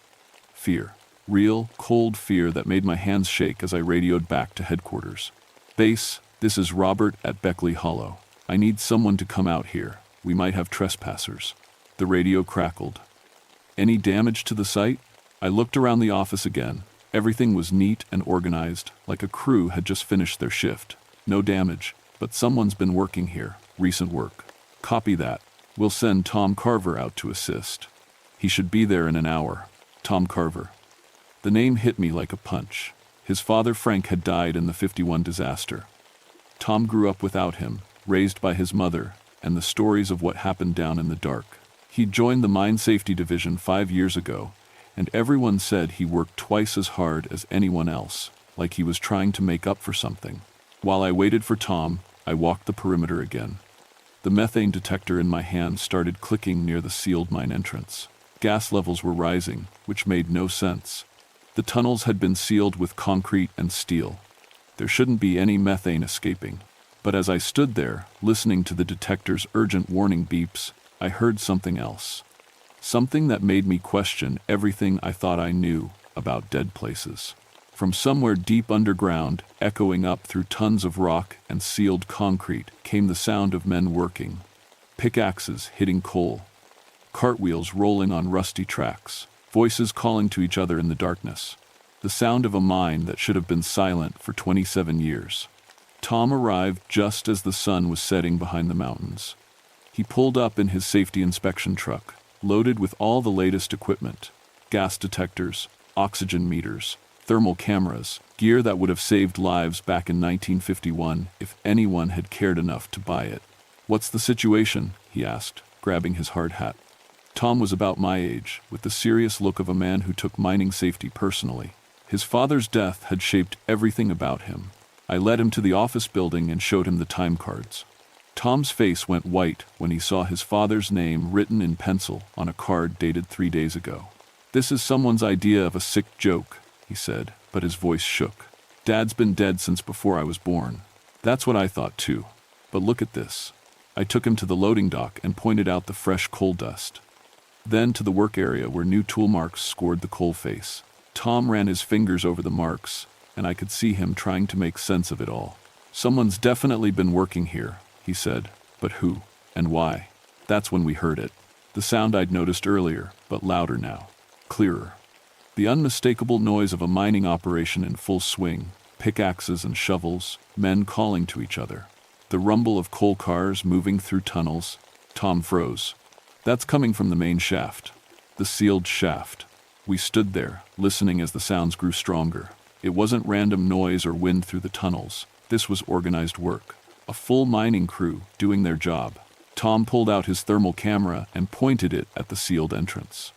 Fear. Real, cold fear that made my hands shake as I radioed back to headquarters. Base, this is Robert at Beckley Hollow. I need someone to come out here. We might have trespassers. The radio crackled. Any damage to the site? I looked around the office again. Everything was neat and organized, like a crew had just finished their shift. No damage, but someone's been working here. Recent work. Copy that. We'll send Tom Carver out to assist. He should be there in an hour. Tom Carver. The name hit me like a punch. His father Frank had died in the '51 disaster. Tom grew up without him, raised by his mother, and the stories of what happened down in the dark. He joined the Mine Safety Division 5 years ago, and everyone said he worked twice as hard as anyone else, like he was trying to make up for something. While I waited for Tom, I walked the perimeter again. The methane detector in my hand started clicking near the sealed mine entrance. Gas levels were rising, which made no sense. The tunnels had been sealed with concrete and steel. There shouldn't be any methane escaping. But as I stood there, listening to the detector's urgent warning beeps, I heard something else. Something that made me question everything I thought I knew about dead places. From somewhere deep underground, echoing up through tons of rock and sealed concrete, came the sound of men working. Pickaxes hitting coal. Cartwheels rolling on rusty tracks. Voices calling to each other in the darkness. The sound of a mine that should have been silent for 27 years. Tom arrived just as the sun was setting behind the mountains. He pulled up in his safety inspection truck, loaded with all the latest equipment. Gas detectors, oxygen meters, thermal cameras, gear that would have saved lives back in 1951 if anyone had cared enough to buy it. "What's the situation?" he asked, grabbing his hard hat. Tom was about my age, with the serious look of a man who took mining safety personally. His father's death had shaped everything about him. I led him to the office building and showed him the time cards. Tom's face went white when he saw his father's name written in pencil on a card dated 3 days ago. "This is someone's idea of a sick joke," he said, but his voice shook. "Dad's been dead since before I was born." That's what I thought too. But look at this. I took him to the loading dock and pointed out the fresh coal dust. Then to the work area where new tool marks scored the coal face. Tom ran his fingers over the marks, and I could see him trying to make sense of it all. "Someone's definitely been working here," he said, "but who and why?" That's when we heard it. The sound I'd noticed earlier, but louder now. Clearer. The unmistakable noise of a mining operation in full swing, pickaxes and shovels, men calling to each other. The rumble of coal cars moving through tunnels. Tom froze. "That's coming from the main shaft." The sealed shaft. We stood there, listening as the sounds grew stronger. It wasn't random noise or wind through the tunnels. This was organized work. A full mining crew doing their job. Tom pulled out his thermal camera and pointed it at the sealed entrance.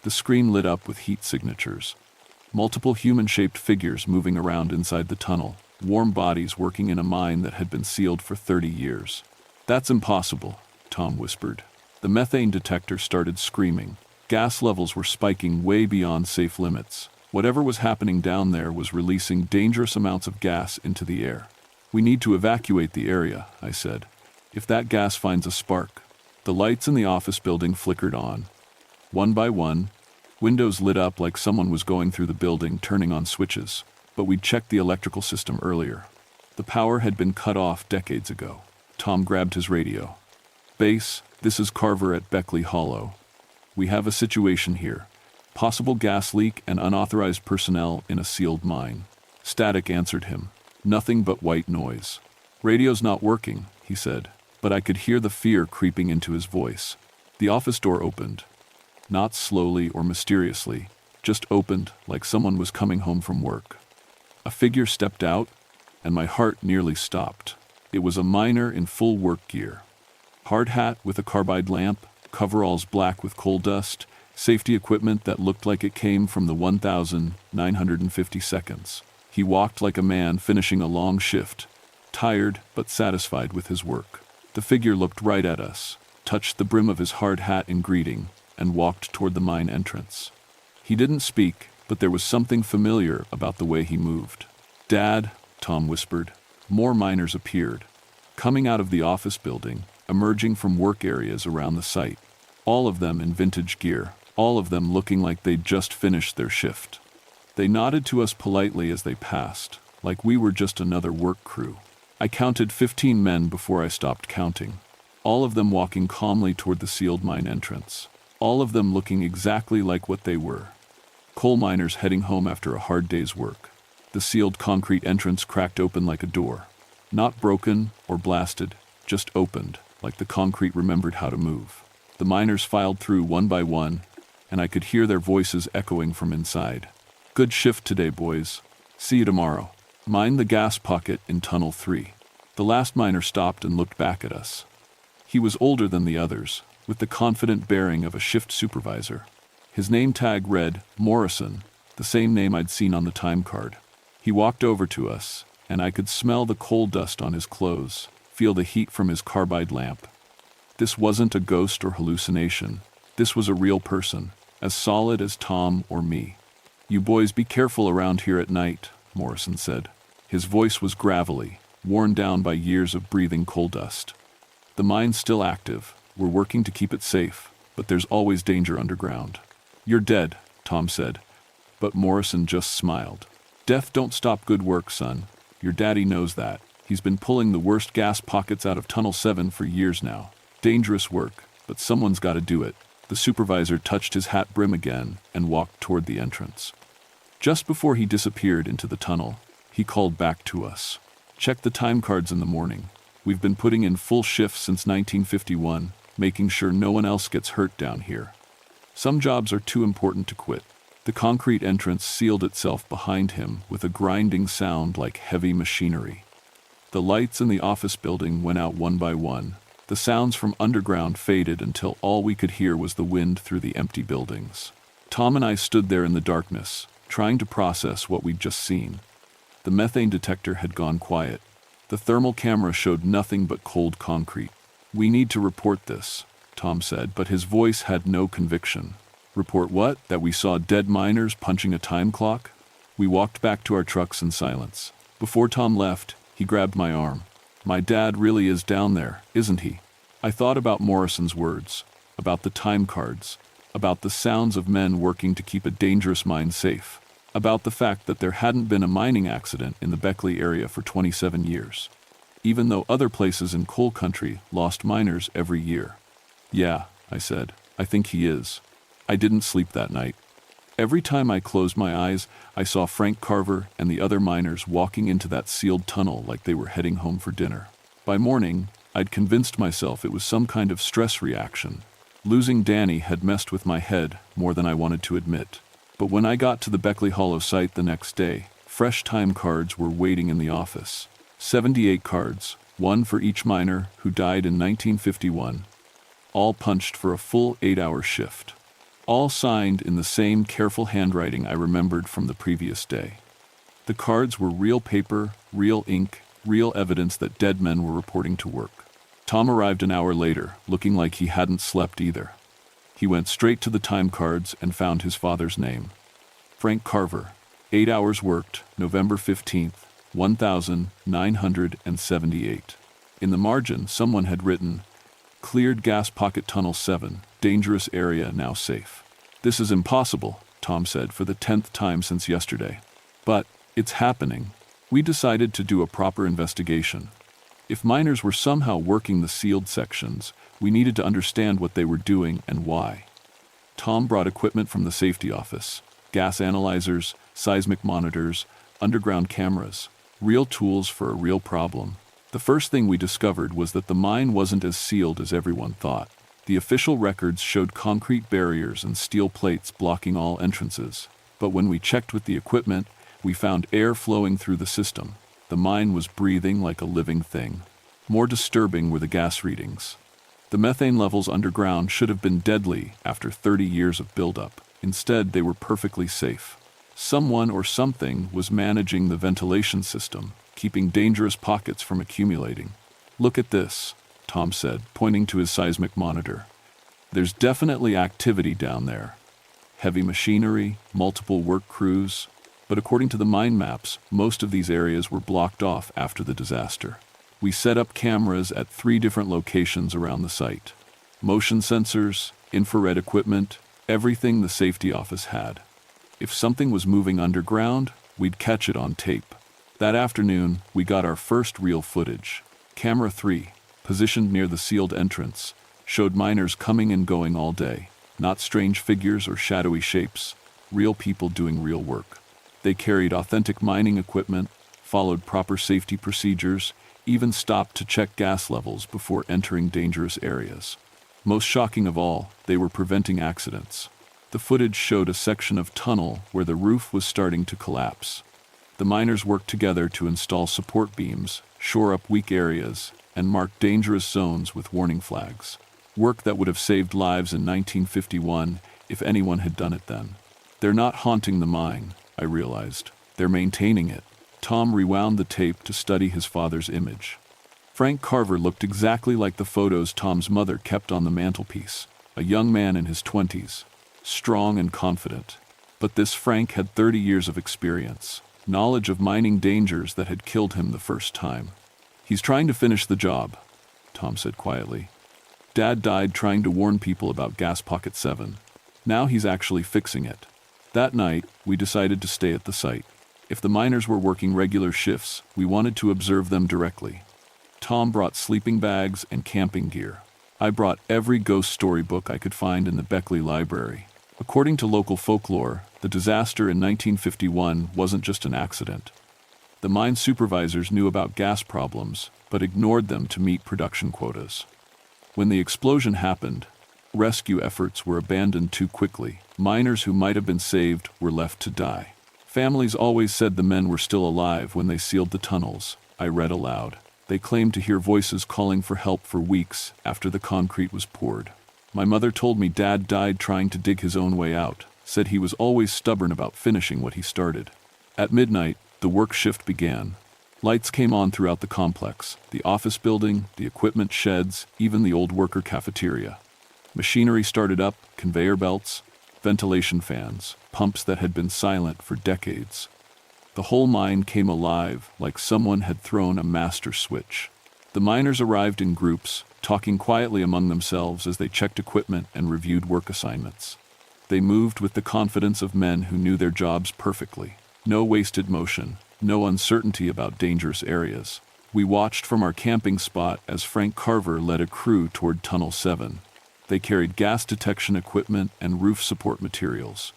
The screen lit up with heat signatures. Multiple human-shaped figures moving around inside the tunnel. Warm bodies working in a mine that had been sealed for 30 years. "That's impossible," Tom whispered. The methane detector started screaming. Gas levels were spiking way beyond safe limits. Whatever was happening down there was releasing dangerous amounts of gas into the air. "We need to evacuate the area," I said. "If that gas finds a spark." The lights in the office building flickered on. One by one, windows lit up like someone was going through the building turning on switches. But we'd checked the electrical system earlier. The power had been cut off decades ago. Tom grabbed his radio. "Base, this is Carver at Beckley Hollow. We have a situation here. Possible gas leak and unauthorized personnel in a sealed mine." Static answered him. Nothing but white noise. "Radio's not working," he said, but I could hear the fear creeping into his voice. The office door opened. Not slowly or mysteriously, just opened like someone was coming home from work. A figure stepped out, and my heart nearly stopped. It was a miner in full work gear. Hard hat with a carbide lamp, coveralls black with coal dust, safety equipment that looked like it came from the 1,950 seconds. He walked like a man finishing a long shift, tired but satisfied with his work. The figure looked right at us, touched the brim of his hard hat in greeting, and walked toward the mine entrance. He didn't speak, but there was something familiar about the way he moved. "Dad," Tom whispered. More miners appeared, coming out of the office building, emerging from work areas around the site. All of them in vintage gear, all of them looking like they'd just finished their shift. They nodded to us politely as they passed, like we were just another work crew. I counted 15 men before I stopped counting. All of them walking calmly toward the sealed mine entrance. All of them looking exactly like what they were. Coal miners heading home after a hard day's work. The sealed concrete entrance cracked open like a door. Not broken or blasted, just opened, like the concrete remembered how to move. The miners filed through one by one, and I could hear their voices echoing from inside. "Good shift today, boys. See you tomorrow. Mine the gas pocket in Tunnel 3. The last miner stopped and looked back at us. He was older than the others, with the confident bearing of a shift supervisor. His name tag read Morrison, the same name I'd seen on the time card. He walked over to us, and I could smell the coal dust on his clothes, feel the heat from his carbide lamp. This wasn't a ghost or hallucination. This was a real person, as solid as Tom or me. "You boys be careful around here at night," Morrison said. His voice was gravelly, worn down by years of breathing coal dust. "The mine's still active. We're working to keep it safe, but there's always danger underground." "You're dead," Tom said, but Morrison just smiled. "Death don't stop good work, son. Your daddy knows that. He's been pulling the worst gas pockets out of Tunnel 7 for years now. Dangerous work, but someone's got to do it." The supervisor touched his hat brim again and walked toward the entrance. Just before he disappeared into the tunnel, he called back to us. "Check the time cards in the morning. We've been putting in full shifts since 1951, making sure no one else gets hurt down here. Some jobs are too important to quit." The concrete entrance sealed itself behind him with a grinding sound like heavy machinery. The lights in the office building went out one by one. The sounds from underground faded until all we could hear was the wind through the empty buildings. Tom and I stood there in the darkness, trying to process what we'd just seen. The methane detector had gone quiet. The thermal camera showed nothing but cold concrete. "We need to report this," Tom said, but his voice had no conviction. "Report what? That we saw dead miners punching a time clock?" We walked back to our trucks in silence. Before Tom left, he grabbed my arm. "My dad really is down there, isn't he?" I thought about Morrison's words, about the time cards, about the sounds of men working to keep a dangerous mine safe, about the fact that there hadn't been a mining accident in the Beckley area for 27 years, even though other places in coal country lost miners every year. "Yeah," I said, "I think he is." I didn't sleep that night. Every time I closed my eyes, I saw Frank Carver and the other miners walking into that sealed tunnel like they were heading home for dinner. By morning, I'd convinced myself it was some kind of stress reaction. Losing Danny had messed with my head more than I wanted to admit. But when I got to the Beckley Hollow site the next day, fresh time cards were waiting in the office. 78 cards, one for each miner who died in 1951. All punched for a full 8-hour shift. All signed in the same careful handwriting I remembered from the previous day. The cards were real paper, real ink, real evidence that dead men were reporting to work. Tom arrived an hour later, looking like he hadn't slept either. He went straight to the time cards and found his father's name. Frank Carver, 8 hours worked, November 15th, 1978. In the margin, someone had written, "Cleared gas pocket tunnel 7, dangerous area now safe." "This is impossible," Tom said for the 10th time since yesterday. "But it's happening." We decided to do a proper investigation. If miners were somehow working the sealed sections, we needed to understand what they were doing and why. Tom brought equipment from the safety office: gas analyzers, seismic monitors, underground cameras, real tools for a real problem. The first thing we discovered was that the mine wasn't as sealed as everyone thought. The official records showed concrete barriers and steel plates blocking all entrances. But when we checked with the equipment, we found air flowing through the system. The mine was breathing like a living thing. More disturbing were the gas readings. The methane levels underground should have been deadly after 30 years of buildup. Instead, they were perfectly safe. Someone or something was managing the ventilation system, keeping dangerous pockets from accumulating. "Look at this," Tom said, pointing to his seismic monitor. "There's definitely activity down there. heavy machinery, multiple work crews. But according to the mine maps, most of these areas were blocked off after the disaster. We set up cameras at 3 different locations around the site. Motion sensors, infrared equipment, everything the safety office had. If something was moving underground, we'd catch it on tape. That afternoon, we got our first real footage. Camera 3, positioned near the sealed entrance, showed miners coming and going all day. Not strange figures or shadowy shapes, real people doing real work. They carried authentic mining equipment, followed proper safety procedures, even stopped to check gas levels before entering dangerous areas. Most shocking of all, they were preventing accidents. The footage showed a section of tunnel where the roof was starting to collapse. The miners worked together to install support beams, shore up weak areas, and mark dangerous zones with warning flags. Work that would have saved lives in 1951 if anyone had done it then. They're not haunting the mine, I realized. They're maintaining it. Tom rewound the tape to study his father's image. Frank Carver looked exactly like the photos Tom's mother kept on the mantelpiece, a young man in his 20s, strong and confident. But this Frank had 30 years of experience, knowledge of mining dangers that had killed him the first time. "He's trying to finish the job," Tom said quietly. "Dad died trying to warn people about Gas Pocket 7. Now he's actually fixing it." That night, we decided to stay at the site. If the miners were working regular shifts, we wanted to observe them directly. Tom brought sleeping bags and camping gear. I brought every ghost story book I could find in the Beckley Library. According to local folklore, the disaster in 1951 wasn't just an accident. The mine supervisors knew about gas problems, but ignored them to meet production quotas. When the explosion happened, rescue efforts were abandoned too quickly. Miners who might have been saved were left to die. Families always said the men were still alive when they sealed the tunnels, I read aloud. They claimed to hear voices calling for help for weeks after the concrete was poured. My mother told me Dad died trying to dig his own way out, said he was always stubborn about finishing what he started. At midnight, the work shift began. Lights came on throughout the complex, the office building, the equipment sheds, even the old worker cafeteria. Machinery started up, conveyor belts, ventilation fans, pumps that had been silent for decades. The whole mine came alive like someone had thrown a master switch. The miners arrived in groups, talking quietly among themselves as they checked equipment and reviewed work assignments. They moved with the confidence of men who knew their jobs perfectly. No wasted motion, no uncertainty about dangerous areas. We watched from our camping spot as Frank Carver led a crew toward Tunnel 7. They carried gas detection equipment and roof support materials.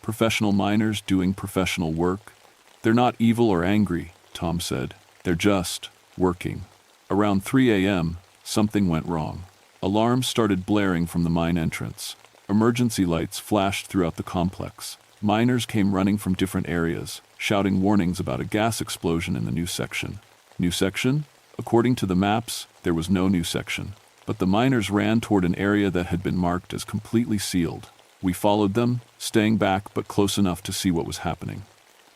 Professional miners doing professional work. "They're not evil or angry," Tom said. "They're just working." Around 3 a.m., something went wrong. Alarms started blaring from the mine entrance. Emergency lights flashed throughout the complex. Miners came running from different areas, shouting warnings about a gas explosion in the new section. New section? According to the maps, there was no new section. But the miners ran toward an area that had been marked as completely sealed. We followed them, staying back but close enough to see what was happening.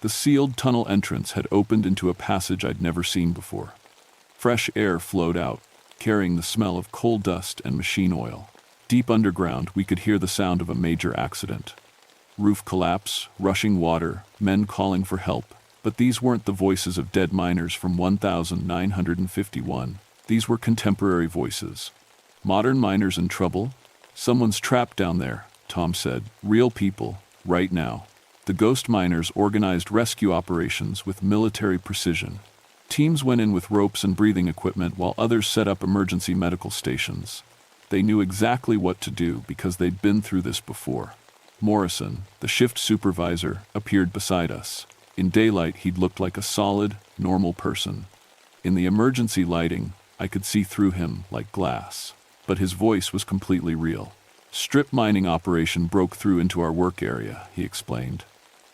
The sealed tunnel entrance had opened into a passage I'd never seen before. Fresh air flowed out, carrying the smell of coal dust and machine oil. Deep underground, we could hear the sound of a major accident. Roof collapse, rushing water, men calling for help. But these weren't the voices of dead miners from 1951. These were contemporary voices. Modern miners in trouble? "Someone's trapped down there," Tom said. "Real people, right now." The ghost miners organized rescue operations with military precision. Teams went in with ropes and breathing equipment while others set up emergency medical stations. They knew exactly what to do because they'd been through this before. Morrison, the shift supervisor, appeared beside us. In daylight, he'd looked like a solid, normal person. In the emergency lighting, I could see through him like glass. But his voice was completely real. "Strip mining operation broke through into our work area," he explained.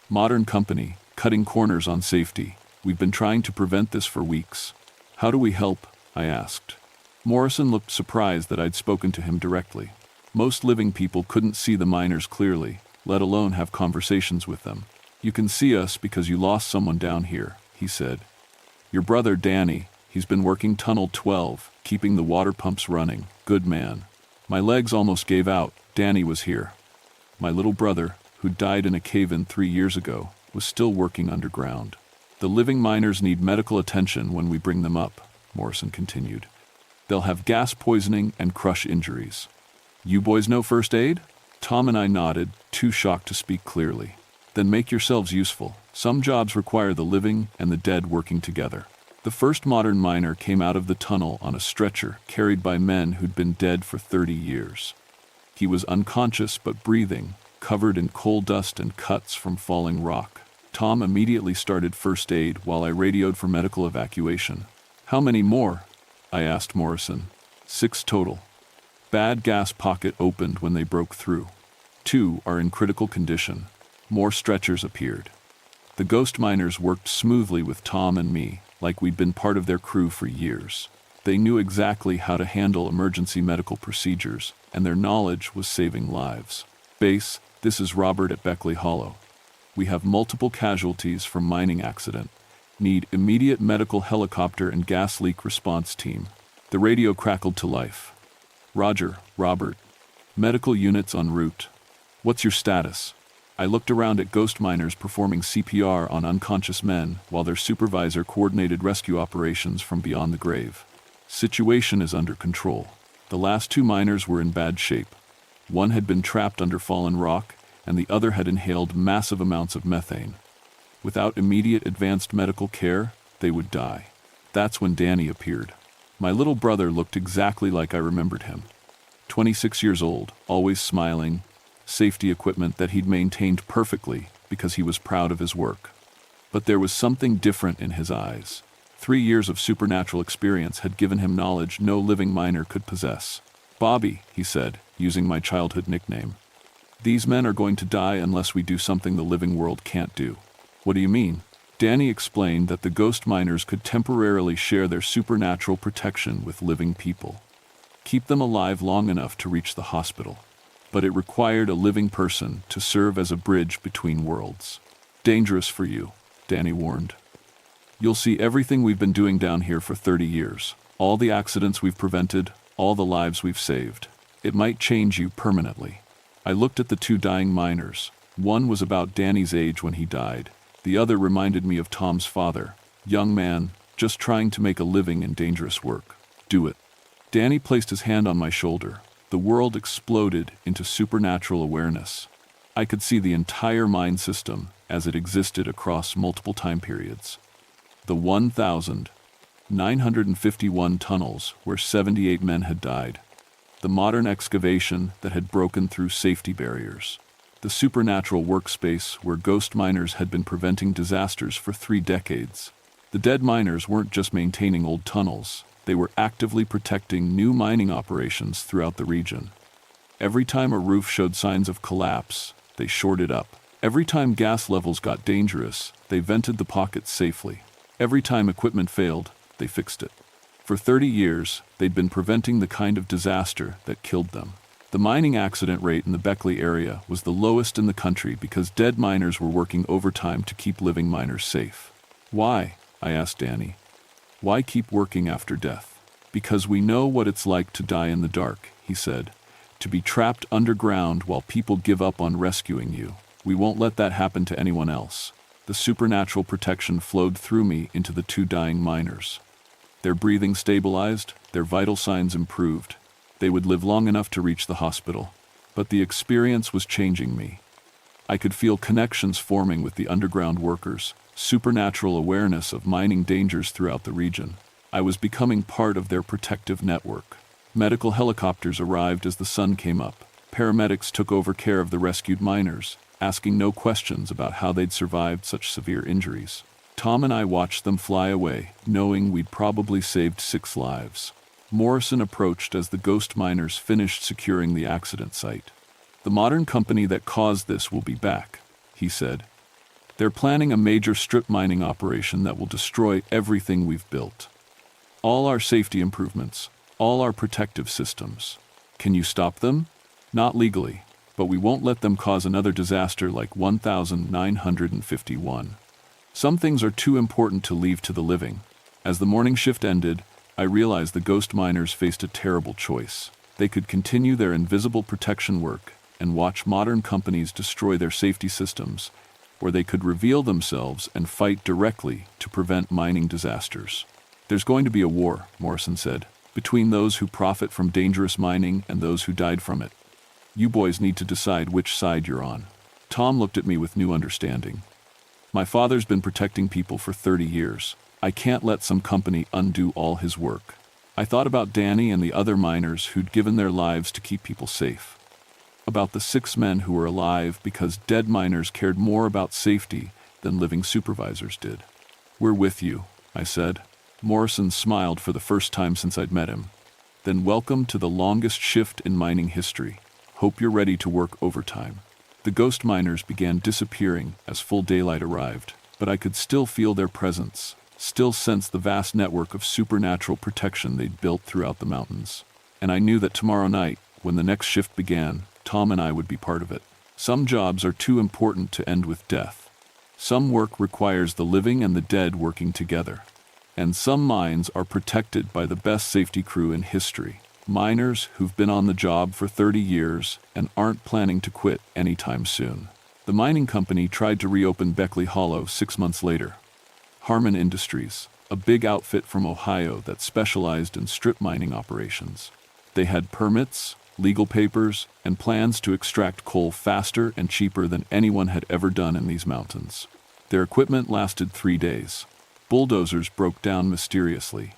"Modern company, cutting corners on safety. We've been trying to prevent this for weeks." "How do we help?" I asked. Morrison looked surprised that I'd spoken to him directly. Most living people couldn't see the miners clearly, let alone have conversations with them. "You can see us because you lost someone down here," he said. "Your brother Danny, he's been working Tunnel 12, keeping the water pumps running. Good man. My legs almost gave out. Danny was here." "My little brother," who died in a cave-in 3 years ago, was still working underground. The living miners need medical attention when we bring them up, Morrison continued. They'll have gas poisoning and crush injuries. You boys know first aid? Tom and I nodded, too shocked to speak clearly. Then make yourselves useful. Some jobs require the living and the dead working together. The first modern miner came out of the tunnel on a stretcher carried by men who'd been dead for 30 years. He was unconscious but breathing, covered in coal dust and cuts from falling rock. Tom immediately started first aid while I radioed for medical evacuation. How many more? I asked Morrison. 6 total. Bad gas pocket opened when they broke through. 2 are in critical condition. More stretchers appeared. The ghost miners worked smoothly with Tom and me, like we'd been part of their crew for years. They knew exactly how to handle emergency medical procedures, and their knowledge was saving lives. Base, this is Robert at Beckley Hollow. We have multiple casualties from mining accident. Need immediate medical helicopter and gas leak response team. The radio crackled to life. Roger, Robert. Medical units en route. What's your status? I looked around at ghost miners performing CPR on unconscious men while their supervisor coordinated rescue operations from beyond the grave. Situation is under control. The last 2 miners were in bad shape. One had been trapped under fallen rock, and the other had inhaled massive amounts of methane. Without immediate advanced medical care, they would die. That's when Danny appeared. My little brother looked exactly like I remembered him. 26 years old, always smiling, safety equipment that he'd maintained perfectly because he was proud of his work. But there was something different in his eyes. 3 years of supernatural experience had given him knowledge no living miner could possess. Bobby, he said, using my childhood nickname. These men are going to die unless we do something the living world can't do. What do you mean? Danny explained that the ghost miners could temporarily share their supernatural protection with living people. Keep them alive long enough to reach the hospital. But it required a living person to serve as a bridge between worlds. Dangerous for you, Danny warned. You'll see everything we've been doing down here for 30 years. All the accidents we've prevented, all the lives we've saved. It might change you permanently. I looked at the 2 dying miners. One was about Danny's age when he died. The other reminded me of Tom's father. Young man, just trying to make a living in dangerous work. Do it. Danny placed his hand on my shoulder. The world exploded into supernatural awareness. I could see the entire mind system as it existed across multiple time periods. The 1,951 tunnels where 78 men had died. The modern excavation that had broken through safety barriers. The supernatural workspace where ghost miners had been preventing disasters for 3 decades. The dead miners weren't just maintaining old tunnels, they were actively protecting new mining operations throughout the region. Every time a roof showed signs of collapse, they shored it up. Every time gas levels got dangerous, they vented the pockets safely. Every time equipment failed, they fixed it. For 30 years, they'd been preventing the kind of disaster that killed them. The mining accident rate in the Beckley area was the lowest in the country because dead miners were working overtime to keep living miners safe. Why? I asked Danny. Why keep working after death? Because we know what it's like to die in the dark, he said. To be trapped underground while people give up on rescuing you. We won't let that happen to anyone else. The supernatural protection flowed through me into the 2 dying miners. Their breathing stabilized, their vital signs improved. They would live long enough to reach the hospital. But the experience was changing me. I could feel connections forming with the underground workers, supernatural awareness of mining dangers throughout the region. I was becoming part of their protective network. Medical helicopters arrived as the sun came up. Paramedics took over care of the rescued miners, asking no questions about how they'd survived such severe injuries. Tom and I watched them fly away, knowing we'd probably saved 6 lives. Morrison approached as the ghost miners finished securing the accident site. The modern company that caused this will be back, he said. They're planning a major strip mining operation that will destroy everything we've built. All our safety improvements, all our protective systems. Can you stop them? Not legally, but we won't let them cause another disaster like 1951. Some things are too important to leave to the living. As the morning shift ended, I realized the ghost miners faced a terrible choice. They could continue their invisible protection work, and watch modern companies destroy their safety systems, or they could reveal themselves and fight directly to prevent mining disasters. There's going to be a war, Morrison said, between those who profit from dangerous mining and those who died from it. You boys need to decide which side you're on. Tom looked at me with new understanding. My father's been protecting people for 30 years. I can't let some company undo all his work. I thought about Danny and the other miners who'd given their lives to keep people safe. About the 6 men who were alive because dead miners cared more about safety than living supervisors did. We're with you, I said. Morrison smiled for the first time since I'd met him. Then welcome to the longest shift in mining history. Hope you're ready to work overtime. The ghost miners began disappearing as full daylight arrived, but I could still feel their presence, still sense the vast network of supernatural protection they'd built throughout the mountains. And I knew that tomorrow night, when the next shift began, Tom and I would be part of it. Some jobs are too important to end with death. Some work requires the living and the dead working together. And some mines are protected by the best safety crew in history. Miners who've been on the job for 30 years and aren't planning to quit anytime soon. The mining company tried to reopen Beckley Hollow 6 months later. Harmon Industries, a big outfit from Ohio that specialized in strip mining operations. They had permits, legal papers, and plans to extract coal faster and cheaper than anyone had ever done in these mountains. Their equipment lasted 3 days. Bulldozers broke down mysteriously.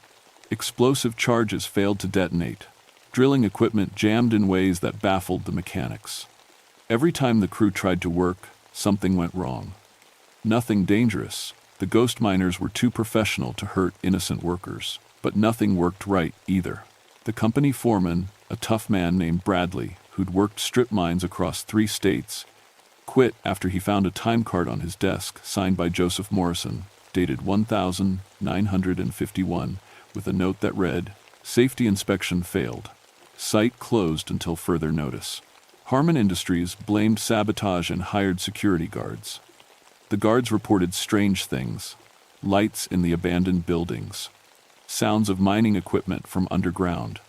Explosive charges failed to detonate. Drilling equipment jammed in ways that baffled the mechanics. Every time the crew tried to work, something went wrong. Nothing dangerous. The ghost miners were too professional to hurt innocent workers. But nothing worked right either. The company foreman, a tough man named Bradley, who'd worked strip mines across 3 states, quit after he found a time card on his desk signed by Joseph Morrison, dated 1951, with a note that read, "Safety inspection failed. Site closed until further notice." Harmon Industries blamed sabotage and hired security guards. The guards reported strange things: lights in the abandoned buildings, sounds of mining equipment from underground,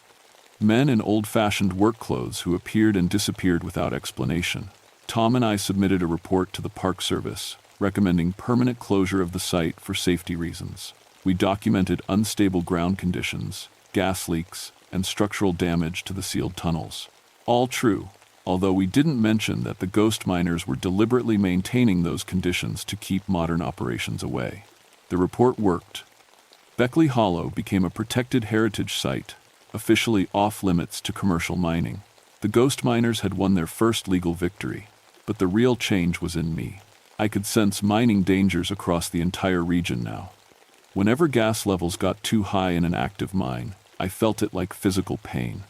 men in old-fashioned work clothes who appeared and disappeared without explanation. Tom and I submitted a report to the Park Service, recommending permanent closure of the site for safety reasons. We documented unstable ground conditions, gas leaks, and structural damage to the sealed tunnels. All true, although we didn't mention that the ghost miners were deliberately maintaining those conditions to keep modern operations away. The report worked. Beckley Hollow became a protected heritage site, officially off-limits to commercial mining. The ghost miners had won their first legal victory, but the real change was in me. I could sense mining dangers across the entire region now. Whenever gas levels got too high in an active mine, I felt it like physical pain.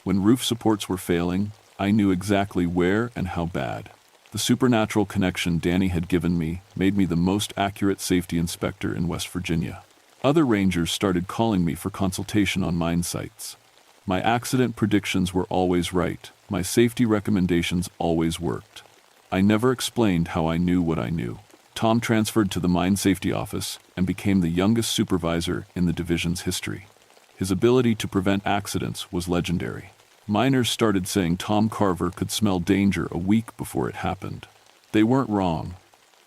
When roof supports were failing, I knew exactly where and how bad. The supernatural connection Danny had given me made me the most accurate safety inspector in West Virginia. Other rangers started calling me for consultation on mine sites. My accident predictions were always right. My safety recommendations always worked. I never explained how I knew what I knew. Tom transferred to the mine safety office and became the youngest supervisor in the division's history. His ability to prevent accidents was legendary. Miners started saying Tom Carver could smell danger a week before it happened. They weren't wrong.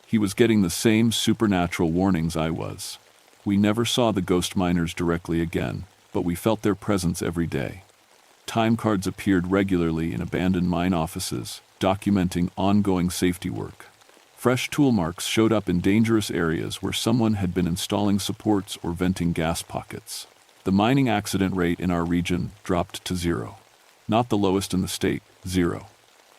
He was getting the same supernatural warnings I was. We never saw the ghost miners directly again, but we felt their presence every day. Time cards appeared regularly in abandoned mine offices, documenting ongoing safety work. Fresh tool marks showed up in dangerous areas where someone had been installing supports or venting gas pockets. The mining accident rate in our region dropped to 0. Not the lowest in the state, 0.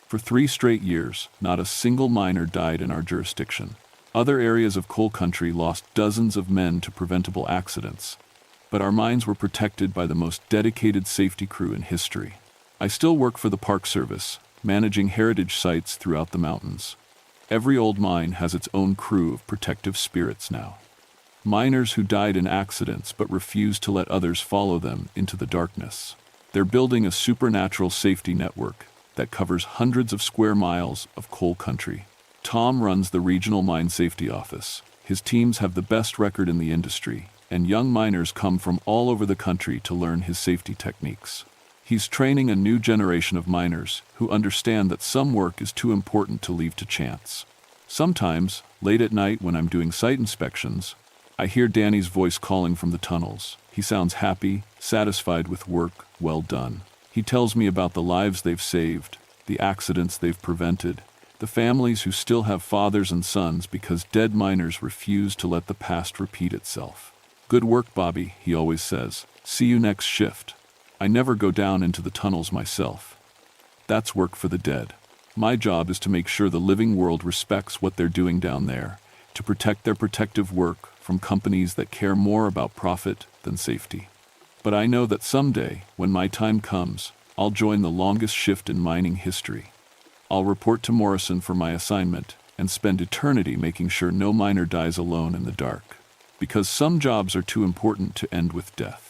For 3 straight years, not a single miner died in our jurisdiction. Other areas of coal country lost dozens of men to preventable accidents, but our mines were protected by the most dedicated safety crew in history. I still work for the Park Service, managing heritage sites throughout the mountains. Every old mine has its own crew of protective spirits now. Miners who died in accidents but refused to let others follow them into the darkness. They're building a supernatural safety network that covers hundreds of square miles of coal country. Tom runs the regional mine safety office. His teams have the best record in the industry, and young miners come from all over the country to learn his safety techniques. He's training a new generation of miners who understand that some work is too important to leave to chance. Sometimes, late at night when I'm doing site inspections, I hear Danny's voice calling from the tunnels. He sounds happy, satisfied with work well done. He tells me about the lives they've saved, the accidents they've prevented, the families who still have fathers and sons because dead miners refuse to let the past repeat itself. "Good work, Bobby," he always says. "See you next shift." I never go down into the tunnels myself. That's work for the dead. My job is to make sure the living world respects what they're doing down there, to protect their protective work from companies that care more about profit than safety. But I know that someday, when my time comes, I'll join the longest shift in mining history. I'll report to Morrison for my assignment and spend eternity making sure no miner dies alone in the dark. Because some jobs are too important to end with death.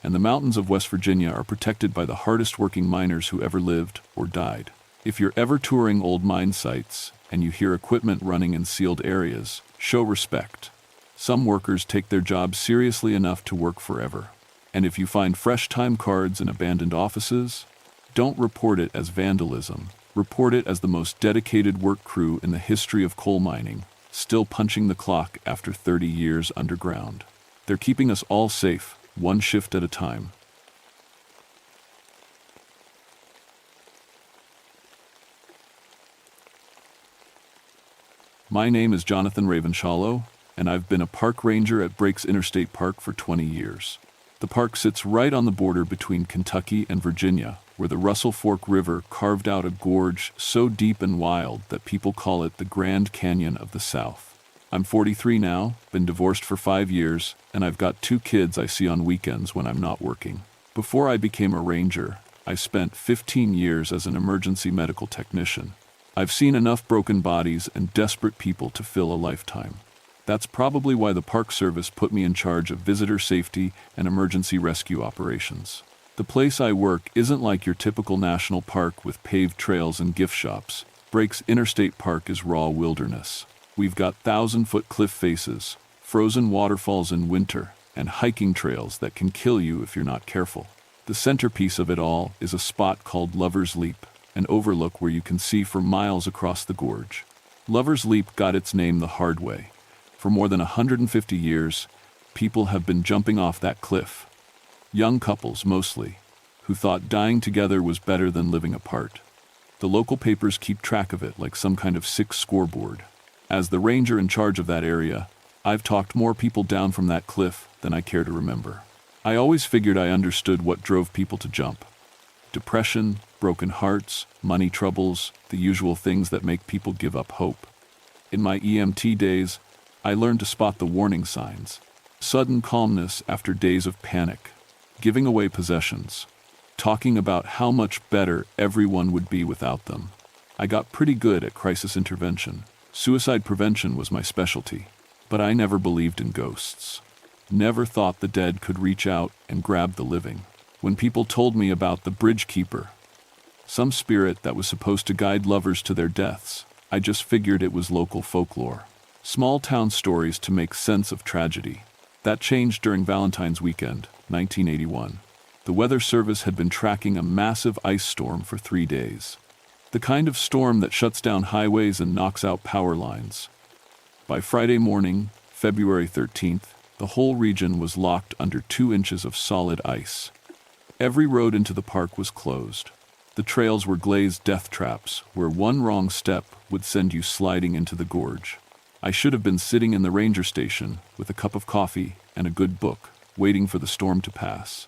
And the mountains of West Virginia are protected by the hardest working miners who ever lived or died. If you're ever touring old mine sites and you hear equipment running in sealed areas, show respect. Some workers take their jobs seriously enough to work forever. And if you find fresh time cards in abandoned offices, don't report it as vandalism. Report it as the most dedicated work crew in the history of coal mining, still punching the clock after 30 years underground. They're keeping us all safe, one shift at a time. My name is Jonathan Ravenshallow, and I've been a park ranger at Breaks Interstate Park for 20 years. The park sits right on the border between Kentucky and Virginia, where the Russell Fork River carved out a gorge so deep and wild that people call it the Grand Canyon of the South. I'm 43 now, been divorced for 5 years, and I've got 2 kids I see on weekends when I'm not working. Before I became a ranger, I spent 15 years as an emergency medical technician. I've seen enough broken bodies and desperate people to fill a lifetime. That's probably why the Park Service put me in charge of visitor safety and emergency rescue operations. The place I work isn't like your typical national park with paved trails and gift shops. Breaks Interstate Park is raw wilderness. We've got 1,000-foot cliff faces, frozen waterfalls in winter, and hiking trails that can kill you if you're not careful. The centerpiece of it all is a spot called Lover's Leap, an overlook where you can see for miles across the gorge. Lover's Leap got its name the hard way. For more than 150 years, people have been jumping off that cliff. Young couples, mostly, who thought dying together was better than living apart. The local papers keep track of it like some kind of sick scoreboard. As the ranger in charge of that area, I've talked more people down from that cliff than I care to remember. I always figured I understood what drove people to jump. Depression, broken hearts, money troubles, the usual things that make people give up hope. In my EMT days, I learned to spot the warning signs. Sudden calmness after days of panic, giving away possessions, talking about how much better everyone would be without them. I got pretty good at crisis intervention. Suicide prevention was my specialty, but I never believed in ghosts. Never thought the dead could reach out and grab the living. When people told me about the bridgekeeper, some spirit that was supposed to guide lovers to their deaths, I just figured it was local folklore. Small town stories to make sense of tragedy. That changed during Valentine's weekend, 1981. The Weather Service had been tracking a massive ice storm for 3 days. The kind of storm that shuts down highways and knocks out power lines. By Friday morning, February 13th, the whole region was locked under 2 inches of solid ice. Every road into the park was closed. The trails were glazed death traps, where one wrong step would send you sliding into the gorge. I should have been sitting in the ranger station with a cup of coffee and a good book, waiting for the storm to pass.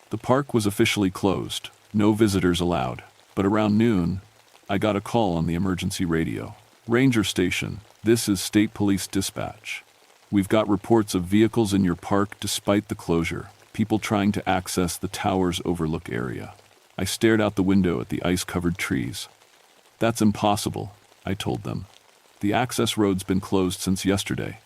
The park was officially closed, no visitors allowed, but around noon, I got a call on the emergency radio. "Ranger Station, this is State Police Dispatch. We've got reports of vehicles in your park despite the closure, people trying to access the tower's overlook area." I stared out the window at the ice-covered trees. "That's impossible," I told them. "The access road's been closed since yesterday.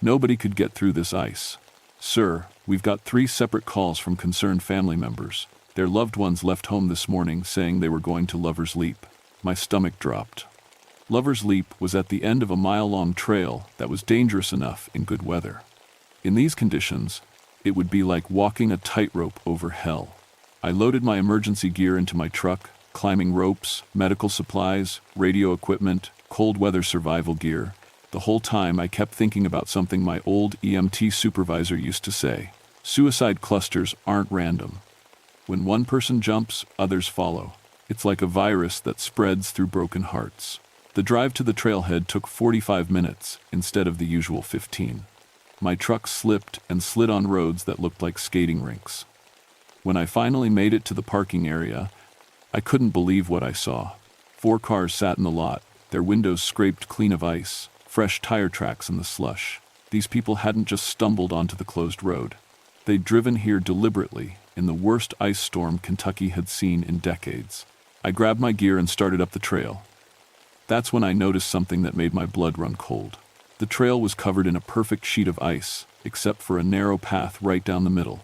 Nobody could get through this ice." "Sir, we've got 3 separate calls from concerned family members. Their loved ones left home this morning saying they were going to Lover's Leap." My stomach dropped. Lover's Leap was at the end of a mile-long trail that was dangerous enough in good weather. In these conditions, it would be like walking a tightrope over hell. I loaded my emergency gear into my truck, climbing ropes, medical supplies, radio equipment, cold weather survival gear. The whole time I kept thinking about something my old EMT supervisor used to say. Suicide clusters aren't random. When one person jumps, others follow. It's like a virus that spreads through broken hearts. The drive to the trailhead took 45 minutes instead of the usual 15. My truck slipped and slid on roads that looked like skating rinks. When I finally made it to the parking area, I couldn't believe what I saw. 4 cars sat in the lot, their windows scraped clean of ice, fresh tire tracks in the slush. These people hadn't just stumbled onto the closed road. They'd driven here deliberately, in the worst ice storm Kentucky had seen in decades. I grabbed my gear and started up the trail. That's when I noticed something that made my blood run cold. The trail was covered in a perfect sheet of ice, except for a narrow path right down the middle.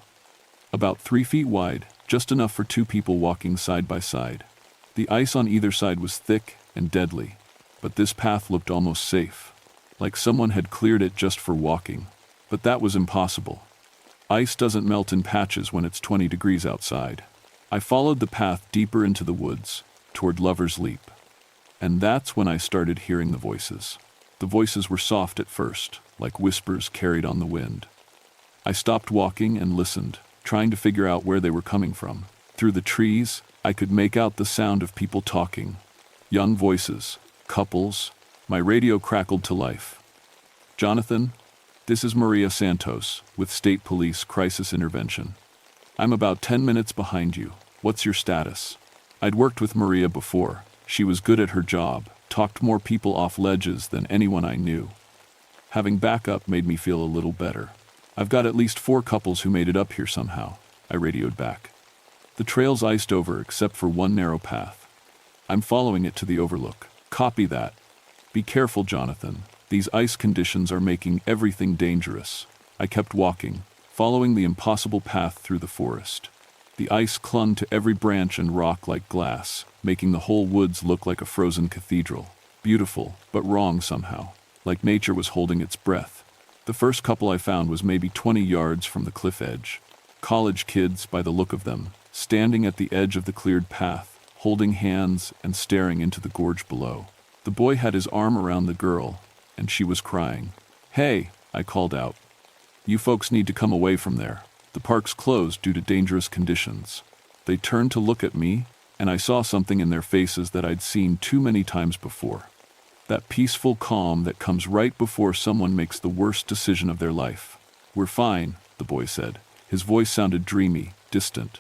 About 3 feet wide, just enough for 2 people walking side by side. The ice on either side was thick and deadly, but this path looked almost safe, like someone had cleared it just for walking. But that was impossible. Ice doesn't melt in patches when it's 20 degrees outside. I followed the path deeper into the woods, toward Lover's Leap. And that's when I started hearing the voices. The voices were soft at first, like whispers carried on the wind. I stopped walking and listened, trying to figure out where they were coming from. Through the trees, I could make out the sound of people talking. Young voices, couples. My radio crackled to life. "Jonathan, this is Maria Santos, with State Police Crisis Intervention. I'm about 10 minutes behind you. What's your status?" I'd worked with Maria before. She was good at her job, talked more people off ledges than anyone I knew. Having backup made me feel a little better. "I've got at least 4 couples who made it up here somehow," I radioed back. "The trail's iced over except for one narrow path. I'm following it to the overlook." "Copy that. Be careful, Jonathan. These ice conditions are making everything dangerous." I kept walking, following the impossible path through the forest. The ice clung to every branch and rock like glass, making the whole woods look like a frozen cathedral. Beautiful, but wrong somehow, like nature was holding its breath. The first couple I found was maybe 20 yards from the cliff edge. College kids, by the look of them, standing at the edge of the cleared path, holding hands and staring into the gorge below. The boy had his arm around the girl, and she was crying. "Hey," I called out. "You folks need to come away from there. The park's closed due to dangerous conditions." They turned to look at me, and I saw something in their faces that I'd seen too many times before. That peaceful calm that comes right before someone makes the worst decision of their life. "We're fine," the boy said. His voice sounded dreamy, distant.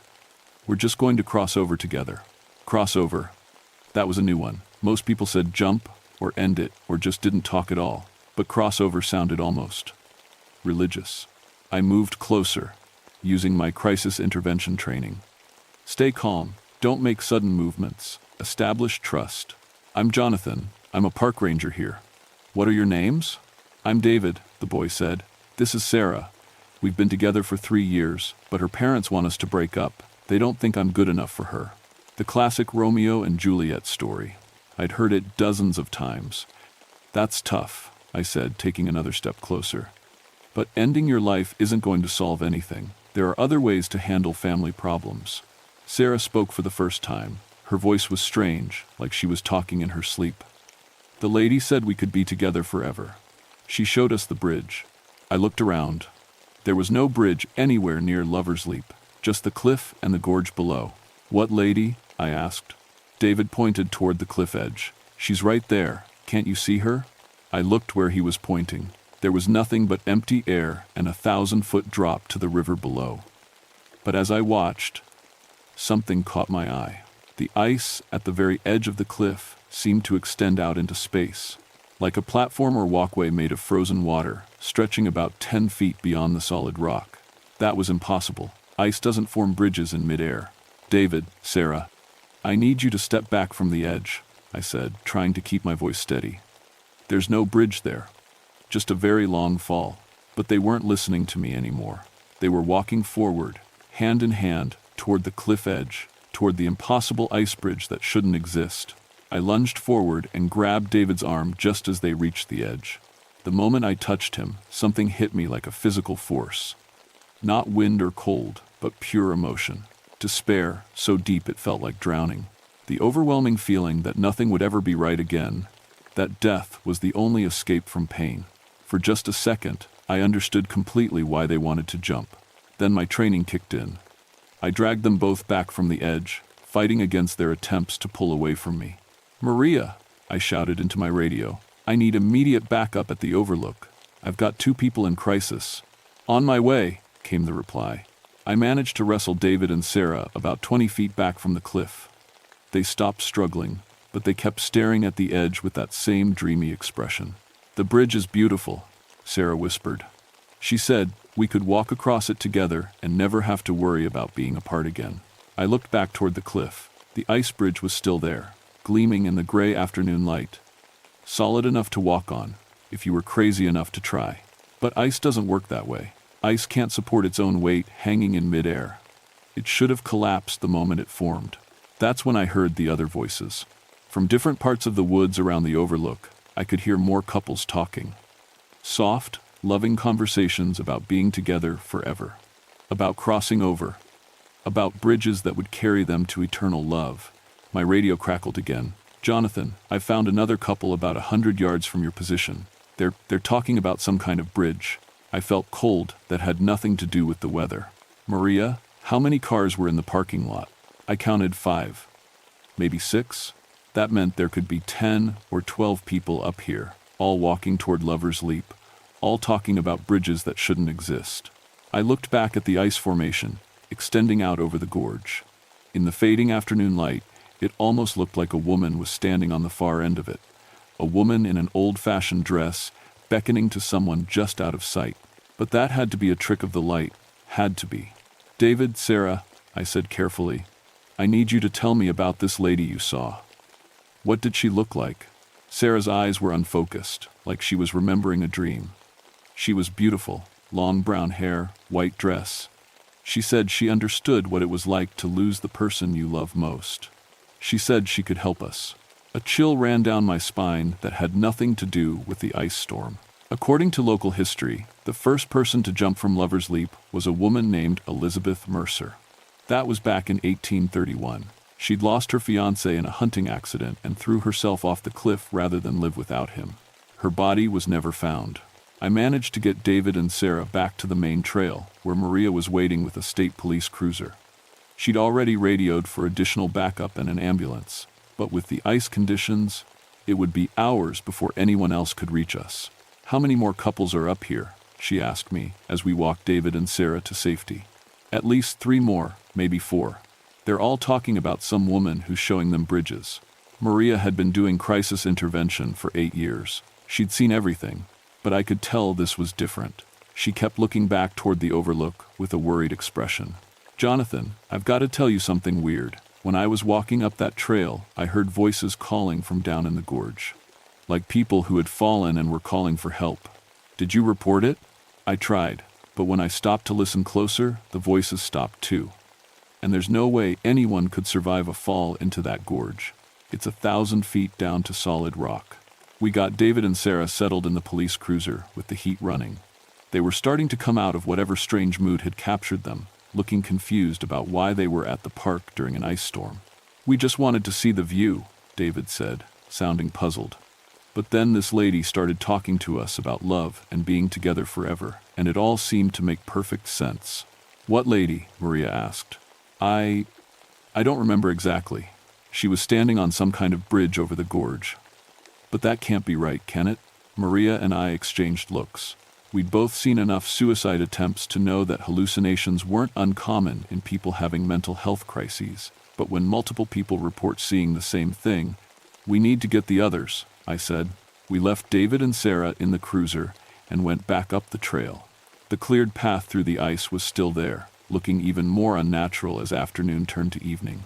"We're just going to cross over together." Cross over. That was a new one. Most people said jump, or end it, or just didn't talk at all. But crossover sounded almost religious. I moved closer, using my crisis intervention training. "Stay calm. Don't make sudden movements. Establish trust. I'm Jonathan. I'm a park ranger here." "What are your names?" "I'm David," the boy said. "This is Sarah. We've been together for 3 years, but her parents want us to break up. They don't think I'm good enough for her." The classic Romeo and Juliet story. I'd heard it dozens of times. "That's tough," I said, taking another step closer. "But ending your life isn't going to solve anything. There are other ways to handle family problems." Sarah spoke for the first time. Her voice was strange, like she was talking in her sleep. "The lady said we could be together forever. She showed us the bridge." I looked around. There was no bridge anywhere near Lover's Leap, just the cliff and the gorge below. "What lady?" I asked. David pointed toward the cliff edge. "She's right there. Can't you see her?" I looked where he was pointing. There was nothing but empty air and a 1,000-foot drop to the river below. But as I watched, something caught my eye. The ice at the very edge of the cliff seemed to extend out into space, like a platform or walkway made of frozen water, stretching about 10 feet beyond the solid rock. That was impossible. Ice doesn't form bridges in midair. "David, Sarah, I need you to step back from the edge," I said, trying to keep my voice steady. "There's no bridge there, just a very long fall." But they weren't listening to me anymore. They were walking forward, hand in hand, toward the cliff edge, toward the impossible ice bridge that shouldn't exist. I lunged forward and grabbed David's arm just as they reached the edge. The moment I touched him, something hit me like a physical force. Not wind or cold, but pure emotion. Despair, so deep it felt like drowning. The overwhelming feeling that nothing would ever be right again, that death was the only escape from pain. For just a second, I understood completely why they wanted to jump. Then my training kicked in. I dragged them both back from the edge, fighting against their attempts to pull away from me. "Maria," I shouted into my radio, "I need immediate backup at the overlook. I've got 2 people in crisis." "On my way," came the reply. I managed to wrestle David and Sarah about 20 feet back from the cliff. They stopped struggling, but they kept staring at the edge with that same dreamy expression. "The bridge is beautiful," Sarah whispered. She said we could walk across it together and never have to worry about being apart again. I looked back toward the cliff. The ice bridge was still there, gleaming in the gray afternoon light. Solid enough to walk on, if you were crazy enough to try. But ice doesn't work that way. Ice can't support its own weight hanging in midair. It should have collapsed the moment it formed. That's when I heard the other voices. From different parts of the woods around the overlook, I could hear more couples talking. Soft, loving conversations about being together forever. About crossing over. About bridges that would carry them to eternal love. My radio crackled again. "Jonathan, I found another couple about 100 yards from your position. They're talking about some kind of bridge." I felt cold that had nothing to do with the weather. "Maria, how many cars were in the parking lot?" I counted 5. Maybe 6? That meant there could be 10 or 12 people up here, all walking toward Lover's Leap, all talking about bridges that shouldn't exist. I looked back at the ice formation, extending out over the gorge. In the fading afternoon light, it almost looked like a woman was standing on the far end of it. A woman in an old-fashioned dress, beckoning to someone just out of sight. But that had to be a trick of the light. Had to be. "David, Sarah," I said carefully, "I need you to tell me about this lady you saw. What did she look like?" Sarah's eyes were unfocused, like she was remembering a dream. She was beautiful, long brown hair, white dress. She said she understood what it was like to lose the person you love most. She said she could help us. A chill ran down my spine that had nothing to do with the ice storm. According to local history, the first person to jump from Lover's Leap was a woman named Elizabeth Mercer. That was back in 1831. She'd lost her fiancé in a hunting accident and threw herself off the cliff rather than live without him. Her body was never found. I managed to get David and Sarah back to the main trail, where Maria was waiting with a state police cruiser. She'd already radioed for additional backup and an ambulance, but with the ice conditions, it would be hours before anyone else could reach us. "How many more couples are up here?" she asked me as we walked David and Sarah to safety. "At least 3 more, maybe 4. They're all talking about some woman who's showing them bridges." Maria had been doing crisis intervention for 8 years. She'd seen everything, but I could tell this was different. She kept looking back toward the overlook with a worried expression. "Jonathan, I've got to tell you something weird. When I was walking up that trail, I heard voices calling from down in the gorge. Like people who had fallen and were calling for help." "Did you report it?" I tried, but when I stopped to listen closer, the voices stopped too. And there's no way anyone could survive a fall into that gorge. It's 1,000 feet down to solid rock. We got David and Sarah settled in the police cruiser with the heat running. They were starting to come out of whatever strange mood had captured them, looking confused about why they were at the park during an ice storm. "We just wanted to see the view," David said, sounding puzzled. "But then this lady started talking to us about love and being together forever, and it all seemed to make perfect sense." "What lady?" Maria asked. I don't remember exactly. She was standing on some kind of bridge over the gorge." "But that can't be right, can it?" Maria and I exchanged looks. We'd both seen enough suicide attempts to know that hallucinations weren't uncommon in people having mental health crises, but when multiple people report seeing the same thing, "We need to get the others," I said. We left David and Sarah in the cruiser and went back up the trail. The cleared path through the ice was still there, looking even more unnatural as afternoon turned to evening.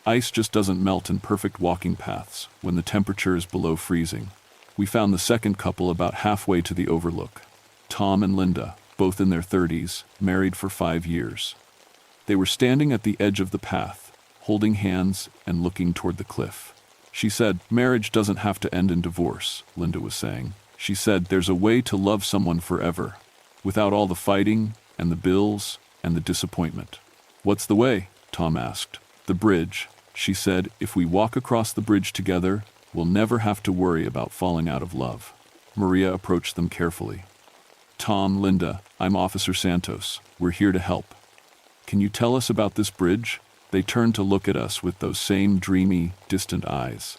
Ice just doesn't melt in perfect walking paths when the temperature is below freezing. We found the second couple about halfway to the overlook. Tom and Linda, both in their 30s, married for 5 years. They were standing at the edge of the path, holding hands and looking toward the cliff. She said, "Marriage doesn't have to end in divorce," Linda was saying. She said, "There's a way to love someone forever, without all the fighting and the bills and the disappointment." "What's the way?" Tom asked. The bridge, she said. If we walk across the bridge together, we'll never have to worry about falling out of love. Maria approached them carefully. Tom, Linda, I'm Officer Santos. We're here to help. Can you tell us about this bridge? They turned to look at us with those same dreamy, distant eyes.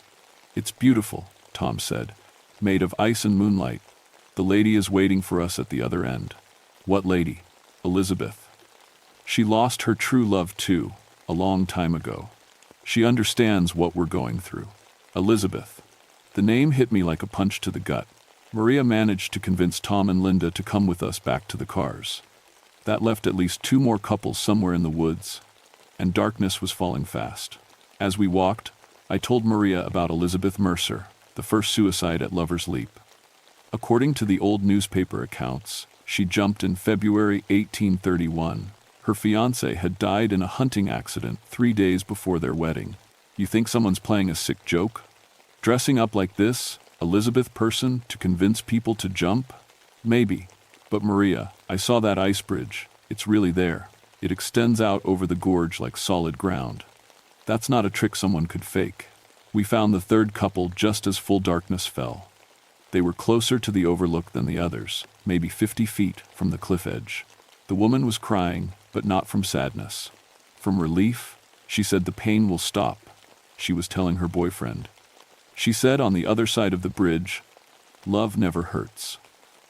It's beautiful, Tom said. Made of ice and moonlight. The lady is waiting for us at the other end. What lady? Elizabeth. She lost her true love too, a long time ago. She understands what we're going through. Elizabeth. The name hit me like a punch to the gut. Maria managed to convince Tom and Linda to come with us back to the cars. That left at least 2 more couples somewhere in the woods, and darkness was falling fast. As we walked, I told Maria about Elizabeth Mercer, the first suicide at Lover's Leap. According to the old newspaper accounts, she jumped in February 1831. Her fiancé had died in a hunting accident 3 days before their wedding. You think someone's playing a sick joke? Dressing up like this, Elizabeth person, to convince people to jump? Maybe. But Maria, I saw that ice bridge. It's really there. It extends out over the gorge like solid ground. That's not a trick someone could fake. We found the third couple just as full darkness fell. They were closer to the overlook than the others, maybe 50 feet from the cliff edge. The woman was crying, but not from sadness. From relief, she said the pain will stop. She was telling her boyfriend. She said on the other side of the bridge, love never hurts.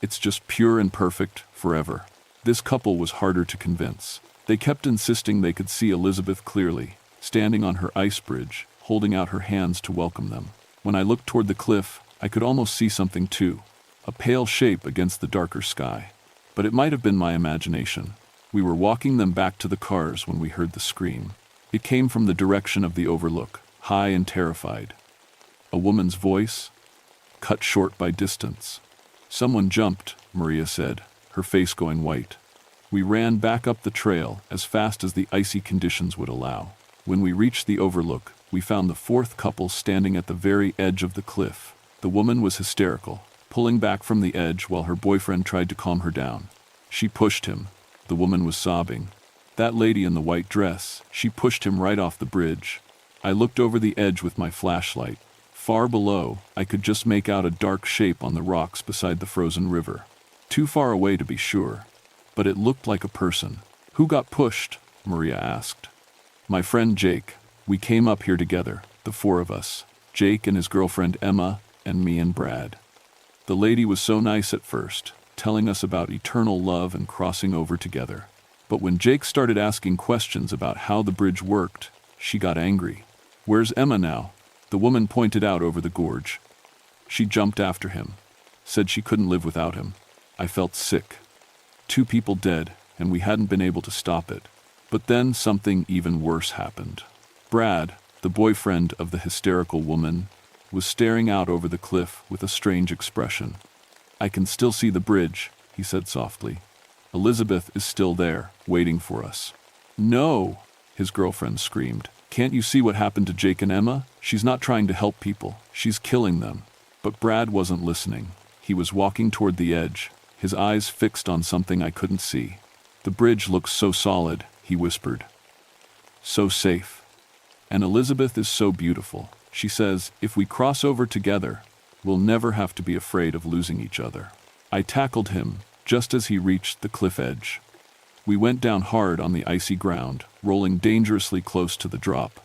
It's just pure and perfect, forever. This couple was harder to convince. They kept insisting they could see Elizabeth clearly, standing on her ice bridge, holding out her hands to welcome them. When I looked toward the cliff, I could almost see something too, a pale shape against the darker sky. But it might have been my imagination. We were walking them back to the cars when we heard the scream. It came from the direction of the overlook, high and terrified. A woman's voice, cut short by distance. Someone jumped, Maria said, her face going white. We ran back up the trail as fast as the icy conditions would allow. When we reached the overlook, we found the fourth couple standing at the very edge of the cliff. The woman was hysterical, pulling back from the edge while her boyfriend tried to calm her down. She pushed him. The woman was sobbing. That lady in the white dress, she pushed him right off the bridge. I looked over the edge with my flashlight. Far below, I could just make out a dark shape on the rocks beside the frozen river. Too far away to be sure, but it looked like a person. Who got pushed? Maria asked. My friend Jake. We came up here together, the 4 of us. Jake and his girlfriend Emma, and me and Brad. The lady was so nice at first, telling us about eternal love and crossing over together. But when Jake started asking questions about how the bridge worked, she got angry. Where's Emma now? The woman pointed out over the gorge. She jumped after him, said she couldn't live without him. I felt sick. 2 people dead, and we hadn't been able to stop it. But then something even worse happened. Brad, the boyfriend of the hysterical woman, was staring out over the cliff with a strange expression. I can still see the bridge, he said softly. Elizabeth is still there, waiting for us. No, his girlfriend screamed. Can't you see what happened to Jake and Emma? She's not trying to help people. She's killing them. But Brad wasn't listening. He was walking toward the edge, his eyes fixed on something I couldn't see. The bridge looks so solid, he whispered. So safe. And Elizabeth is so beautiful. She says, if we cross over together, we'll never have to be afraid of losing each other. I tackled him just as he reached the cliff edge. We went down hard on the icy ground, rolling dangerously close to the drop.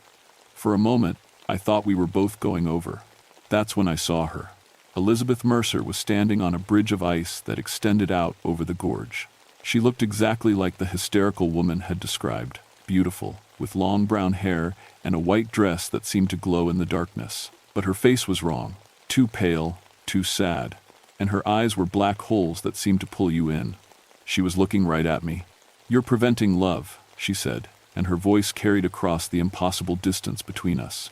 For a moment, I thought we were both going over. That's when I saw her. Elizabeth Mercer was standing on a bridge of ice that extended out over the gorge. She looked exactly like the hysterical woman had described, beautiful, with long brown hair and a white dress that seemed to glow in the darkness. But her face was wrong, too pale, too sad, and her eyes were black holes that seemed to pull you in. She was looking right at me. You're preventing love, she said, and her voice carried across the impossible distance between us.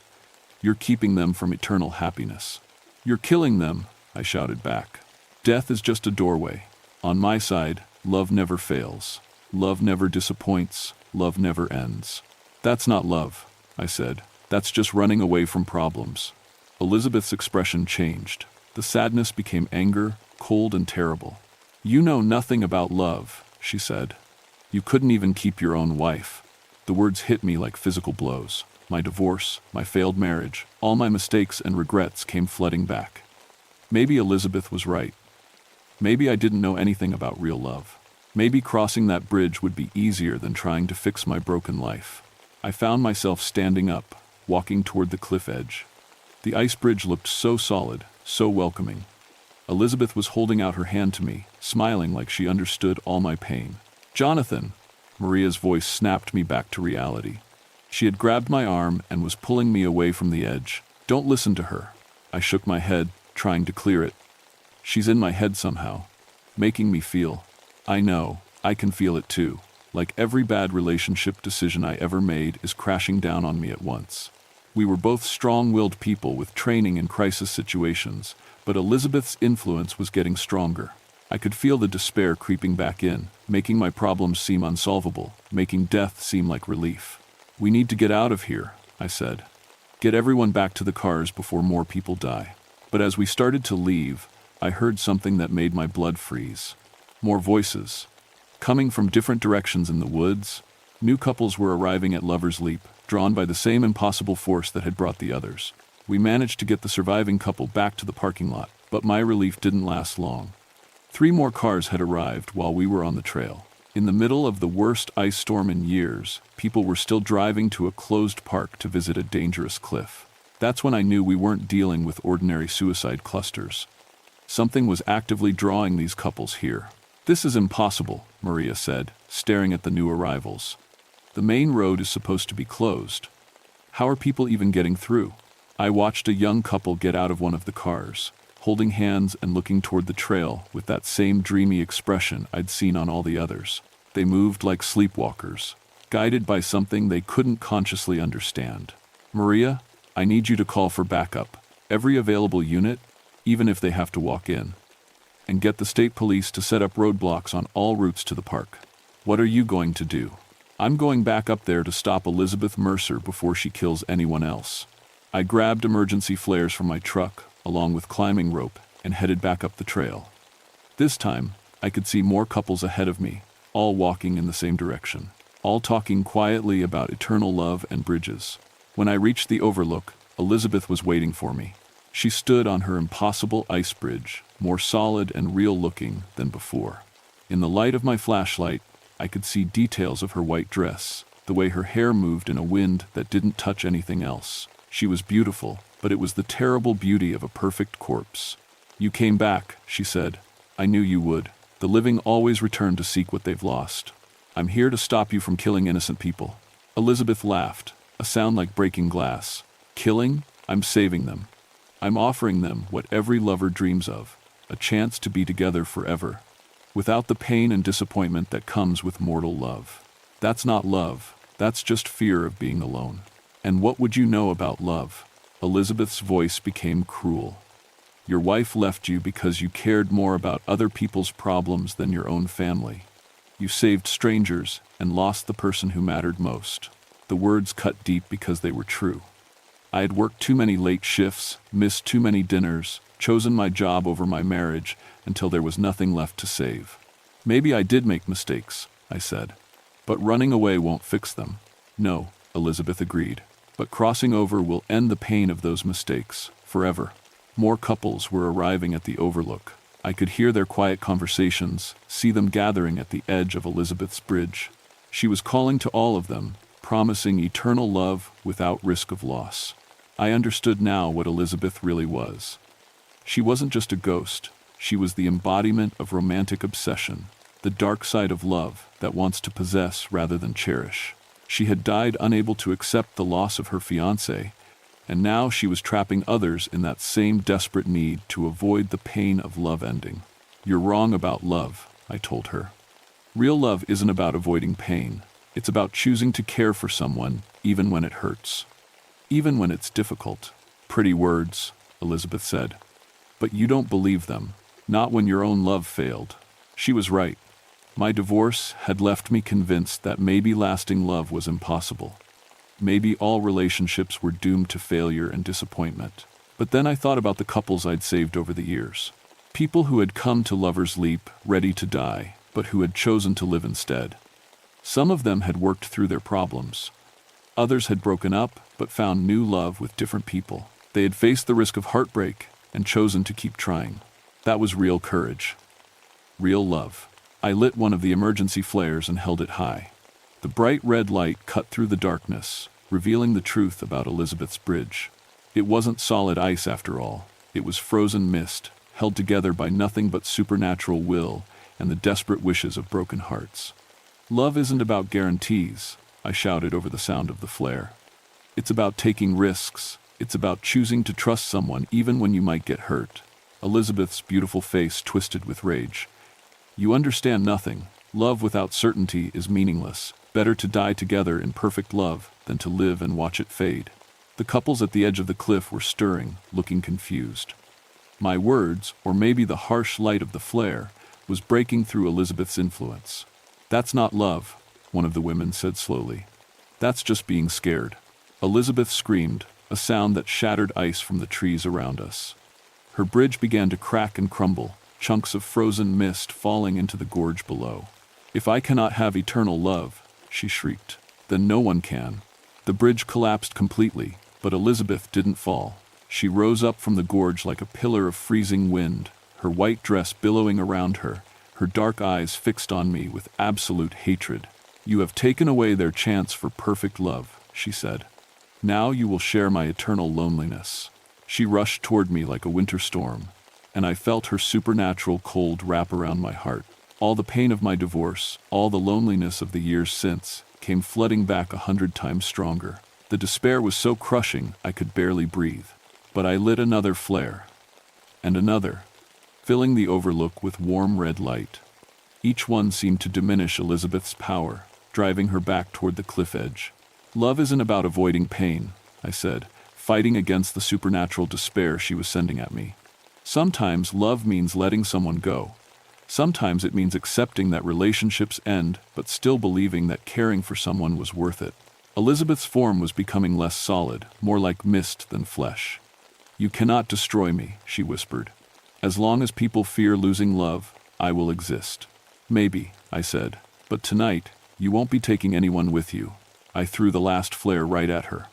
You're keeping them from eternal happiness. You're killing them, I shouted back. Death is just a doorway. On my side, love never fails. Love never disappoints. Love never ends. That's not love, I said. That's just running away from problems. Elizabeth's expression changed. The sadness became anger, cold and terrible. You know nothing about love, she said. You couldn't even keep your own wife. The words hit me like physical blows. My divorce, my failed marriage, all my mistakes and regrets came flooding back. Maybe Elizabeth was right. Maybe I didn't know anything about real love. Maybe crossing that bridge would be easier than trying to fix my broken life. I found myself standing up, walking toward the cliff edge. The ice bridge looked so solid, so welcoming. Elizabeth was holding out her hand to me, smiling like she understood all my pain. "Jonathan!" Maria's voice snapped me back to reality. She had grabbed my arm and was pulling me away from the edge. "Don't listen to her." I shook my head, trying to clear it. "She's in my head somehow, making me feel." "I know, I can feel it too. Like every bad relationship decision I ever made is crashing down on me at once." We were both strong-willed people with training in crisis situations, but Elizabeth's influence was getting stronger. I could feel the despair creeping back in, making my problems seem unsolvable, making death seem like relief. "We need to get out of here," I said. "Get everyone back to the cars before more people die." But as we started to leave, I heard something that made my blood freeze. More voices. Coming from different directions in the woods, new couples were arriving at Lover's Leap, drawn by the same impossible force that had brought the others. We managed to get the surviving couple back to the parking lot, but my relief didn't last long. 3 more cars had arrived while we were on the trail. In the middle of the worst ice storm in years, people were still driving to a closed park to visit a dangerous cliff. That's when I knew we weren't dealing with ordinary suicide clusters. Something was actively drawing these couples here. "This is impossible," Maria said, staring at the new arrivals. "The main road is supposed to be closed. How are people even getting through?" I watched a young couple get out of one of the cars, holding hands and looking toward the trail with that same dreamy expression I'd seen on all the others. They moved like sleepwalkers, guided by something they couldn't consciously understand. "Maria, I need you to call for backup. Every available unit, even if they have to walk in. And get the state police to set up roadblocks on all routes to the park." "What are you going to do?" "I'm going back up there to stop Elizabeth Mercer before she kills anyone else." I grabbed emergency flares from my truck, along with climbing rope, and headed back up the trail. This time, I could see more couples ahead of me, all walking in the same direction, all talking quietly about eternal love and bridges. When I reached the overlook, Elizabeth was waiting for me. She stood on her impossible ice bridge, more solid and real-looking than before. In the light of my flashlight, I could see details of her white dress, the way her hair moved in a wind that didn't touch anything else. She was beautiful, but it was the terrible beauty of a perfect corpse. "You came back," she said. "I knew you would. The living always return to seek what they've lost. I'm here to stop you from killing innocent people." Elizabeth laughed, a sound like breaking glass. "Killing? I'm saving them. I'm offering them what every lover dreams of, a chance to be together forever, without the pain and disappointment that comes with mortal love. That's not love, that's just fear of being alone. And what would you know about love?" Elizabeth's voice became cruel. "Your wife left you because you cared more about other people's problems than your own family. You saved strangers and lost the person who mattered most." The words cut deep because they were true. I had worked too many late shifts, missed too many dinners, chosen my job over my marriage until there was nothing left to save. "Maybe I did make mistakes," I said. "But running away won't fix them." "No," Elizabeth agreed. "But crossing over will end the pain of those mistakes, forever." More couples were arriving at the overlook. I could hear their quiet conversations, see them gathering at the edge of Elizabeth's bridge. She was calling to all of them, promising eternal love without risk of loss. I understood now what Elizabeth really was. She wasn't just a ghost, she was the embodiment of romantic obsession, the dark side of love that wants to possess rather than cherish. She had died unable to accept the loss of her fiancé, and now she was trapping others in that same desperate need to avoid the pain of love ending. "You're wrong about love," I told her. "Real love isn't about avoiding pain. It's about choosing to care for someone even when it hurts. Even when it's difficult." "Pretty words," Elizabeth said. "But you don't believe them. Not when your own love failed." She was right. My divorce had left me convinced that maybe lasting love was impossible. Maybe all relationships were doomed to failure and disappointment. But then I thought about the couples I'd saved over the years. People who had come to Lover's Leap ready to die, but who had chosen to live instead. Some of them had worked through their problems. Others had broken up, but found new love with different people. They had faced the risk of heartbreak and chosen to keep trying. That was real courage. Real love. I lit one of the emergency flares and held it high. The bright red light cut through the darkness, revealing the truth about Elizabeth's bridge. It wasn't solid ice after all. It was frozen mist, held together by nothing but supernatural will and the desperate wishes of broken hearts. Love isn't about guarantees, I shouted over the sound of the flare. It's about taking risks. It's about choosing to trust someone even when you might get hurt. Elizabeth's beautiful face twisted with rage. You understand nothing. Love without certainty is meaningless. Better to die together in perfect love than to live and watch it fade. The couples at the edge of the cliff were stirring, looking confused. My words, or maybe the harsh light of the flare, was breaking through Elizabeth's influence. That's not love, one of the women said slowly. That's just being scared. Elizabeth screamed, a sound that shattered ice from the trees around us. Her bridge began to crack and crumble, chunks of frozen mist falling into the gorge below. If I cannot have eternal love, she shrieked, then no one can. The bridge collapsed completely, but Elizabeth didn't fall. She rose up from the gorge like a pillar of freezing wind, her white dress billowing around her, her dark eyes fixed on me with absolute hatred. You have taken away their chance for perfect love, she said. Now you will share my eternal loneliness. She rushed toward me like a winter storm, and I felt her supernatural cold wrap around my heart. All the pain of my divorce, all the loneliness of the years since, came flooding back 100 times stronger. The despair was so crushing I could barely breathe. But I lit another flare, and another, filling the overlook with warm red light. Each one seemed to diminish Elizabeth's power, driving her back toward the cliff edge. Love isn't about avoiding pain, I said, fighting against the supernatural despair she was sending at me. Sometimes love means letting someone go. Sometimes it means accepting that relationships end, but still believing that caring for someone was worth it. Elizabeth's form was becoming less solid, more like mist than flesh. You cannot destroy me, she whispered. As long as people fear losing love, I will exist. Maybe, I said, but tonight, you won't be taking anyone with you. I threw the last flare right at her.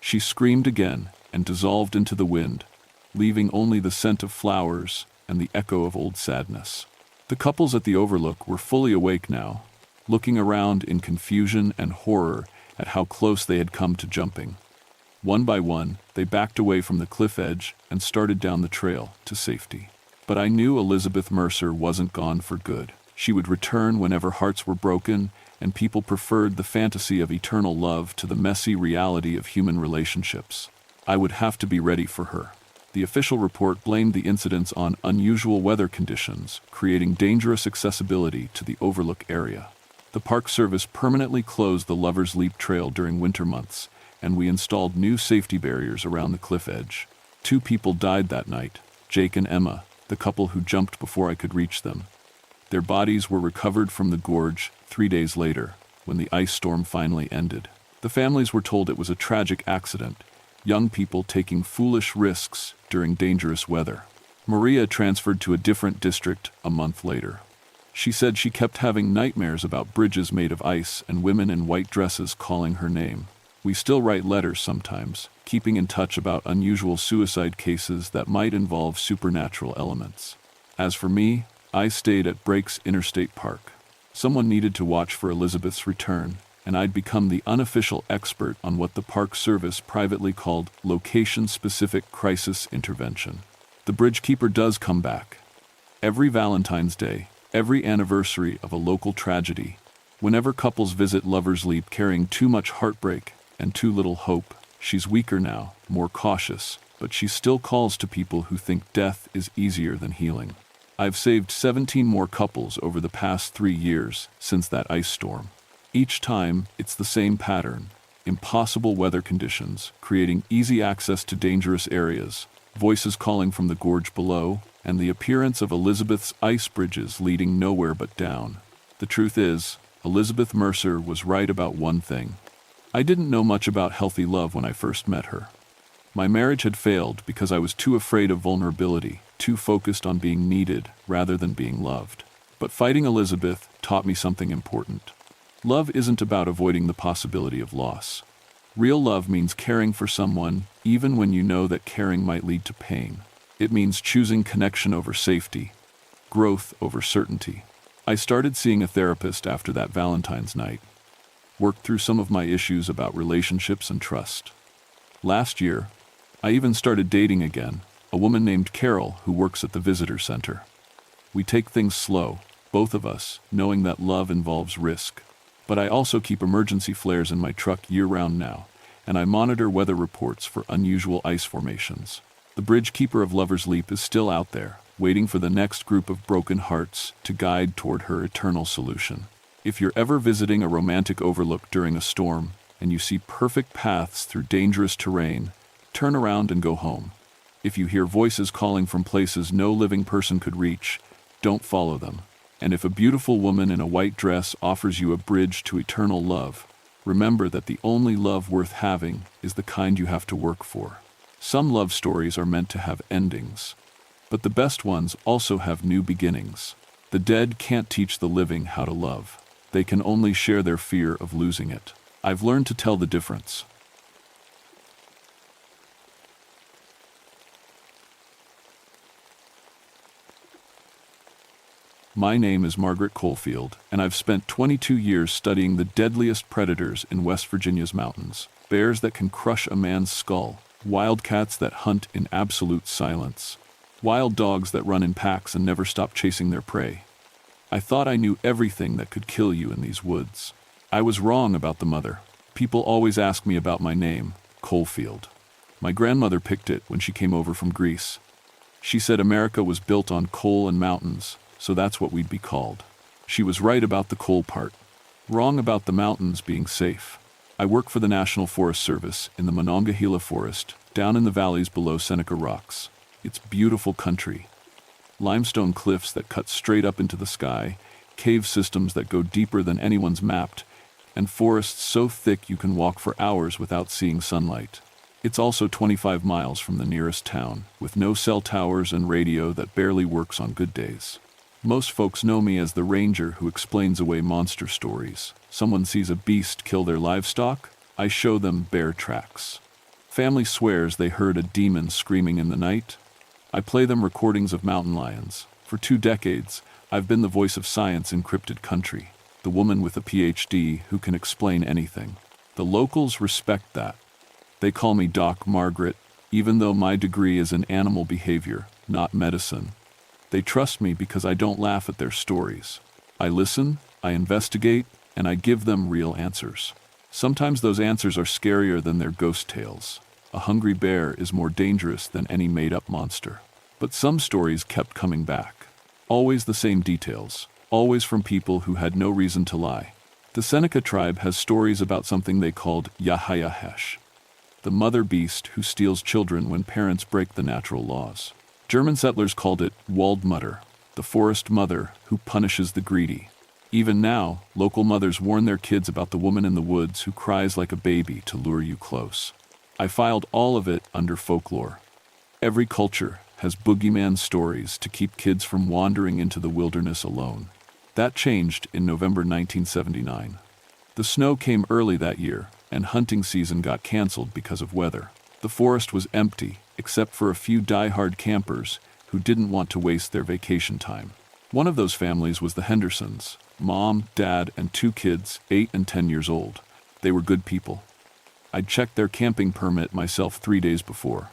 She screamed again and dissolved into the wind, leaving only the scent of flowers and the echo of old sadness. The couples at the overlook were fully awake now, looking around in confusion and horror at how close they had come to jumping. One by one, they backed away from the cliff edge and started down the trail to safety. But I knew Elizabeth Mercer wasn't gone for good. She would return whenever hearts were broken and people preferred the fantasy of eternal love to the messy reality of human relationships. I would have to be ready for her. The official report blamed the incidents on unusual weather conditions, creating dangerous accessibility to the overlook area. The Park Service permanently closed the Lover's Leap Trail during winter months, and we installed new safety barriers around the cliff edge. 2 people died that night, Jake and Emma, the couple who jumped before I could reach them. Their bodies were recovered from the gorge 3 days later, when the ice storm finally ended. The families were told it was a tragic accident, young people taking foolish risks during dangerous weather. Maria transferred to a different district a month later. She said she kept having nightmares about bridges made of ice and women in white dresses calling her name. We still write letters sometimes, keeping in touch about unusual suicide cases that might involve supernatural elements. As for me, I stayed at Breaks Interstate Park. Someone needed to watch for Elizabeth's return, and I'd become the unofficial expert on what the Park Service privately called location-specific crisis intervention. The bridgekeeper does come back. Every Valentine's Day, every anniversary of a local tragedy, whenever couples visit Lover's Leap carrying too much heartbreak and too little hope. She's weaker now, more cautious, but she still calls to people who think death is easier than healing. I've saved 17 more couples over the past 3 years since that ice storm. Each time, it's the same pattern. Impossible weather conditions, creating easy access to dangerous areas, voices calling from the gorge below, and the appearance of Elizabeth's ice bridges leading nowhere but down. The truth is, Elizabeth Mercer was right about one thing. I didn't know much about healthy love when I first met her. My marriage had failed because I was too afraid of vulnerability, too focused on being needed rather than being loved. But fighting Elizabeth taught me something important. Love isn't about avoiding the possibility of loss. Real love means caring for someone, even when you know that caring might lead to pain. It means choosing connection over safety, growth over certainty. I started seeing a therapist after that Valentine's night. Worked through some of my issues about relationships and trust. Last year, I even started dating again, a woman named Carol who works at the visitor center. We take things slow, both of us, knowing that love involves risk. But I also keep emergency flares in my truck year-round now, and I monitor weather reports for unusual ice formations. The bridgekeeper of Lover's Leap is still out there, waiting for the next group of broken hearts to guide toward her eternal solution. If you're ever visiting a romantic overlook during a storm, and you see perfect paths through dangerous terrain, turn around and go home. If you hear voices calling from places no living person could reach, don't follow them. And if a beautiful woman in a white dress offers you a bridge to eternal love, remember that the only love worth having is the kind you have to work for. Some love stories are meant to have endings, but the best ones also have new beginnings. The dead can't teach the living how to love. They can only share their fear of losing it. I've learned to tell the difference. My name is Margaret Coalfield, and I've spent 22 years studying the deadliest predators in West Virginia's mountains. Bears that can crush a man's skull, wildcats that hunt in absolute silence, wild dogs that run in packs and never stop chasing their prey. I thought I knew everything that could kill you in these woods. I was wrong about the mother. People always ask me about my name, Coalfield. My grandmother picked it when she came over from Greece. She said America was built on coal and mountains, so that's what we'd be called. She was right about the coal part, wrong about the mountains being safe. I work for the National Forest Service in the Monongahela Forest, down in the valleys below Seneca Rocks. It's beautiful country. Limestone cliffs that cut straight up into the sky, cave systems that go deeper than anyone's mapped, and forests so thick you can walk for hours without seeing sunlight. It's also 25 miles from the nearest town, with no cell towers and radio that barely works on good days. Most folks know me as the ranger who explains away monster stories. Someone sees a beast kill their livestock, I show them bear tracks. Family swears they heard a demon screaming in the night. I play them recordings of mountain lions. For 2 decades, I've been the voice of science in cryptid country, the woman with a PhD who can explain anything. The locals respect that. They call me Doc Margaret, even though my degree is in animal behavior, not medicine. They trust me because I don't laugh at their stories. I listen, I investigate, and I give them real answers. Sometimes those answers are scarier than their ghost tales. A hungry bear is more dangerous than any made-up monster. But some stories kept coming back. Always the same details, always from people who had no reason to lie. The Seneca tribe has stories about something they called Yahayahesh, the mother beast who steals children when parents break the natural laws. German settlers called it Waldmutter, the forest mother who punishes the greedy. Even now, local mothers warn their kids about the woman in the woods who cries like a baby to lure you close. I filed all of it under folklore. Every culture has boogeyman stories to keep kids from wandering into the wilderness alone. That changed in November 1979. The snow came early that year, and hunting season got canceled because of weather. The forest was empty, except for a few die-hard campers who didn't want to waste their vacation time. One of those families was the Hendersons, mom, dad, and 2 kids, 8 and 10 years old. They were good people. I'd checked their camping permit myself 3 days before.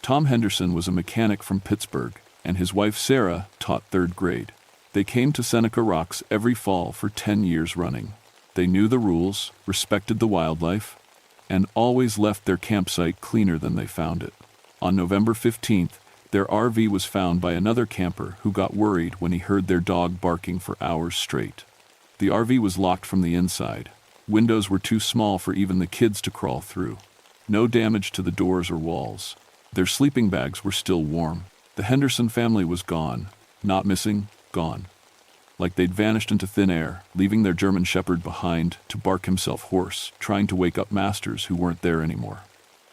Tom Henderson was a mechanic from Pittsburgh, and his wife Sarah taught 3rd grade. They came to Seneca Rocks every fall for 10 years running. They knew the rules, respected the wildlife, and always left their campsite cleaner than they found it. On November 15th, their RV was found by another camper who got worried when he heard their dog barking for hours straight. The RV was locked from the inside. Windows were too small for even the kids to crawl through. No damage to the doors or walls. Their sleeping bags were still warm. The Henderson family was gone. Not missing, gone. Like they'd vanished into thin air, leaving their German shepherd behind to bark himself hoarse, trying to wake up masters who weren't there anymore.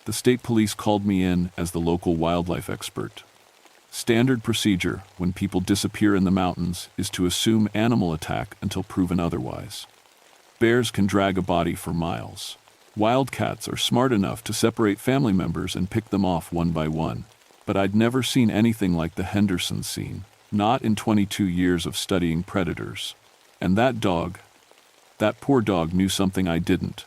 The state police called me in as the local wildlife expert. Standard procedure when people disappear in the mountains is to assume animal attack until proven otherwise. Bears can drag a body for miles. Wildcats are smart enough to separate family members and pick them off one by one. But I'd never seen anything like the Henderson scene, not in 22 years of studying predators. And that poor dog knew something I didn't.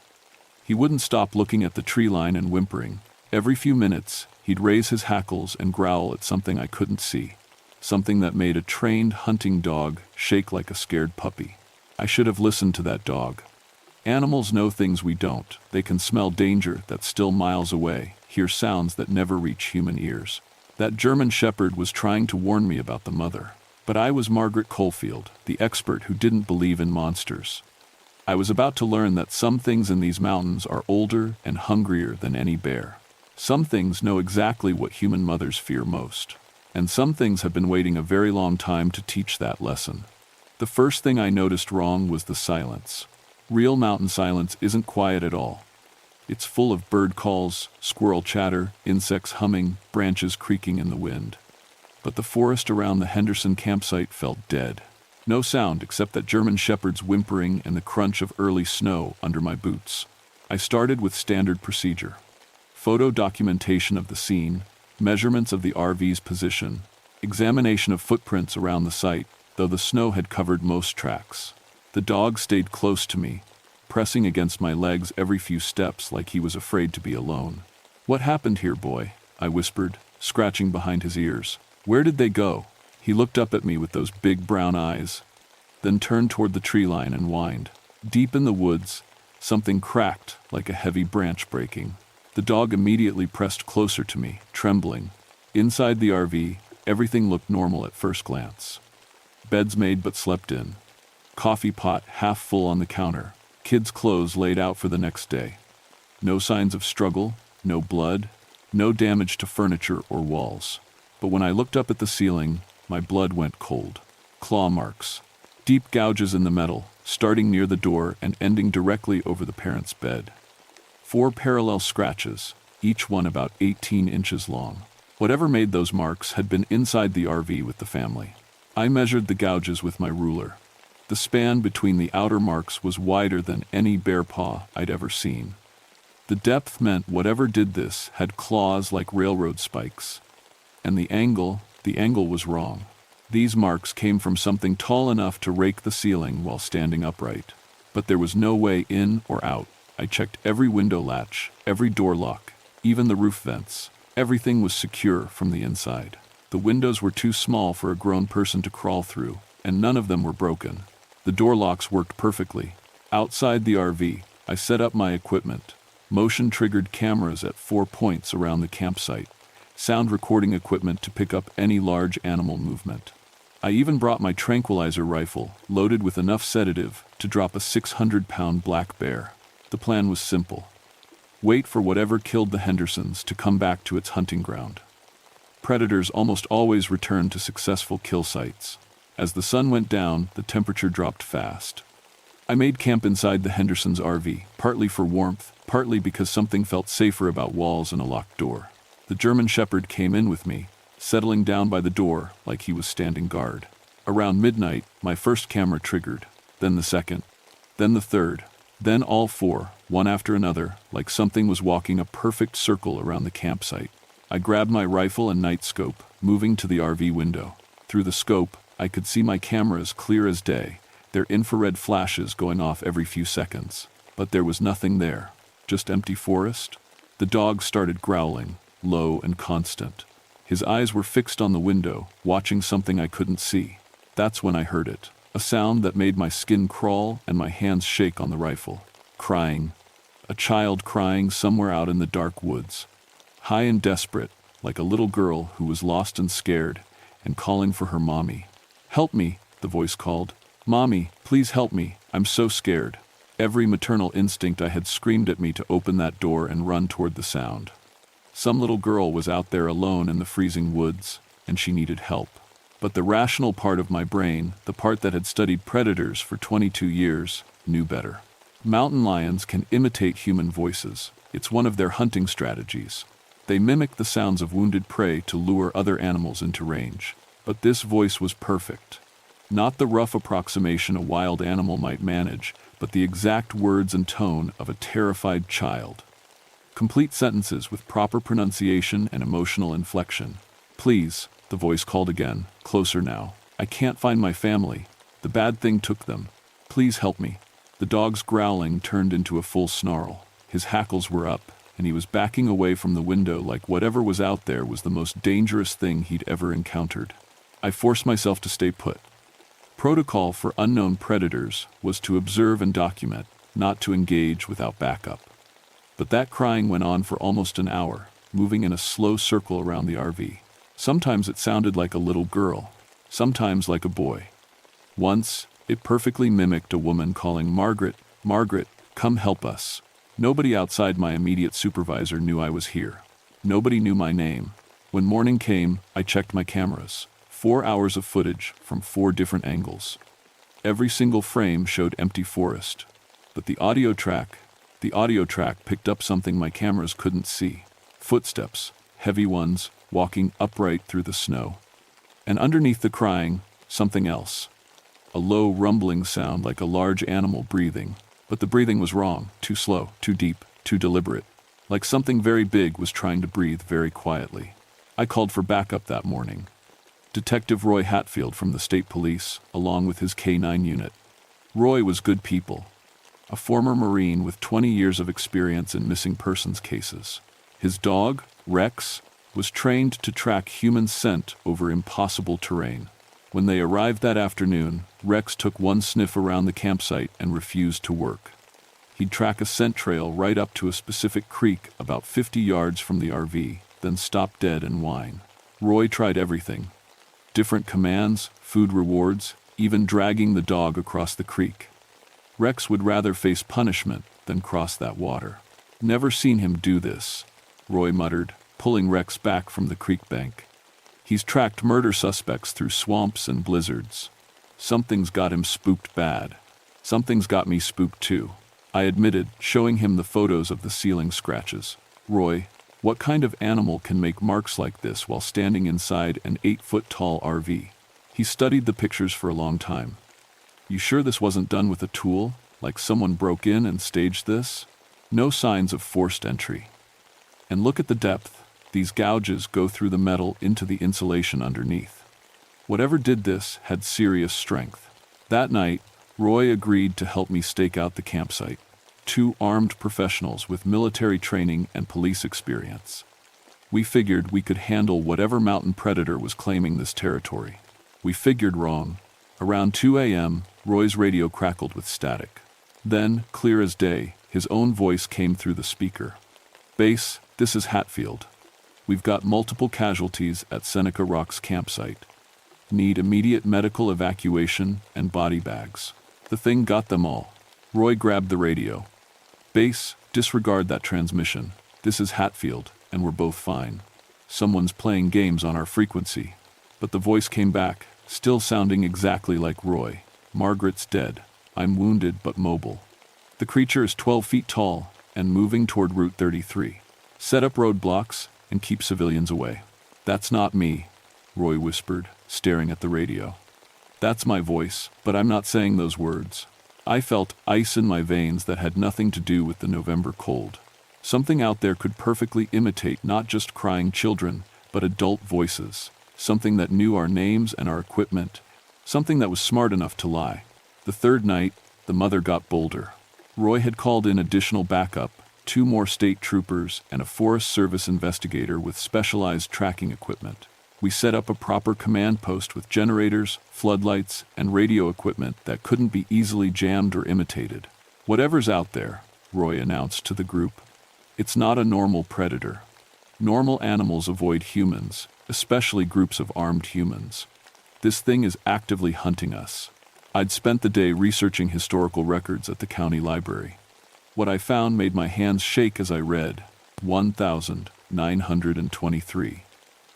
He wouldn't stop looking at the tree line and whimpering. Every few minutes, he'd raise his hackles and growl at something I couldn't see, something that made a trained hunting dog shake like a scared puppy. I should have listened to that dog. Animals know things we don't. They can smell danger that's still miles away, hear sounds that never reach human ears. That German shepherd was trying to warn me about the mother. But I was Margaret Caulfield, the expert who didn't believe in monsters. I was about to learn that some things in these mountains are older and hungrier than any bear. Some things know exactly what human mothers fear most. And some things have been waiting a very long time to teach that lesson. The first thing I noticed wrong was the silence. Real mountain silence isn't quiet at all. It's full of bird calls, squirrel chatter, insects humming, branches creaking in the wind. But the forest around the Henderson campsite felt dead. No sound except that German shepherd's whimpering and the crunch of early snow under my boots. I started with standard procedure. Photo documentation of the scene, measurements of the RV's position, examination of footprints around the site, though the snow had covered most tracks. The dog stayed close to me, pressing against my legs every few steps like he was afraid to be alone. "What happened here, boy?" I whispered, scratching behind his ears. "Where did they go?" He looked up at me with those big brown eyes, then turned toward the tree line and whined. Deep in the woods, something cracked like a heavy branch breaking. The dog immediately pressed closer to me, trembling. Inside the RV, everything looked normal at first glance. Beds made but slept in. Coffee pot half full on the counter. Kids' clothes laid out for the next day. No signs of struggle, no blood, no damage to furniture or walls. But when I looked up at the ceiling, my blood went cold. Claw marks. Deep gouges in the metal, starting near the door and ending directly over the parents' bed. 4 parallel scratches, each one about 18 inches long. Whatever made those marks had been inside the RV with the family. I measured the gouges with my ruler. The span between the outer marks was wider than any bear paw I'd ever seen. The depth meant whatever did this had claws like railroad spikes. And the angle was wrong. These marks came from something tall enough to rake the ceiling while standing upright. But there was no way in or out. I checked every window latch, every door lock, even the roof vents. Everything was secure from the inside. The windows were too small for a grown person to crawl through, and none of them were broken. The door locks worked perfectly. Outside the RV, I set up my equipment. Motion-triggered cameras at 4 points around the campsite. Sound recording equipment to pick up any large animal movement. I even brought my tranquilizer rifle, loaded with enough sedative to drop a 600-pound black bear. The plan was simple. Wait for whatever killed the Hendersons to come back to its hunting ground. Predators almost always return to successful kill sites. As the sun went down, the temperature dropped fast. I made camp inside the Hendersons' RV, partly for warmth, partly because something felt safer about walls and a locked door. The German shepherd came in with me, settling down by the door like he was standing guard. Around midnight, my first camera triggered, then the second, then the third, then all 4, one after another, like something was walking a perfect circle around the campsite. I grabbed my rifle and night scope, moving to the RV window. Through the scope, I could see my cameras clear as day, their infrared flashes going off every few seconds. But there was nothing there, just empty forest. The dog started growling, low and constant. His eyes were fixed on the window, watching something I couldn't see. That's when I heard it, a sound that made my skin crawl and my hands shake on the rifle. Crying. A child crying somewhere out in the dark woods. High and desperate, like a little girl who was lost and scared, and calling for her mommy. "Help me," the voice called. "Mommy, please help me, I'm so scared." Every maternal instinct I had screamed at me to open that door and run toward the sound. Some little girl was out there alone in the freezing woods, and she needed help. But the rational part of my brain, the part that had studied predators for 22 years, knew better. Mountain lions can imitate human voices. It's one of their hunting strategies. They mimic the sounds of wounded prey to lure other animals into range. But this voice was perfect. Not the rough approximation a wild animal might manage, but the exact words and tone of a terrified child. Complete sentences with proper pronunciation and emotional inflection. "Please," the voice called again, closer now. "I can't find my family. The bad thing took them. Please help me." The dog's growling turned into a full snarl. His hackles were up, and he was backing away from the window like whatever was out there was the most dangerous thing he'd ever encountered. I forced myself to stay put. Protocol for unknown predators was to observe and document, not to engage without backup. But that crying went on for almost an hour, moving in a slow circle around the RV. Sometimes it sounded like a little girl, sometimes like a boy. Once, it perfectly mimicked a woman calling, "Margaret, Margaret, come help us." Nobody outside my immediate supervisor knew I was here. Nobody knew my name. When morning came, I checked my cameras. 4 hours of footage from 4 different angles. Every single frame showed empty forest. But the audio track picked up something my cameras couldn't see. Footsteps, heavy ones, walking upright through the snow. And underneath the crying, something else. A low rumbling sound like a large animal breathing. But the breathing was wrong, too slow, too deep, too deliberate. Like something very big was trying to breathe very quietly. I called for backup that morning. Detective Roy Hatfield from the state police, along with his K-9 unit. Roy was good people. A former Marine with 20 years of experience in missing persons cases. His dog, Rex, was trained to track human scent over impossible terrain. When they arrived that afternoon, Rex took one sniff around the campsite and refused to work. He'd track a scent trail right up to a specific creek about 50 yards from the RV, then stop dead and whine. Roy tried everything. Different commands, food rewards, even dragging the dog across the creek. Rex would rather face punishment than cross that water. "Never seen him do this," Roy muttered, pulling Rex back from the creek bank. "He's tracked murder suspects through swamps and blizzards. Something's got him spooked bad. Something's got me spooked too," I admitted, showing him the photos of the ceiling scratches. "Roy, what kind of animal can make marks like this while standing inside an 8-foot-tall RV?" He studied the pictures for a long time. "You sure this wasn't done with a tool, like someone broke in and staged this? No signs of forced entry. And look at the depth. These gouges go through the metal into the insulation underneath. Whatever did this had serious strength." That night, Roy agreed to help me stake out the campsite. 2 armed professionals with military training and police experience. We figured we could handle whatever mountain predator was claiming this territory. We figured wrong. Around 2 a.m., Roy's radio crackled with static. Then, clear as day, his own voice came through the speaker. "Base, this is Hatfield. We've got multiple casualties at Seneca Rocks campsite. Need immediate medical evacuation and body bags." The thing got them all. Roy grabbed the radio. "Base, disregard that transmission. This is Hatfield, and we're both fine. Someone's playing games on our frequency." But the voice came back, still sounding exactly like Roy. "Margaret's dead. I'm wounded but mobile. The creature is 12 feet tall and moving toward Route 33. Set up roadblocks and keep civilians away." "That's not me," Roy whispered, staring at the radio. "That's my voice, but I'm not saying those words." I felt ice in my veins that had nothing to do with the November cold. Something out there could perfectly imitate not just crying children, but adult voices. Something that knew our names and our equipment. Something that was smart enough to lie. The third night, the mother got bolder. Roy had called in additional backup, 2 more state troopers and a Forest Service investigator with specialized tracking equipment. We set up a proper command post with generators, floodlights, and radio equipment that couldn't be easily jammed or imitated. "Whatever's out there," Roy announced to the group, "it's not a normal predator. Normal animals avoid humans, especially groups of armed humans. This thing is actively hunting us." I'd spent the day researching historical records at the county library. What I found made my hands shake as I read. 1,923.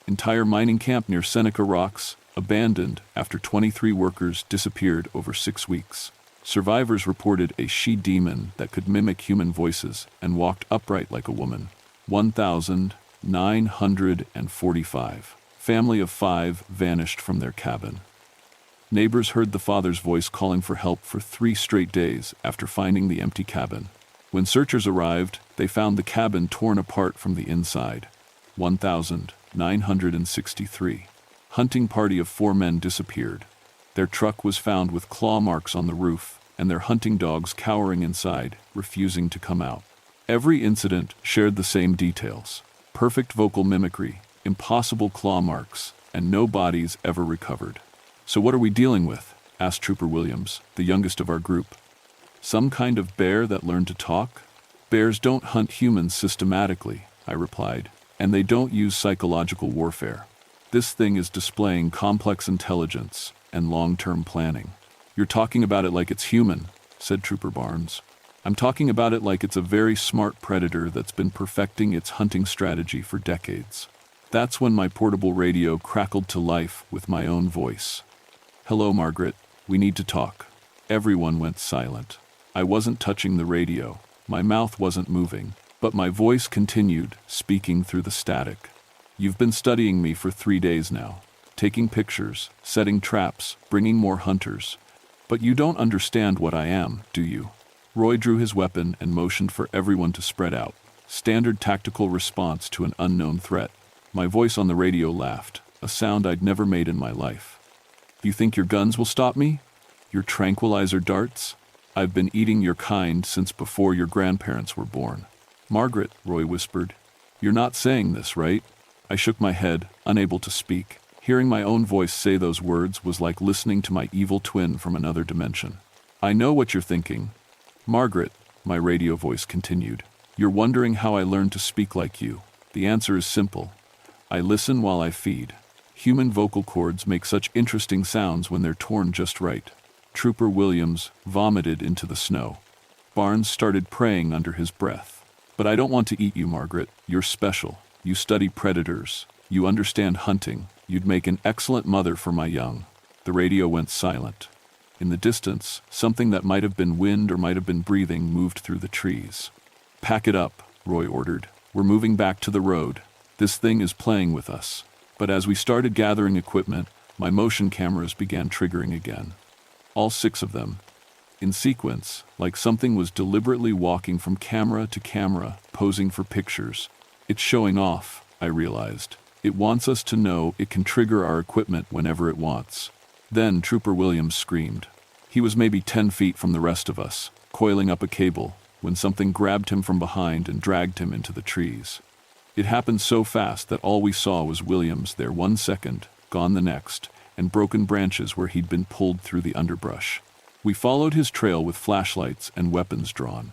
Entire mining camp near Seneca Rocks, abandoned after 23 workers disappeared over 6 weeks. Survivors reported a she-demon that could mimic human voices and walked upright like a woman. 1,945. Family of 5 vanished from their cabin. Neighbors heard the father's voice calling for help for 3 straight days after finding the empty cabin. When searchers arrived, they found the cabin torn apart from the inside. 1,963. Hunting party of 4 men disappeared. Their truck was found with claw marks on the roof, and their hunting dogs cowering inside, refusing to come out. Every incident shared the same details: perfect vocal mimicry, impossible claw marks, and no bodies ever recovered. "So what are we dealing with?" asked Trooper Williams, the youngest of our group. "Some kind of bear that learned to talk?" "Bears don't hunt humans systematically," I replied, "and they don't use psychological warfare. This thing is displaying complex intelligence and long-term planning." "You're talking about it like it's human," said Trooper Barnes. "I'm talking about it like it's a very smart predator that's been perfecting its hunting strategy for decades." That's when my portable radio crackled to life with my own voice. "Hello, Margaret. We need to talk." Everyone went silent. I wasn't touching the radio. My mouth wasn't moving, but my voice continued, speaking through the static. "You've been studying me for 3 days now, taking pictures, setting traps, bringing more hunters. But you don't understand what I am, do you?" Roy drew his weapon and motioned for everyone to spread out. Standard tactical response to an unknown threat. My voice on the radio laughed, a sound I'd never made in my life. "You think your guns will stop me? Your tranquilizer darts? I've been eating your kind since before your grandparents were born." "Margaret," Roy whispered, "you're not saying this, right?" I shook my head, unable to speak. Hearing my own voice say those words was like listening to my evil twin from another dimension. "I know what you're thinking. Margaret," my radio voice continued, "you're wondering how I learned to speak like you. The answer is simple. I listen while I feed. Human vocal cords make such interesting sounds when they're torn just right." Trooper Williams vomited into the snow. Barnes started praying under his breath. "But I don't want to eat you, Margaret. You're special. You study predators. You understand hunting. You'd make an excellent mother for my young." The radio went silent. In the distance, something that might have been wind or might have been breathing moved through the trees. "Pack it up," Roy ordered. "We're moving back to the road. This thing is playing with us." But as we started gathering equipment, my motion cameras began triggering again. All 6 of them, in sequence, like something was deliberately walking from camera to camera, posing for pictures. "It's showing off," I realized. "It wants us to know it can trigger our equipment whenever it wants." Then Trooper Williams screamed. He was maybe 10 feet from the rest of us, coiling up a cable, when something grabbed him from behind and dragged him into the trees. It happened so fast that all we saw was Williams there 1 second, gone the next, and broken branches where he'd been pulled through the underbrush. We followed his trail with flashlights and weapons drawn.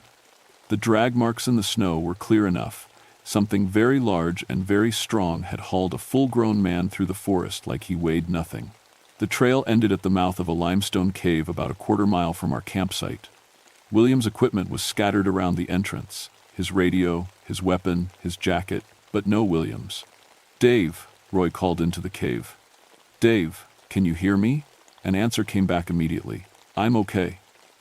The drag marks in the snow were clear enough. Something very large and very strong had hauled a full-grown man through the forest like he weighed nothing. The trail ended at the mouth of a limestone cave about a quarter mile from our campsite. Williams' equipment was scattered around the entrance, his radio, his weapon, his jacket, but no Williams. "Dave," Roy called into the cave. "Dave, can you hear me?" An answer came back immediately. "I'm okay.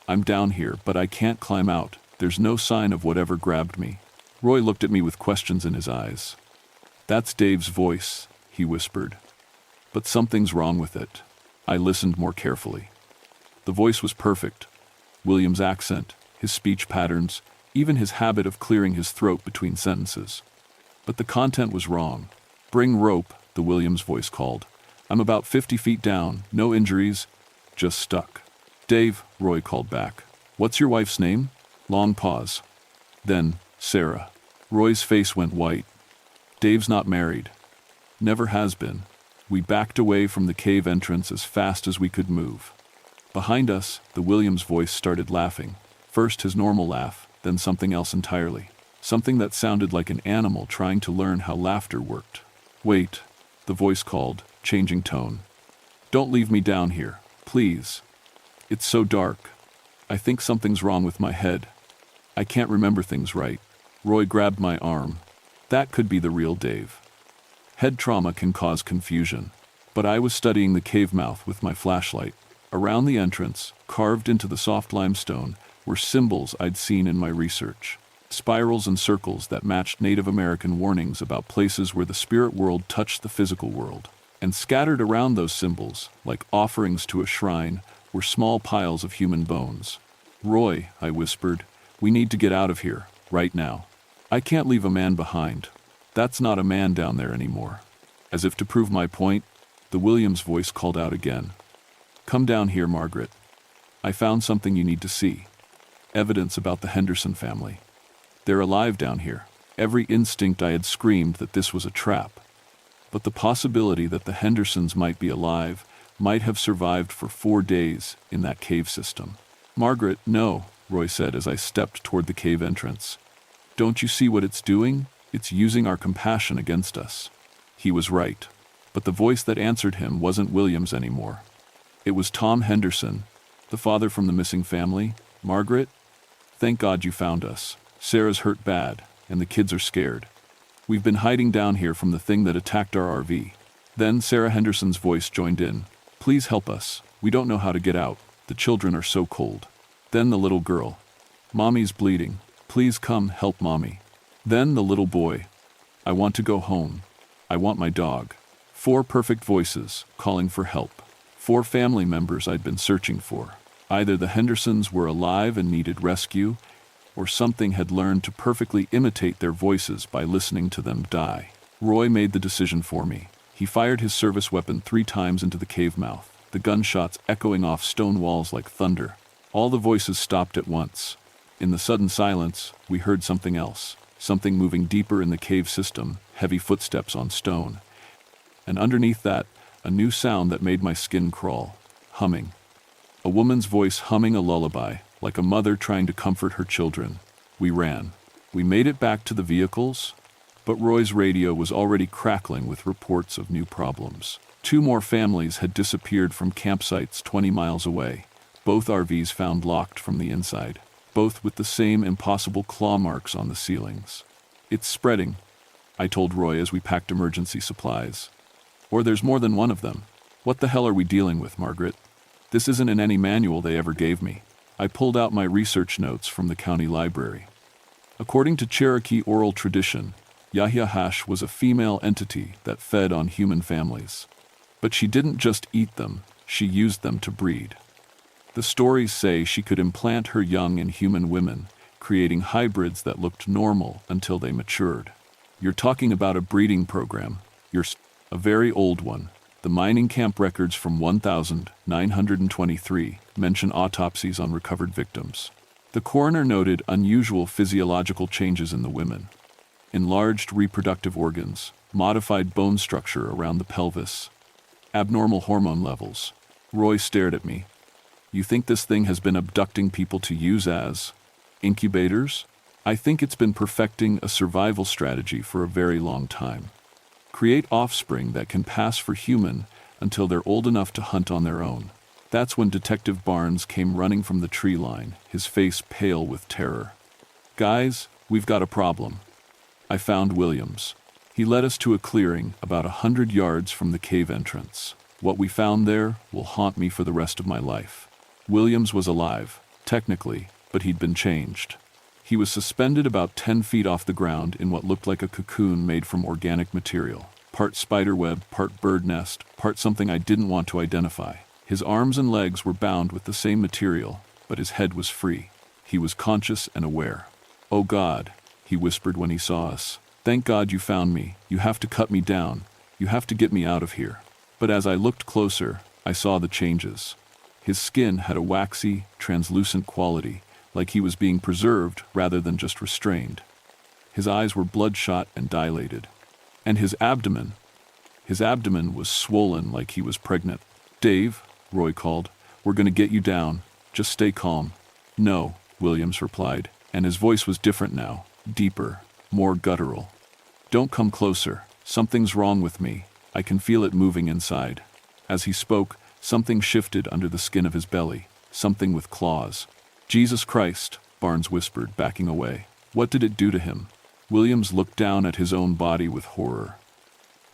I'm down here, but I can't climb out. There's no sign of whatever grabbed me." Roy looked at me with questions in his eyes. "That's Dave's voice," he whispered. "But something's wrong with it." I listened more carefully. The voice was perfect. Williams' accent, his speech patterns, even his habit of clearing his throat between sentences. But the content was wrong. "Bring rope," the Williams voice called. "I'm about 50 feet down, no injuries, just stuck." "Dave," Roy called back. "What's your wife's name?" Long pause. Then, "Sarah." Roy's face went white. "Dave's not married. Never has been." We backed away from the cave entrance as fast as we could move. Behind us, the Williams voice started laughing. First his normal laugh, then something else entirely. Something that sounded like an animal trying to learn how laughter worked. "Wait," the voice called, changing tone. "Don't leave me down here, please. It's so dark. I think something's wrong with my head. I can't remember things right." Roy grabbed my arm. That could be the real Dave. Head trauma can cause confusion. But I was studying the cave mouth with my flashlight. Around the entrance, carved into the soft limestone, were symbols I'd seen in my research. Spirals and circles that matched Native American warnings about places where the spirit world touched the physical world. And scattered around those symbols, like offerings to a shrine, were small piles of human bones. "Roy," I whispered, "we need to get out of here, right now. I can't leave a man behind. That's not a man down there anymore." As if to prove my point, the Williams voice called out again. "Come down here, Margaret. I found something you need to see. Evidence about the Henderson family. They're alive down here." Every instinct I had screamed that this was a trap. But the possibility that the Hendersons might be alive, might have survived for 4 days in that cave system. "Margaret, no," Roy said as I stepped toward the cave entrance. "Don't you see what it's doing? It's using our compassion against us." He was right. But the voice that answered him wasn't Williams anymore. It was Tom Henderson, the father from the missing family. "Margaret, thank God you found us. Sarah's hurt bad, and the kids are scared. We've been hiding down here from the thing that attacked our RV." Then Sarah Henderson's voice joined in. "Please help us. We don't know how to get out. The children are so cold." Then the little girl. "Mommy's bleeding. Please come help Mommy." Then the little boy. "I want to go home. I want my dog." 4 perfect voices, calling for help. 4 family members I'd been searching for. Either the Hendersons were alive and needed rescue, or something had learned to perfectly imitate their voices by listening to them die. Roy made the decision for me. He fired his service weapon 3 times into the cave mouth, the gunshots echoing off stone walls like thunder. All the voices stopped at once. In the sudden silence, we heard something else, something moving deeper in the cave system, heavy footsteps on stone. And underneath that, a new sound that made my skin crawl, humming. A woman's voice humming a lullaby, like a mother trying to comfort her children. We ran. We made it back to the vehicles, but Roy's radio was already crackling with reports of new problems. 2 more families had disappeared from campsites 20 miles away, both RVs found locked from the inside, both with the same impossible claw marks on the ceilings. "It's spreading," I told Roy as we packed emergency supplies. "Or there's more than one of them. What the hell are we dealing with, Margaret? This isn't in any manual they ever gave me." I pulled out my research notes from the county library. According to Cherokee oral tradition, Yahiahash was a female entity that fed on human families. But she didn't just eat them, she used them to breed. The stories say she could implant her young in human women, creating hybrids that looked normal until they matured. "You're talking about a breeding program. A very old one. The mining camp records from 1923 mention autopsies on recovered victims. The coroner noted unusual physiological changes in the women. Enlarged reproductive organs, modified bone structure around the pelvis, abnormal hormone levels." Roy stared at me. "You think this thing has been abducting people to use as incubators?" "I think it's been perfecting a survival strategy for a very long time. Create offspring that can pass for human until they're old enough to hunt on their own." That's when Detective Barnes came running from the tree line, his face pale with terror. "Guys, we've got a problem." I found Williams. He led us to a clearing about 100 yards from the cave entrance. What we found there will haunt me for the rest of my life. Williams was alive, technically, but he'd been changed. He was suspended about 10 feet off the ground in what looked like a cocoon made from organic material. Part spiderweb, part bird nest, part something I didn't want to identify. His arms and legs were bound with the same material, but his head was free. He was conscious and aware. "Oh God," he whispered when he saw us. "Thank God you found me. You have to cut me down. You have to get me out of here." But as I looked closer, I saw the changes. His skin had a waxy, translucent quality, like he was being preserved rather than just restrained. His eyes were bloodshot and dilated. And his abdomen was swollen like he was pregnant. "Dave," Roy called, "we're going to get you down. Just stay calm." "No," Williams replied, and his voice was different now, deeper, more guttural. "Don't come closer. Something's wrong with me. I can feel it moving inside." As he spoke, something shifted under the skin of his belly, something with claws. "Jesus Christ," Barnes whispered, backing away. "What did it do to him?" Williams looked down at his own body with horror.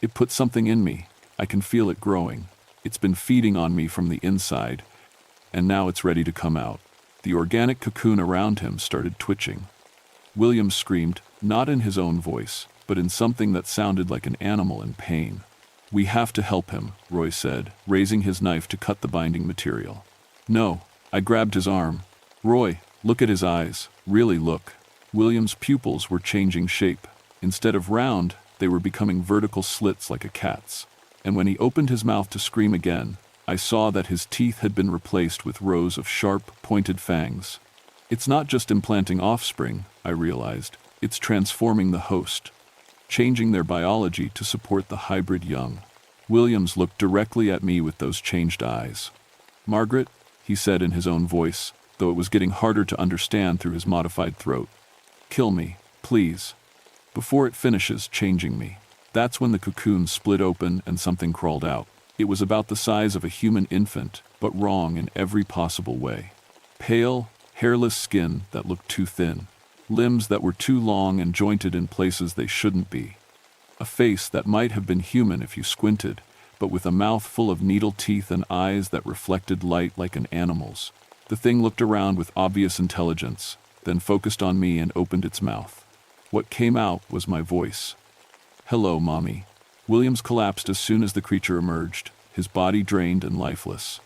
"It put something in me. I can feel it growing. It's been feeding on me from the inside, and now it's ready to come out." The organic cocoon around him started twitching. Williams screamed, not in his own voice, but in something that sounded like an animal in pain. "We have to help him," Roy said, raising his knife to cut the binding material. "No," I grabbed his arm. "Roy, look at his eyes. Really look." William's pupils were changing shape. Instead of round, they were becoming vertical slits like a cat's. And when he opened his mouth to scream again, I saw that his teeth had been replaced with rows of sharp, pointed fangs. It's not just implanting offspring, I realized. It's transforming the host, changing their biology to support the hybrid young. Williams looked directly at me with those changed eyes. "Margaret," he said in his own voice, though it was getting harder to understand through his modified throat. "Kill me, please, before it finishes changing me." That's when the cocoon split open and something crawled out. It was about the size of a human infant, but wrong in every possible way. Pale, hairless skin that looked too thin. Limbs that were too long and jointed in places they shouldn't be. A face that might have been human if you squinted, but with a mouth full of needle teeth and eyes that reflected light like an animal's. The thing looked around with obvious intelligence, then focused on me and opened its mouth. What came out was my voice. "Hello, Mommy." Williams collapsed as soon as the creature emerged, his body drained and lifeless.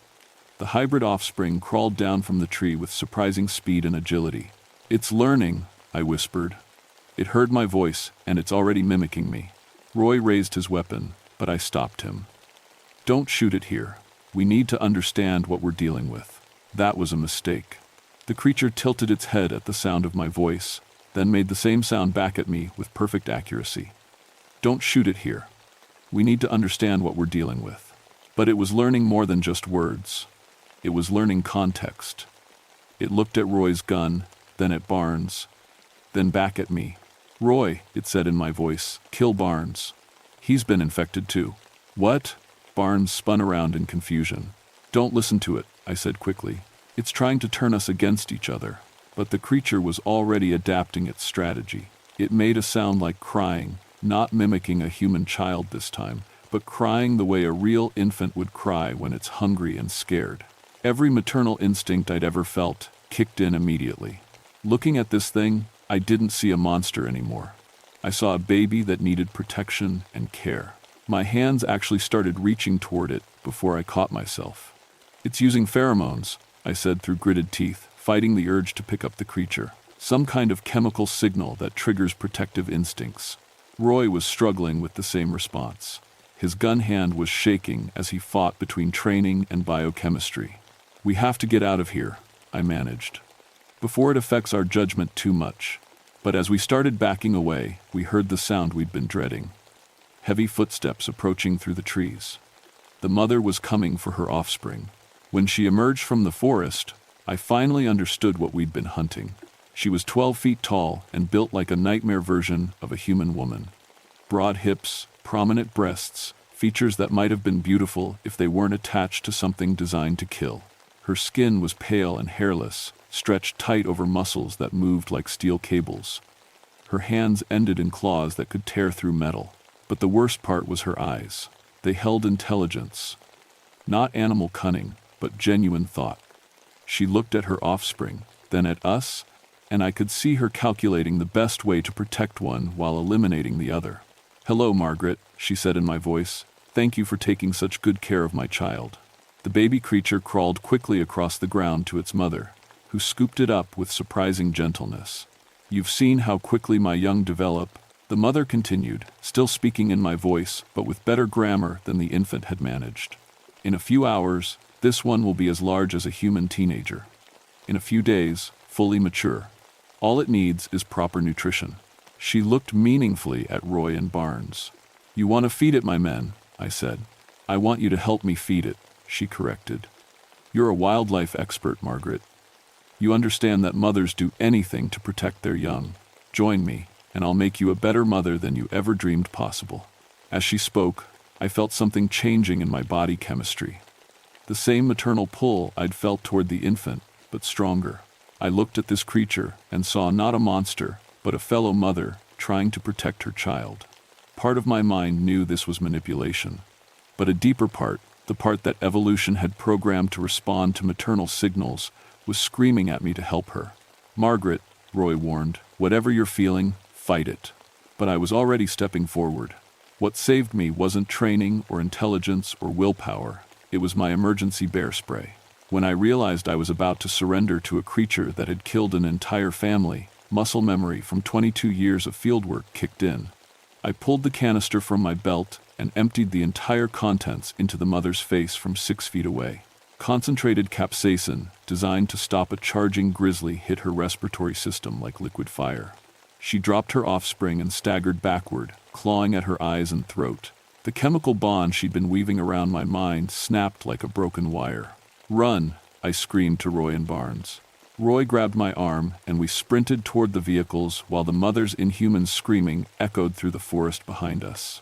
The hybrid offspring crawled down from the tree with surprising speed and agility. "It's learning," I whispered. It heard my voice, and it's already mimicking me. Roy raised his weapon, but I stopped him. "Don't shoot it here. We need to understand what we're dealing with." That was a mistake. The creature tilted its head at the sound of my voice, then made the same sound back at me with perfect accuracy. "Don't shoot it here. We need to understand what we're dealing with." But it was learning more than just words. It was learning context. It looked at Roy's gun, then at Barnes, then back at me. "Roy," it said in my voice, "kill Barnes. He's been infected too." "What?" Barnes spun around in confusion. "Don't listen to it," I said quickly. "It's trying to turn us against each other." But the creature was already adapting its strategy. It made a sound like crying, not mimicking a human child this time, but crying the way a real infant would cry when it's hungry and scared. Every maternal instinct I'd ever felt kicked in immediately. Looking at this thing, I didn't see a monster anymore. I saw a baby that needed protection and care. My hands actually started reaching toward it before I caught myself. "It's using pheromones," I said through gritted teeth, fighting the urge to pick up the creature. "Some kind of chemical signal that triggers protective instincts." Roy was struggling with the same response. His gun hand was shaking as he fought between training and biochemistry. "We have to get out of here," I managed, "before it affects our judgment too much." But as we started backing away, we heard the sound we'd been dreading. Heavy footsteps approaching through the trees. The mother was coming for her offspring. When she emerged from the forest, I finally understood what we'd been hunting. She was 12 feet tall and built like a nightmare version of a human woman. Broad hips, prominent breasts, features that might have been beautiful if they weren't attached to something designed to kill. Her skin was pale and hairless, stretched tight over muscles that moved like steel cables. Her hands ended in claws that could tear through metal. But the worst part was her eyes. They held intelligence. Not animal cunning, but genuine thought. She looked at her offspring, then at us, and I could see her calculating the best way to protect one while eliminating the other. "Hello, Margaret," she said in my voice. "Thank you for taking such good care of my child." The baby creature crawled quickly across the ground to its mother, who scooped it up with surprising gentleness. "You've seen how quickly my young develop," the mother continued, still speaking in my voice, but with better grammar than the infant had managed. "In a few hours, this one will be as large as a human teenager. In a few days, fully mature. All it needs is proper nutrition." She looked meaningfully at Roy and Barnes. "You want to feed it, my men," I said. "I want you to help me feed it," she corrected. "You're a wildlife expert, Margaret. You understand that mothers do anything to protect their young. Join me, and I'll make you a better mother than you ever dreamed possible." As she spoke, I felt something changing in my body chemistry. The same maternal pull I'd felt toward the infant, but stronger. I looked at this creature and saw not a monster, but a fellow mother trying to protect her child. Part of my mind knew this was manipulation, but a deeper part, the part that evolution had programmed to respond to maternal signals, was screaming at me to help her. "Margaret," Roy warned, "whatever you're feeling, fight it." But I was already stepping forward. What saved me wasn't training or intelligence or willpower. It was my emergency bear spray. When I realized I was about to surrender to a creature that had killed an entire family, muscle memory from 22 years of fieldwork kicked in. I pulled the canister from my belt and emptied the entire contents into the mother's face from 6 feet away. Concentrated capsaicin, designed to stop a charging grizzly, hit her respiratory system like liquid fire. She dropped her offspring and staggered backward, clawing at her eyes and throat. The chemical bond she'd been weaving around my mind snapped like a broken wire. "Run!" I screamed to Roy and Barnes. Roy grabbed my arm, and we sprinted toward the vehicles while the mother's inhuman screaming echoed through the forest behind us.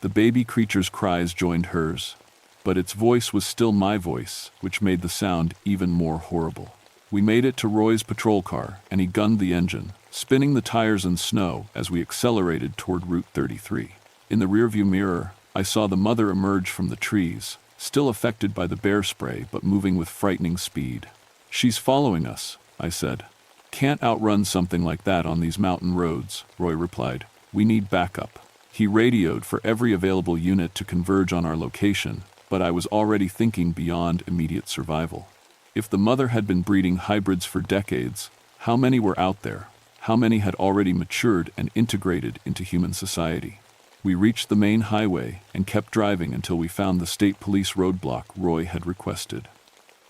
The baby creature's cries joined hers, but its voice was still my voice, which made the sound even more horrible. We made it to Roy's patrol car, and he gunned the engine, spinning the tires in snow as we accelerated toward Route 33. In the rearview mirror, I saw the mother emerge from the trees, still affected by the bear spray but moving with frightening speed. "She's following us," I said. "Can't outrun something like that on these mountain roads," Roy replied. "We need backup." He radioed for every available unit to converge on our location, but I was already thinking beyond immediate survival. If the mother had been breeding hybrids for decades, how many were out there? How many had already matured and integrated into human society? We reached the main highway and kept driving until we found the state police roadblock Roy had requested.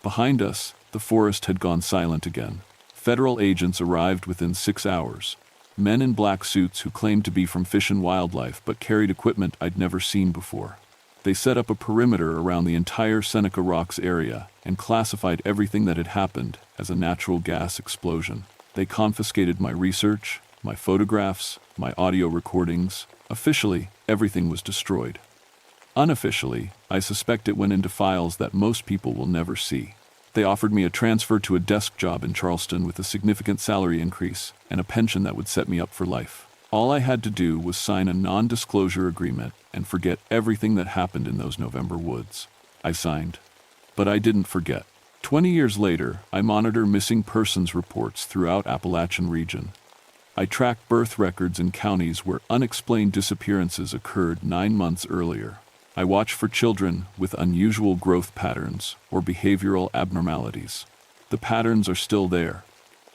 Behind us, the forest had gone silent again. Federal agents arrived within 6 hours. Men in black suits who claimed to be from Fish and Wildlife but carried equipment I'd never seen before. They set up a perimeter around the entire Seneca Rocks area and classified everything that had happened as a natural gas explosion. They confiscated my research, my photographs, my audio recordings. Officially, everything was destroyed. Unofficially, I suspect it went into files that most people will never see. They offered me a transfer to a desk job in Charleston with a significant salary increase and a pension that would set me up for life. All I had to do was sign a non-disclosure agreement and forget everything that happened in those November woods. I signed. But I didn't forget. 20 years later, I monitor missing persons reports throughout Appalachian region. I track birth records in counties where unexplained disappearances occurred 9 months earlier. I watch for children with unusual growth patterns or behavioral abnormalities. The patterns are still there.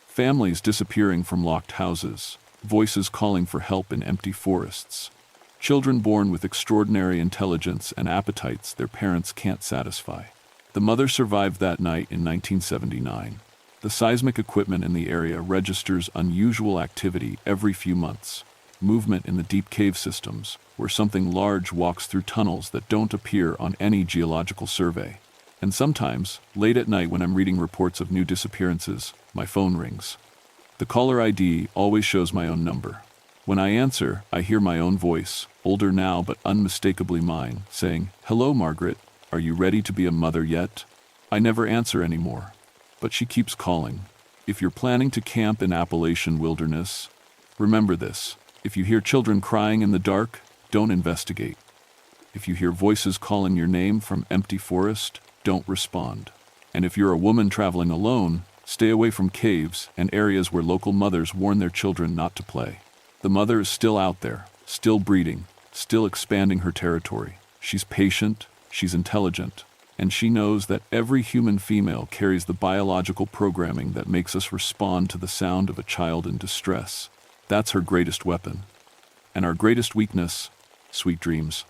Families disappearing from locked houses, voices calling for help in empty forests. Children born with extraordinary intelligence and appetites their parents can't satisfy. The mother survived that night in 1979. The seismic equipment in the area registers unusual activity every few months. Movement in the deep cave systems, where something large walks through tunnels that don't appear on any geological survey. And sometimes, late at night when I'm reading reports of new disappearances, my phone rings. The caller ID always shows my own number. When I answer, I hear my own voice, older now but unmistakably mine, saying, "Hello, Margaret. Are you ready to be a mother yet?" I never answer anymore, but she keeps calling. If you're planning to camp in Appalachian wilderness, remember this. If you hear children crying in the dark, don't investigate. If you hear voices calling your name from empty forest, don't respond. And if you're a woman traveling alone, stay away from caves and areas where local mothers warn their children not to play. The mother is still out there, still breeding, still expanding her territory. She's patient, she's intelligent, and she knows that every human female carries the biological programming that makes us respond to the sound of a child in distress. That's her greatest weapon. And our greatest weakness, sweet dreams.